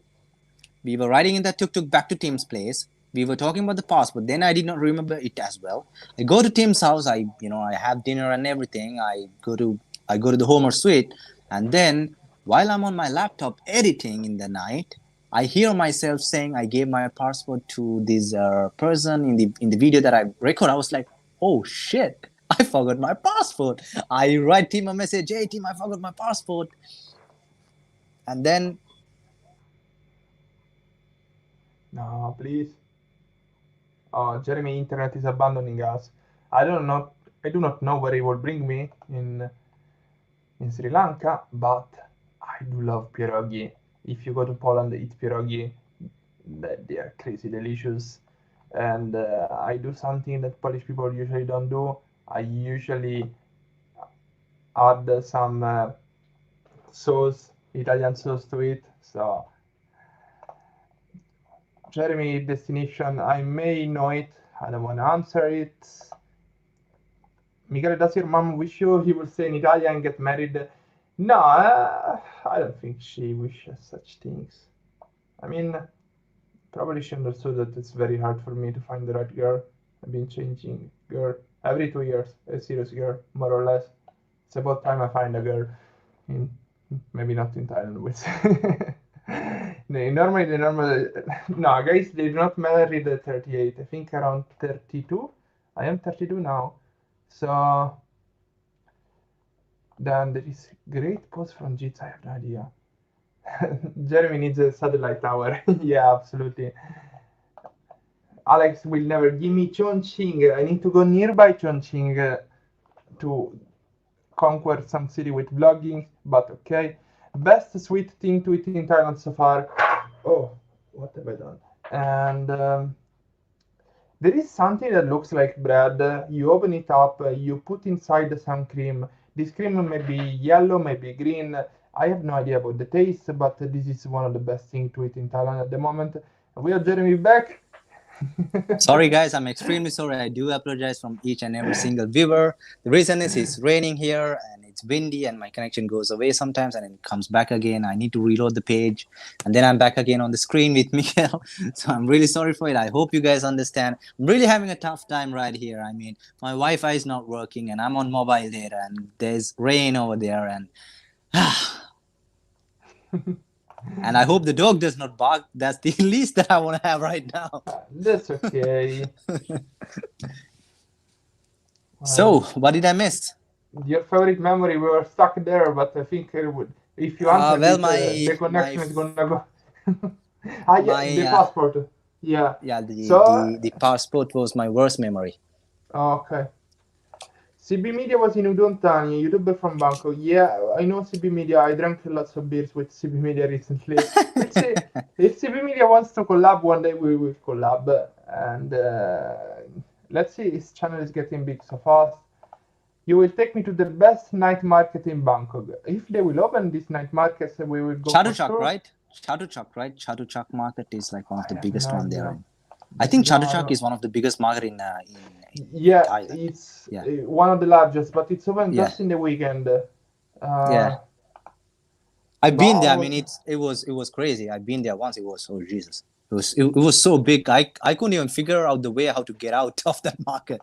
B: we were riding in that tuk tuk back to Tim's place. We were talking about the passport. Then I did not remember it as well. I go to Tim's house. I have dinner and everything. I go to the Homer suite, and then while I'm on my laptop editing in the night, I hear myself saying I gave my passport to this person in the video that I record. I was like, oh shit, I forgot my passport. I write Tim a message, hey Tim, I forgot my passport, and then
A: No, please. Oh, Jeremy, internet is abandoning us. I don't know. I do not know where it will bring me in Sri Lanka, but I do love pierogi. If you go to Poland, eat pierogi. They are crazy delicious. And I do something that Polish people usually don't do. I usually add some sauce, Italian sauce to it. So, Jeremy, destination, I may know it. I don't want to answer it. Michele, does your mom wish you will stay in Italy and get married? No, I don't think she wishes such things. I mean, probably she understood that it's very hard for me to find the right girl. I've been changing girl every 2 years, a serious girl, more or less. It's about time I find a girl in maybe not in Thailand with. Normally the normal no guys they do not marry the 38. I think around 32. I am 32 now. So then there is great post from Jits. I have no idea. Jeremy needs a satellite tower. Yeah, absolutely. Alex will never give me Chongqing. I need to go nearby Chongqing to conquer some city with vlogging, but okay. Best sweet thing to eat in Thailand so far. Oh, what have I done? And there is something that looks like bread. You open it up, you put inside some cream. This cream may be yellow, maybe green. I have no idea about the taste, but this is one of the best things to eat in Thailand at the moment. We are Jeremy back.
B: sorry guys, I'm extremely sorry. I do apologize from each and every single viewer. The reason is it's raining here and it's windy and my connection goes away sometimes and it comes back again. I need to reload the page and then I'm back again on the screen with Michele. So I'm really sorry for it. I hope you guys understand. I'm really having a tough time right here. I mean, my Wi-Fi is not working and I'm on mobile data and there's rain over there and and I hope the dog does not bark. That's the least that I want to have right now.
A: That's okay.
B: So, what did I miss?
A: Your favorite memory, we were stuck there, but I think if you answer
B: Well,
A: this, the connection is gonna go. Ah, yeah,
B: my
A: the passport. Yeah.
B: yeah, the,
A: So,
B: the the passport was my worst memory.
A: okay. CB Media was in Udontani, YouTuber from Bangkok. Yeah, I know CB Media. I drank lots of beers with CB Media recently. We'll see. If CB Media wants to collab one day, we will collab. And let's see, his channel is getting big so fast. You will take me to the best night market in Bangkok. If they will open this night market, we will go for
B: Chatuchak,
A: sure.
B: right? Chatuchak, right? Chatuchak market is like one of the
A: I have
B: biggest
A: no
B: one there.
A: idea.
B: I think
A: No,
B: Chatuchak is one of the biggest market in
A: yeah,
B: Thailand.
A: it's
B: Yeah,
A: one of the largest, but it's open
B: yeah,
A: just in the weekend.
B: yeah. I've been there. I mean,
A: But
B: it was crazy. I've been there once. It was, oh Jesus, it was so big. I couldn't even figure out the way how to get out of that market.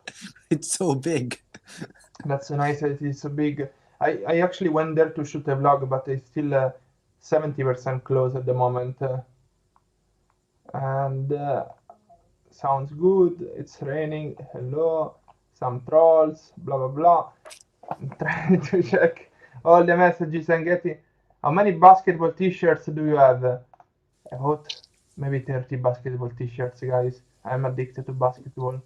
B: It's so big.
A: that's nice. It is so big. I actually went there to shoot a vlog, but it's still 70% closed at the moment. And sounds good. It's raining. Hello. Some trolls. Blah blah blah. I'm trying to check all the messages I'm getting. How many basketball t-shirts do you have? About maybe 30 basketball t-shirts, guys. I'm addicted to basketball.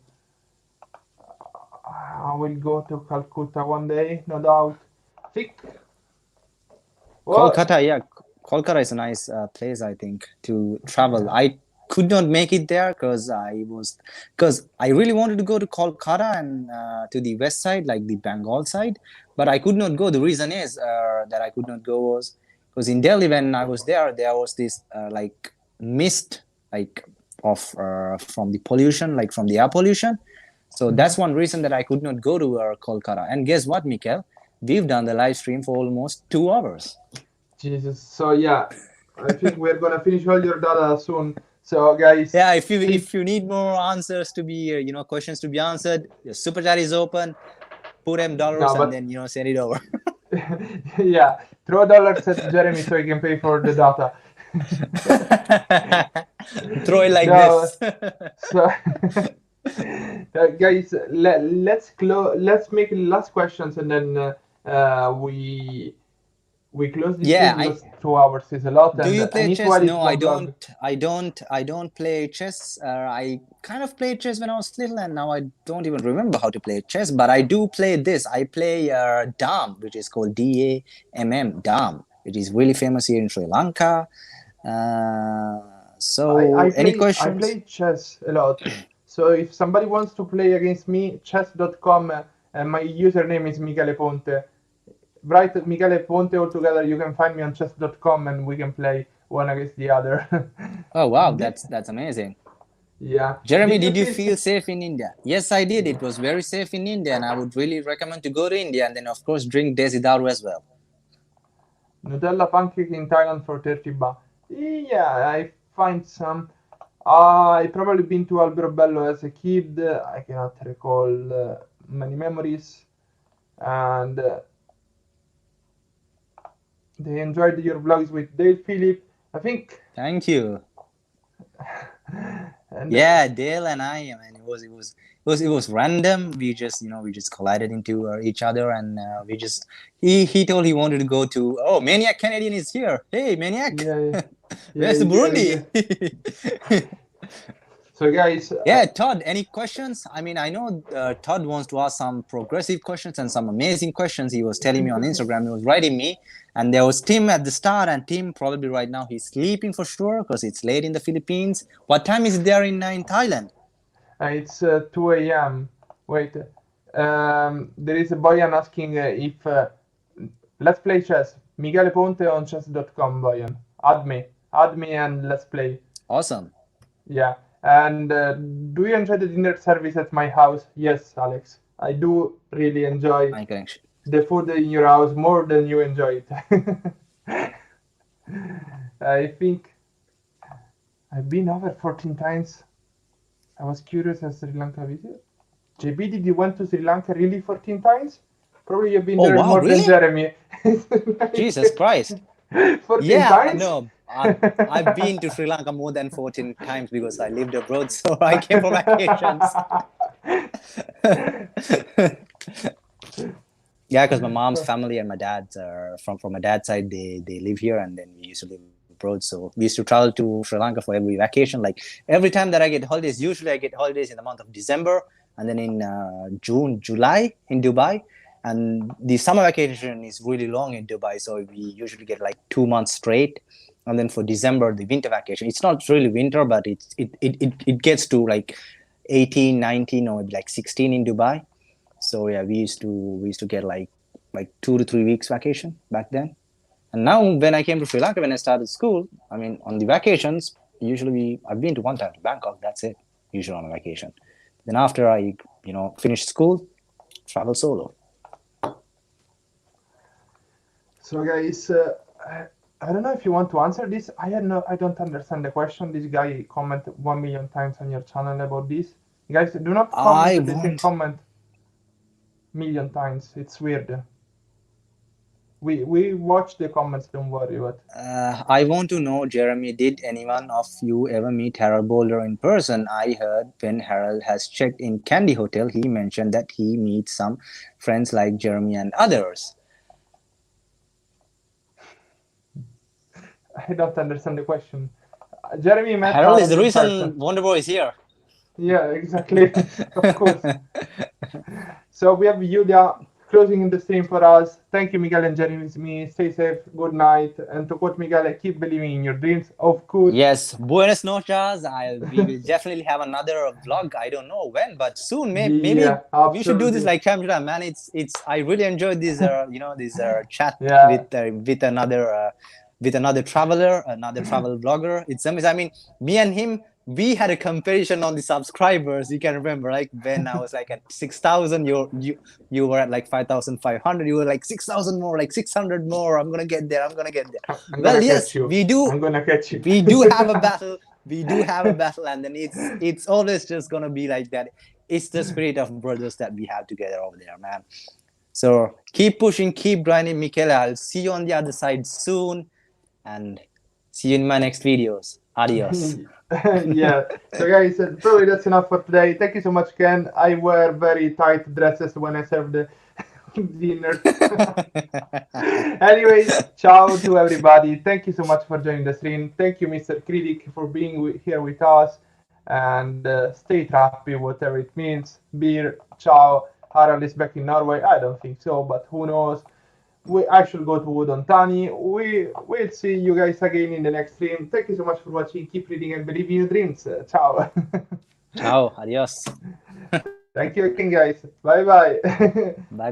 A: I will go to Calcutta one day, no doubt. Think Well,
B: Kolkata, yeah, Kolkata is a nice place, I think, to travel. I could not make it there because I really wanted to go to Kolkata and to the west side, like the Bengal side, but I could not go. The reason is that I could not go was because in Delhi when I was there was this like mist, like of from the pollution, like from the air pollution. So that's one reason that I could not go to Kolkata. And guess what, Mikel? We've done the live stream for almost 2 hours.
A: Jesus. So yeah, I think we're gonna finish all your data soon. So guys,
B: Yeah,
A: see,
B: if you need more answers to be questions to be answered, your super chat is open. Put them dollars
A: no,
B: and
A: but
B: then send it over.
A: yeah, throw dollars at Jeremy so he can pay for the data.
B: Throw it like
A: No,
B: this.
A: so guys, let's make last questions and then we close this
B: Yeah,
A: stream because 2 hours is a lot,
B: do
A: and
B: you
A: I
B: play
A: need to
B: chess?
A: edit
B: No,
A: one vlog.
B: I don't play chess. I kind of played chess when I was little, and now I don't even remember how to play chess. But I do play this. I play Dam, which is called DAMM, Dam, which is really famous here in Sri Lanka. So, any
A: I
B: questions?
A: play chess a lot. So if somebody wants to play against me, chess.com, and my username is Michele Ponte. Write Michele Ponte all together. You can find me on chess.com, and we can play one against the other.
B: Oh wow,
A: Did,
B: that's amazing.
A: yeah.
B: Jeremy,
A: Did you
B: did you
A: feel?
B: feel safe in India? Yes, I did. It was very safe in India, and I would really recommend to go to India and then, of course, drink Desi Daru as well.
A: Nutella pancake in Thailand for 30 baht. Yeah, I find some. I probably been to Alberobello as a kid. I cannot recall many memories, and they enjoyed your vlogs with Dale Philip. I think.
B: Thank you.
A: And
B: Yeah, Dale and I mean, it was random. We just collided into each other, and we just he told he wanted to go to. Oh, Maniac Canadian is here. Hey, Maniac,
A: yeah, yeah, yeah,
B: where's the
A: yeah.
B: Burundi?
A: So guys,
B: Yeah, Todd, any questions? I mean, I know Todd wants to ask some progressive questions and some amazing questions. He was telling me on Instagram, he was writing me, and there was Tim at the start, and Tim probably right now he's sleeping for sure because it's late in the Philippines. What time is it there in Thailand?
A: it's 2 a.m. Wait, there is a Boyan asking if let's play chess. Miguel Ponte on chess.com, Boyan. Add me, and let's play.
B: Awesome.
A: Yeah, and do you enjoy the dinner service at my house? Yes, Alex, I do really enjoy
B: My connection.
A: the food in your house more than you enjoy it. I think I've been over 14 times. I was curious as Sri Lanka visit. JB, did you went to Sri Lanka really 14 times? Probably you've been
B: Oh
A: there
B: wow,
A: more than
B: really?
A: Jeremy.
B: Jesus Christ.
A: 14
B: Yeah,
A: times?
B: no, I've been to Sri Lanka more than 14 times because I lived abroad, so I came for vacations. Yeah, because my mom's family and my dad's from my dad's side, they live here, and then we used to live abroad. So we used to travel to Sri Lanka for every vacation. Like every time that I get holidays, usually I get holidays in the month of December, and then in June, July in Dubai. And the summer vacation is really long in Dubai, so we usually get like 2 months straight. And then for December, the winter vacation. It's not really winter, but it gets to like 18, 19, or maybe like 16 in Dubai. So yeah, we used to get like 2 to 3 weeks vacation back then. And now when I came to Sri Lanka, when I started school, I mean on the vacations, usually I've been to one time to Bangkok. That's it, usually on a vacation. Then after I finished school, travel solo.
A: So guys, I don't know if you want to answer this. I don't understand the question. This guy commented 1 million times on your channel about this. Guys, do not
B: I
A: comment the same
B: want.
A: comment million times. It's weird. We watch the comments. Don't worry. But
B: I want to know, Jeremy, did anyone of you ever meet Harold Boulder in person? I heard when Harold has checked in Candy Hotel, he mentioned that he meets some friends like Jeremy and others.
A: I don't understand the question. Jeremy met
B: Harold is the
A: in
B: reason
A: person.
B: Wonderboy is here.
A: Yeah, exactly. Of course. So we have Yulia. closing the stream for us. Thank you, Miguel and Jerry, with me. Stay safe. Good night. And to quote Miguel, keep believing in your dreams. Of course.
B: Yes, buenas noches. We will definitely have another vlog. I don't know when, but soon. Maybe
A: Yeah,
B: we should do this
A: absolutely.
B: like time to time, man. It's. I really enjoyed this. This chat
A: Yeah.
B: with another traveler, another travel blogger. It's amazing. I mean, me and him, we had a competition on the subscribers. You can remember, like when I was like at 6,000, you were at like 5,500. You were like 6,000 more, like 600 more. I'm gonna get there. I'm gonna get there.
A: I'm
B: Well,
A: gonna
B: yes,
A: catch you.
B: we do.
A: I'm gonna catch you.
B: We do have a battle. We do have a battle, and then it's always just gonna be like that. It's the spirit of brothers that we have together over there, man. So keep pushing, keep grinding, Michele. I'll see you on the other side soon, and see you in my next videos. Adios.
A: Yeah. So guys, probably that's enough for today. Thank you so much, Ken. I wear very tight dresses when I serve the dinner. Anyway, ciao to everybody. Thank you so much for joining the stream. Thank you, Mr. Critic, for being here with us. And stay trappy, whatever it means. Beer, ciao. Harald is back in Norway. I don't think so, but who knows? I should go to Wodontani. We'll see you guys again in the next stream. Thank you so much for watching. Keep reading and believe in your dreams. Ciao.
B: Ciao. Adios.
A: Thank you again, guys. Bye bye.
B: Bye bye.